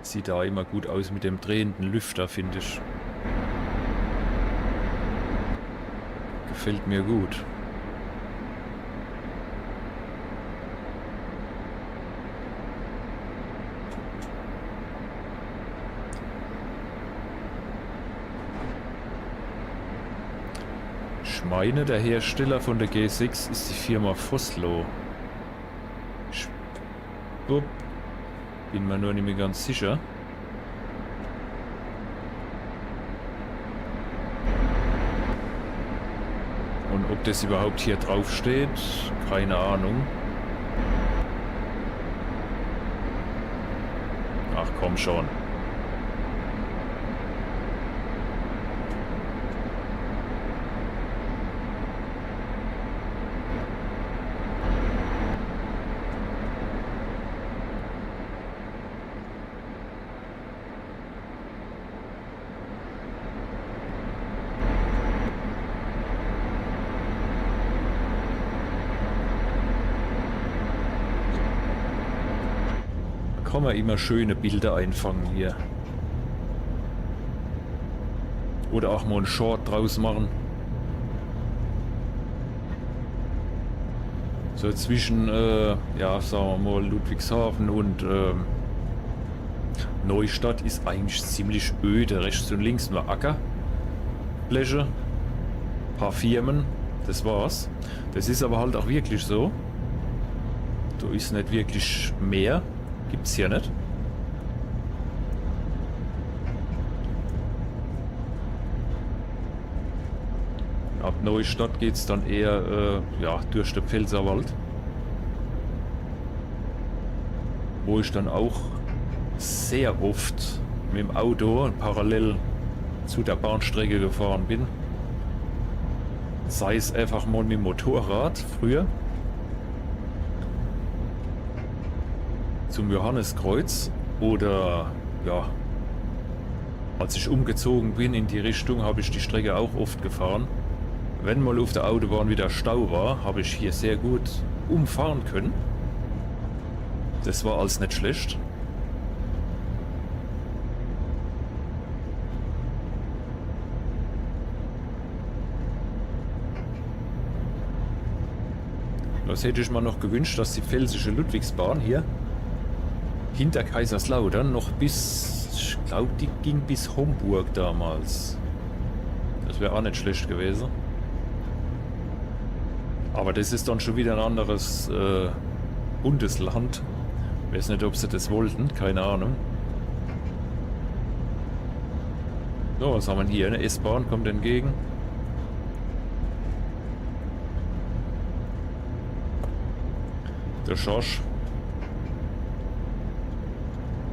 Sieht da immer gut aus mit dem drehenden Lüfter, finde ich. Gefällt mir gut. Ich meine, der Hersteller von der G6 ist die Firma Vossloh. Bin mir nur nicht mehr ganz sicher. Und ob das überhaupt hier drauf steht, keine Ahnung. Ach komm schon. Kann man immer schöne Bilder einfangen hier. Oder auch mal einen Short draus machen. So zwischen, ja, sagen wir mal, Ludwigshafen und Neustadt ist eigentlich ziemlich öde. Rechts und links nur Ackerfläche, paar Firmen, das war's. Das ist aber halt auch wirklich so. Da ist nicht wirklich mehr. Gibt's hier nicht. Ab Neustadt geht's dann eher ja, durch den Pfälzerwald. Wo ich dann auch sehr oft mit dem Auto parallel zu der Bahnstrecke gefahren bin. Sei es einfach mal mit dem Motorrad früher. Zum Johanneskreuz oder ja, als ich umgezogen bin in die Richtung, habe ich die Strecke auch oft gefahren. Wenn mal auf der Autobahn wieder Stau war, habe ich hier sehr gut umfahren können. Das war alles nicht schlecht. Das hätte ich mir noch gewünscht, dass die Pfälzische Ludwigsbahn hier hinter Kaiserslautern noch bis, ich glaube, die ging bis Homburg damals. Das wäre auch nicht schlecht gewesen. Aber das ist dann schon wieder ein anderes Bundesland. Ich weiß nicht, ob sie das wollten, keine Ahnung. So, was haben wir hier? Eine S-Bahn kommt entgegen. Der Schorsch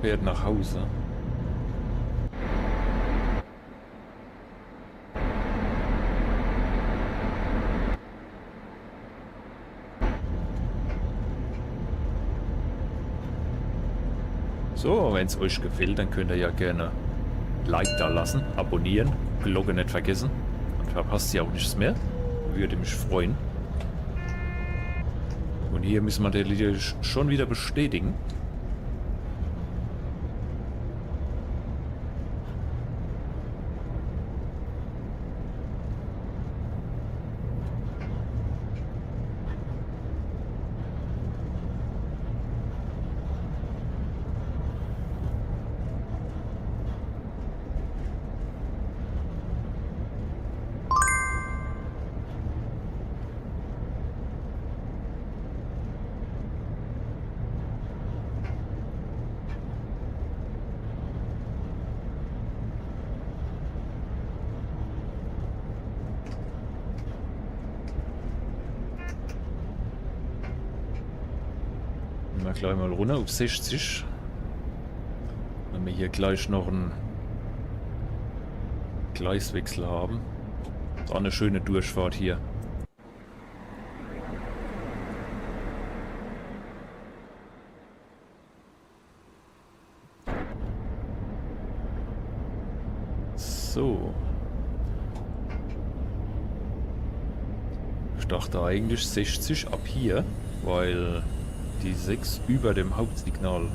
fährt nach Hause. So, wenn es euch gefällt, dann könnt ihr ja gerne Like da lassen, abonnieren, Glocke nicht vergessen. Dann verpasst ihr auch nichts mehr. Würde mich freuen. Und hier müssen wir den Lied schon wieder bestätigen. wir gleich mal runter auf 60. Wenn wir hier gleich noch einen Gleiswechsel haben. Ist auch eine schöne Durchfahrt hier. So. Ich dachte eigentlich 60 ab hier, weil die 6 über dem Hauptsignal,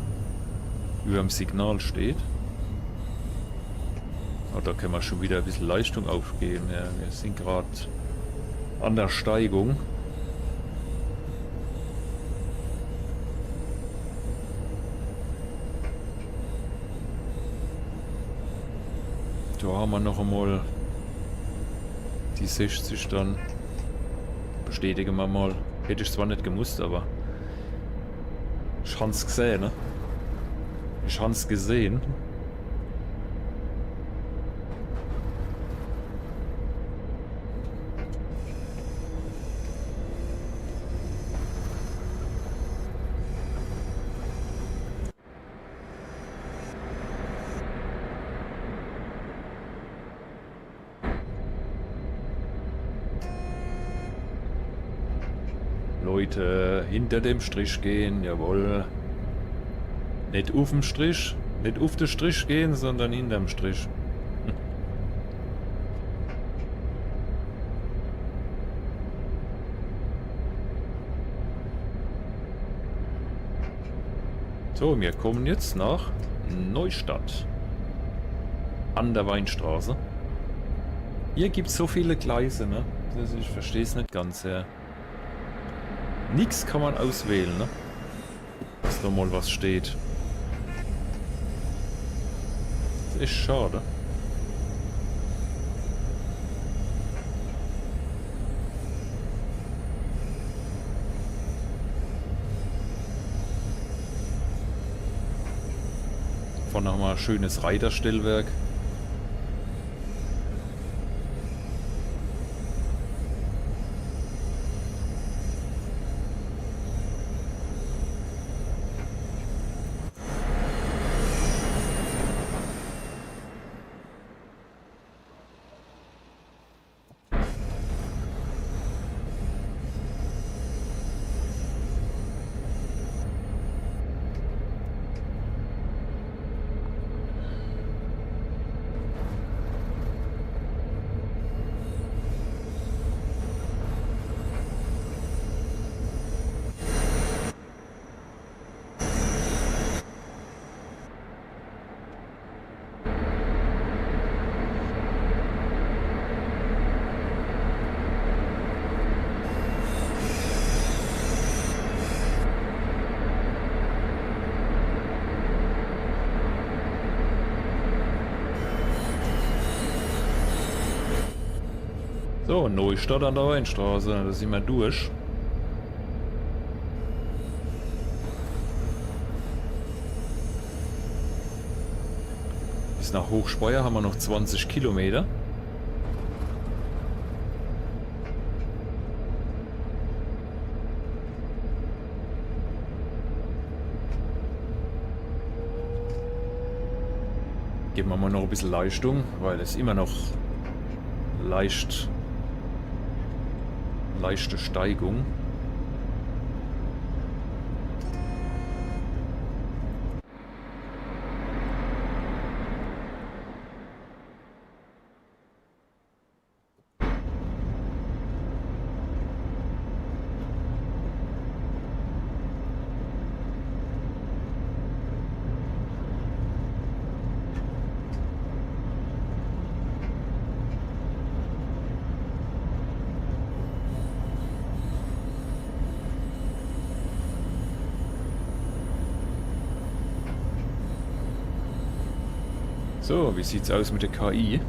über dem Signal steht. Aber da können wir schon wieder ein bisschen Leistung aufgeben. Ja, wir sind gerade an der Steigung. Da haben wir noch einmal die 60 dann. Bestätigen wir mal. Hätte ich zwar nicht gemusst, aber ich habe es gesehen, ne? Ich habe es gesehen. Leute, hinter dem Strich gehen, jawohl. Nicht auf dem Strich, nicht auf den Strich gehen, sondern hinterm Strich. So, wir kommen jetzt nach Neustadt. An der Weinstraße. Hier gibt es so viele Gleise, ne? Ich verstehe es nicht ganz, ja. Nix kann man auswählen, ne? Dass da mal was steht. Das ist echt schade. Vorne haben wir ein schönes Reiterstellwerk. So, Neustadt an der Weinstraße, da sind wir durch. Bis nach Hochspeyer haben wir noch 20 Kilometer. Geben wir mal noch ein bisschen Leistung, weil es immer noch leichte Steigung. So, wie sieht's aus mit der KI?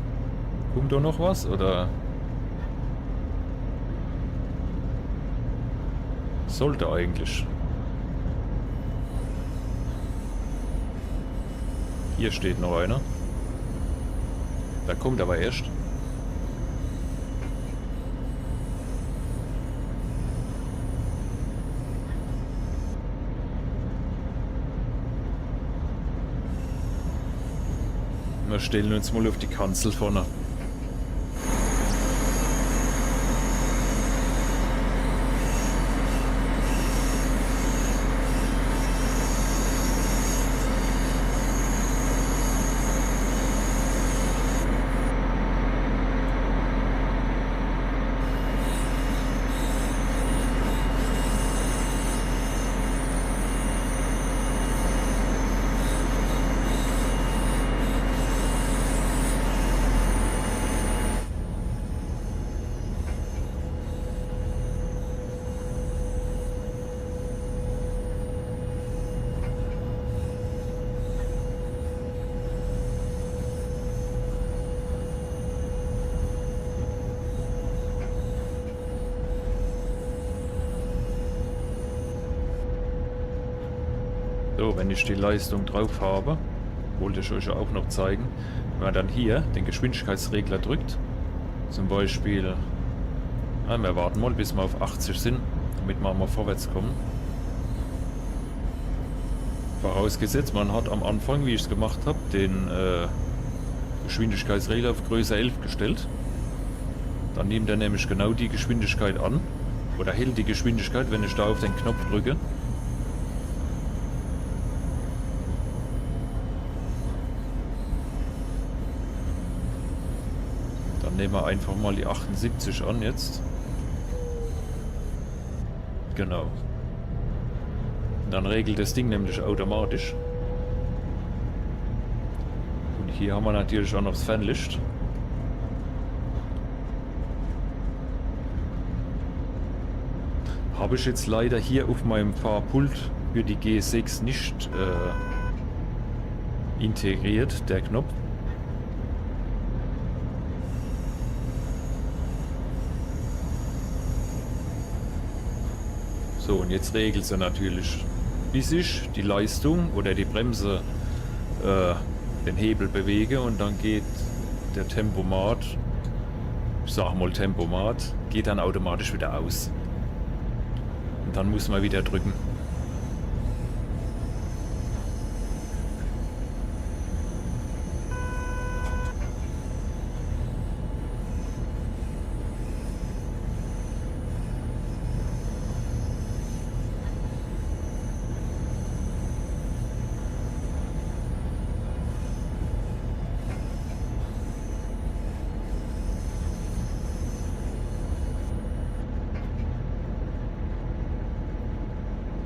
Kommt da noch was, oder? Sollte eigentlich. Hier steht noch einer. Da kommt aber erst. Wir stellen uns mal auf die Kanzel vorne. So, wenn ich die Leistung drauf habe, wollte ich euch auch noch zeigen, wenn man dann hier den Geschwindigkeitsregler drückt, zum Beispiel, wir warten mal, bis wir auf 80 sind, damit wir mal vorwärts kommen. Vorausgesetzt, man hat am Anfang, wie ich es gemacht habe, den Geschwindigkeitsregler auf Größe 11 gestellt. Dann nimmt er nämlich genau die Geschwindigkeit an, oder hält die Geschwindigkeit, wenn ich da auf den Knopf drücke. Nehmen wir einfach mal die 78 an jetzt. Genau. Dann regelt das Ding nämlich automatisch. Und hier haben wir natürlich auch noch das Fernlicht. Habe ich jetzt leider hier auf meinem Fahrpult für die G6 nicht integriert, der Knopf. So, und jetzt regelt sie natürlich, bis ich die Leistung oder die Bremse den Hebel bewege, und dann geht der Tempomat, ich sag mal Tempomat, geht dann automatisch wieder aus. Und dann muss man wieder drücken.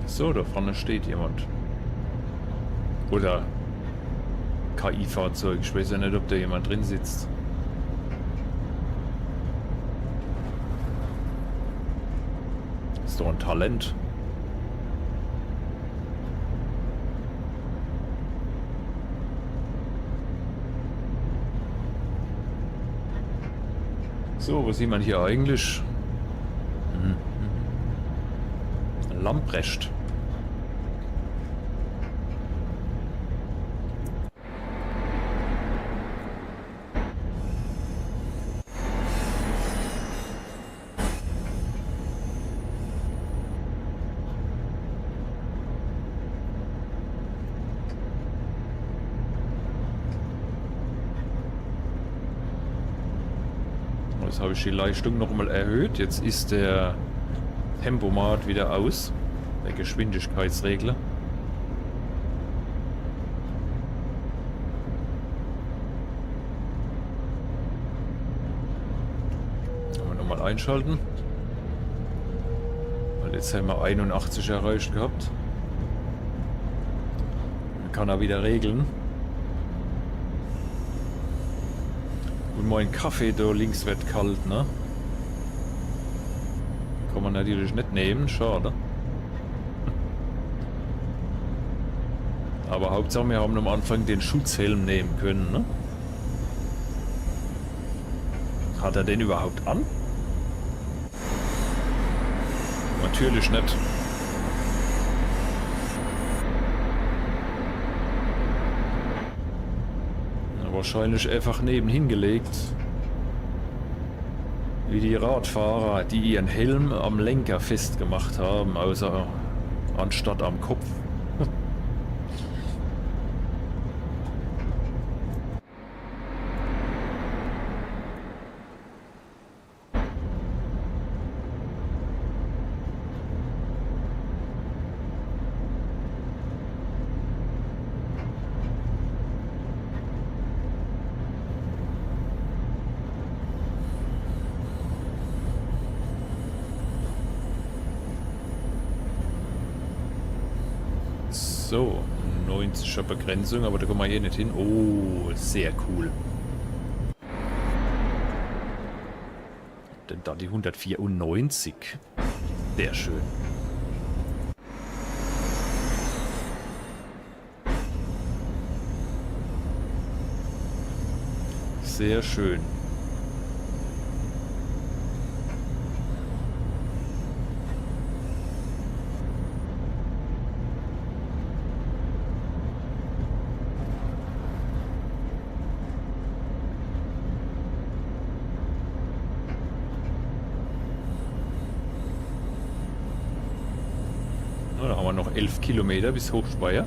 So, da vorne steht jemand. Oder KI-Fahrzeug. Ich weiß ja nicht, ob da jemand drin sitzt. Ist doch ein Talent. So, was sieht man hier eigentlich? Lamprecht. Jetzt habe ich die Leistung nochmal erhöht. Jetzt ist der Tempomat wieder aus, der Geschwindigkeitsregler. Können wir nochmal einschalten. Weil jetzt haben wir 81 erreicht gehabt. Dann kann er wieder regeln. Und mein Kaffee da links wird kalt, ne? Kann man natürlich nicht nehmen, schade. Aber Hauptsache wir haben am Anfang den Schutzhelm nehmen können, ne? Hat er den überhaupt an? Natürlich nicht. Wahrscheinlich einfach nebenhin gelegt. Wie die Radfahrer, die ihren Helm am Lenker festgemacht haben, anstatt am Kopf. So, 90er Begrenzung, aber da kommen wir hier nicht hin. Oh, sehr cool. Denn da die 194. Sehr schön. Sehr schön. Da haben wir noch 11 Kilometer bis Hochspeyer.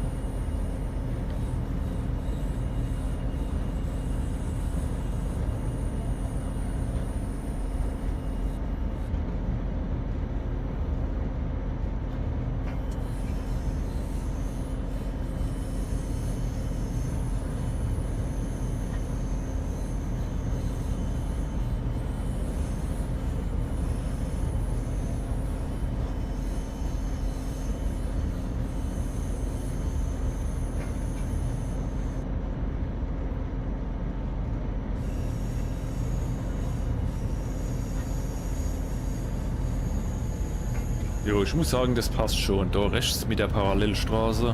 Jo, ich muss sagen, das passt schon. Da rechts mit der Parallelstraße,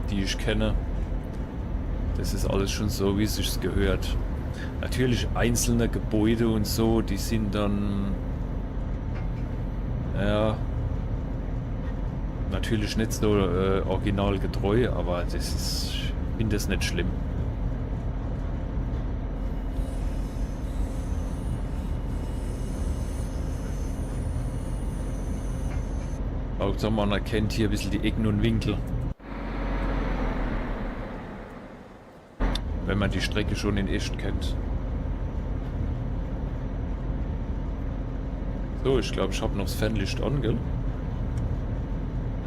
die ich kenne, das ist alles schon so, wie es sich gehört. Natürlich einzelne Gebäude und so, die sind dann, ja, natürlich nicht so originalgetreu, aber das ist, ich finde das nicht schlimm. Hauptsache man erkennt hier ein bisschen die Ecken und Winkel. Wenn man die Strecke schon in echt kennt. So, ich glaube, ich habe noch das Fernlicht an, gell?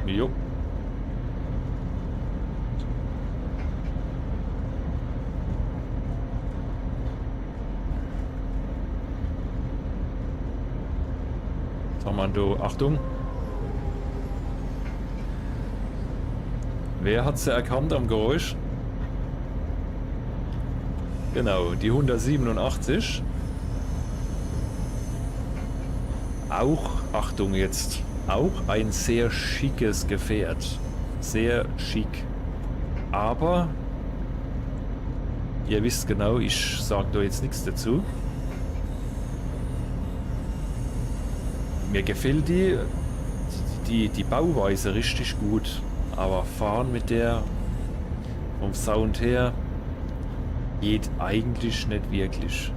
Jo. Was haben wir da? Achtung! Wer hat sie erkannt am Geräusch? Genau, die 187. Auch, Achtung jetzt, auch ein sehr schickes Gefährt. Sehr schick. Aber, ihr wisst genau, ich sage da jetzt nichts dazu. Mir gefällt die Bauweise richtig gut. Aber fahren mit der vom Sound her geht eigentlich nicht wirklich.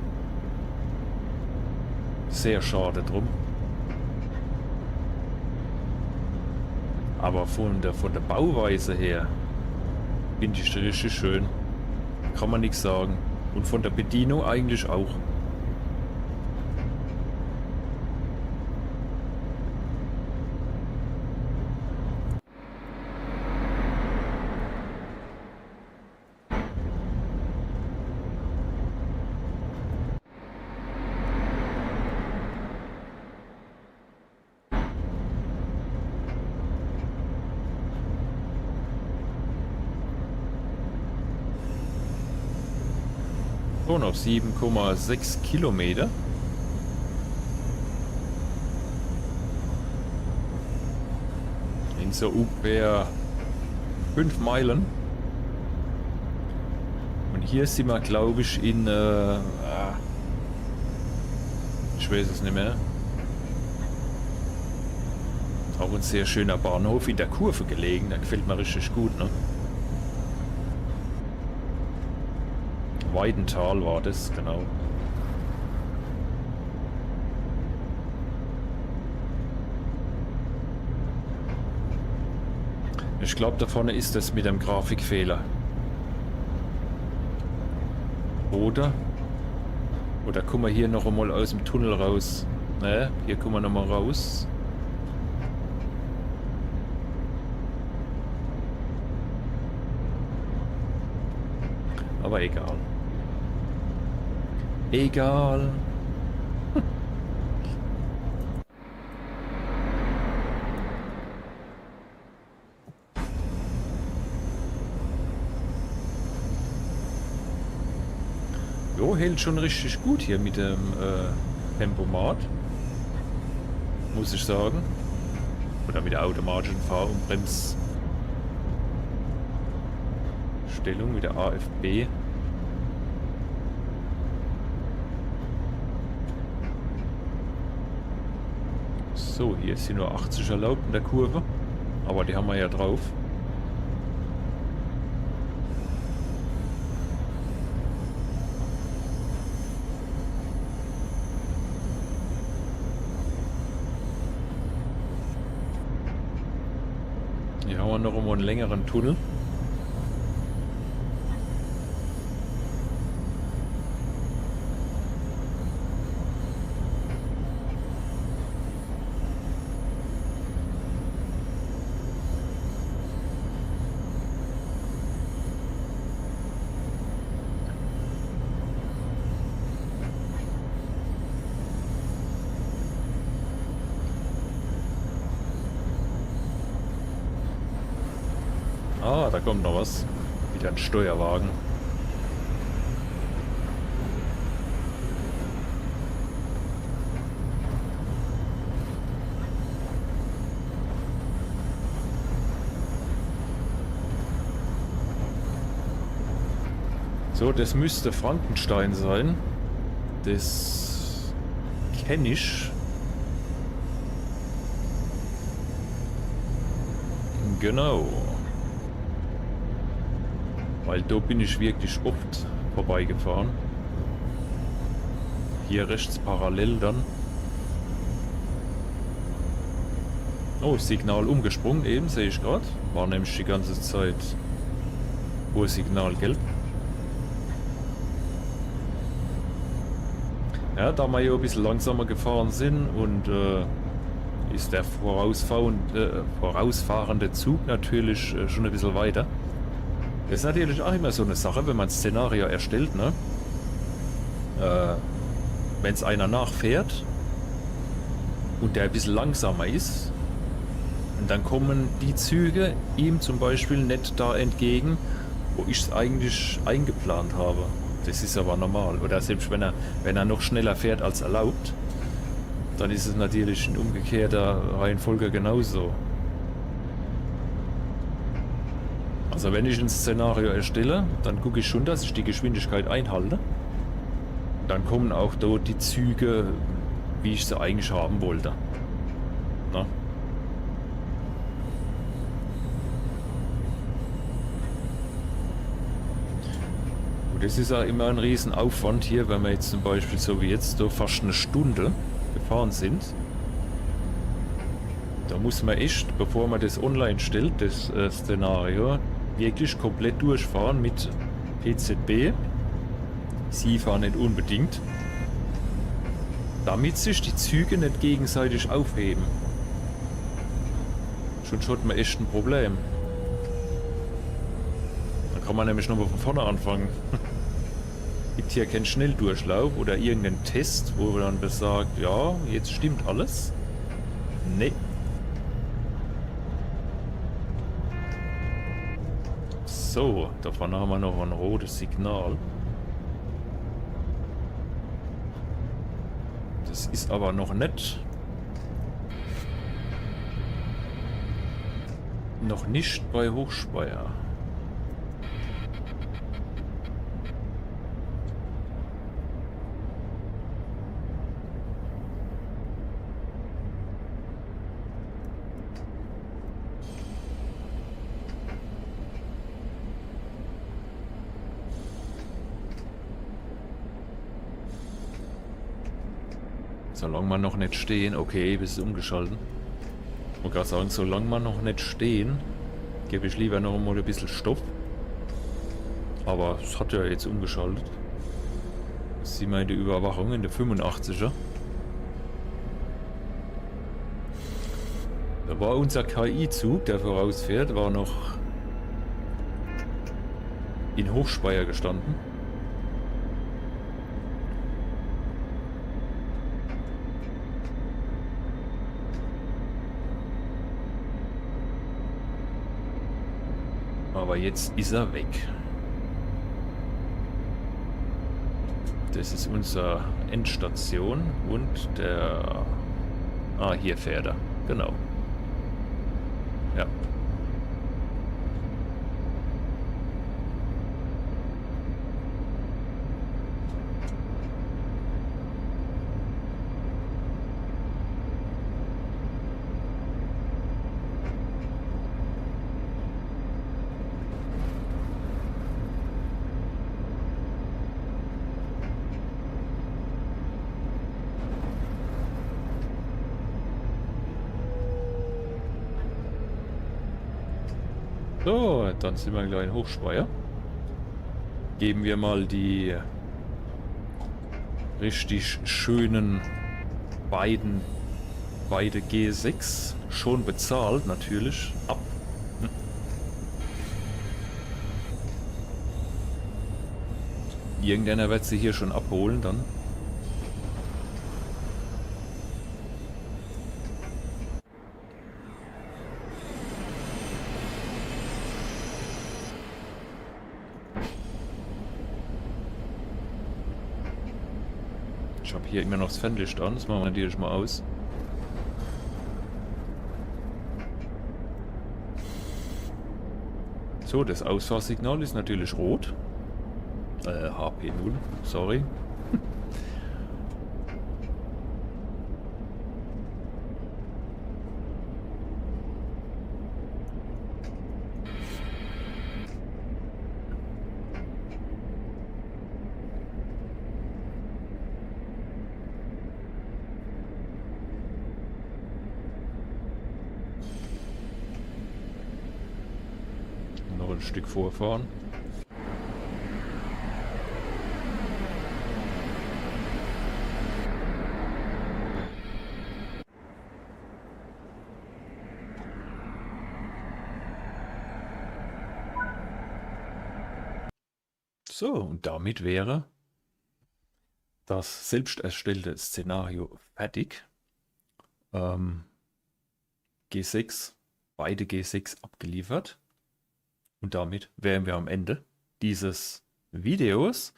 Sehr schade drum. Aber von der Bauweise her finde ich das richtig schön. Kann man nichts sagen. Und von der Bedienung eigentlich auch. Noch 7,6 Kilometer. In so ungefähr 5 Meilen. Und hier sind wir, glaube ich, in ich weiß es nicht mehr. Auch ein sehr schöner Bahnhof in der Kurve gelegen. Der gefällt mir richtig gut, ne? Weidental war das, genau. Ich glaube, da vorne ist das mit dem Grafikfehler. Oder kommen wir hier noch einmal aus dem Tunnel raus? Ne, hier kommen wir noch mal raus. Aber egal. Egal. hält schon richtig gut hier mit dem Tempomat. Muss ich sagen. Oder mit der automatischen Fahr- und Bremsstellung mit der AFB. So, hier ist hier nur 80 erlaubt in der Kurve. Aber die haben wir ja drauf. Hier haben wir noch einmal einen längeren Tunnel. Ah, da kommt noch was. Wieder ein Steuerwagen. So, das müsste Frankenstein sein. Das kenne ich. Genau. Weil da bin ich wirklich oft vorbeigefahren. Hier rechts parallel dann. Oh, Signal umgesprungen eben, sehe ich gerade. War nämlich die ganze Zeit Signal gelb. Ja, da wir hier ein bisschen langsamer gefahren sind und ist der vorausfahrende Zug natürlich schon ein bisschen weiter. Das ist natürlich auch immer so eine Sache, wenn man ein Szenario erstellt, ne? Wenn es einer nachfährt und der ein bisschen langsamer ist, und dann kommen die Züge ihm zum Beispiel nicht da entgegen, wo ich es eigentlich eingeplant habe. Das ist aber normal. Oder selbst wenn er noch schneller fährt als erlaubt, dann ist es natürlich in umgekehrter Reihenfolge genauso. Also wenn ich ein Szenario erstelle, dann gucke ich schon, dass ich die Geschwindigkeit einhalte. Dann kommen auch dort die Züge, wie ich sie eigentlich haben wollte. Na? Und das ist ja immer ein Riesenaufwand hier, wenn wir jetzt zum Beispiel so wie jetzt so fast eine Stunde gefahren sind. Da muss man echt, bevor man das online stellt, das Szenario, wirklich komplett durchfahren mit PZB. Sie fahren nicht unbedingt. Damit sich die Züge nicht gegenseitig aufheben. Schon hat man echt ein Problem. Dann kann man nämlich nochmal von vorne anfangen. Gibt hier keinen Schnelldurchlauf oder irgendeinen Test, wo man dann besagt, ja, jetzt stimmt alles. Nee. So, davon haben wir noch ein rotes Signal. Das ist aber noch nicht bei Hochspeyer. Solange wir noch nicht stehen, okay, bis umgeschalten. Ich wollte gerade sagen, solange wir noch nicht stehen, gebe ich lieber noch mal ein bisschen Stoff. Aber es hat ja jetzt umgeschaltet. Das sieht man in der Überwachung in der 85er. Da war unser KI-Zug, der vorausfährt, war noch in Hochspeyer gestanden. Aber jetzt ist er weg. Das ist unsere Endstation und der... Ah, hier fährt er. Genau. Ja. So, dann sind wir gleich in Hochspeier. Geben wir mal die richtig schönen beide G6, schon bezahlt natürlich, ab. Irgendeiner wird sie hier schon abholen dann. Ich habe hier immer noch das Fernlicht an, das machen wir natürlich mal aus. So, das Ausfahrsignal ist natürlich rot. HP0, sorry. Noch ein Stück vorfahren. So, und damit wäre das selbst erstellte Szenario fertig. G6, beide G6 abgeliefert. Und damit wären wir am Ende dieses Videos.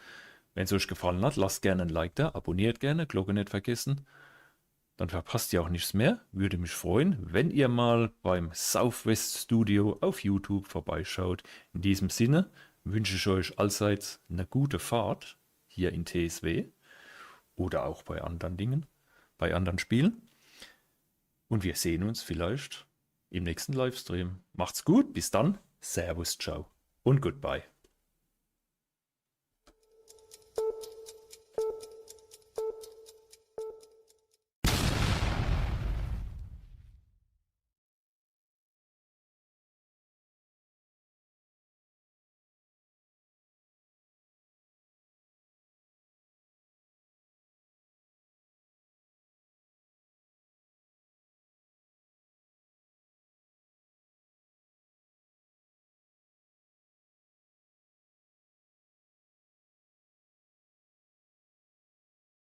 Wenn es euch gefallen hat, lasst gerne ein Like da, abonniert gerne, Glocke nicht vergessen. Dann verpasst ihr auch nichts mehr. Würde mich freuen, wenn ihr mal beim Southwest Studio auf YouTube vorbeischaut. In diesem Sinne wünsche ich euch allseits eine gute Fahrt hier in TSW oder auch bei anderen Dingen, bei anderen Spielen. Und wir sehen uns vielleicht im nächsten Livestream. Macht's gut, bis dann, Servus, ciao und goodbye.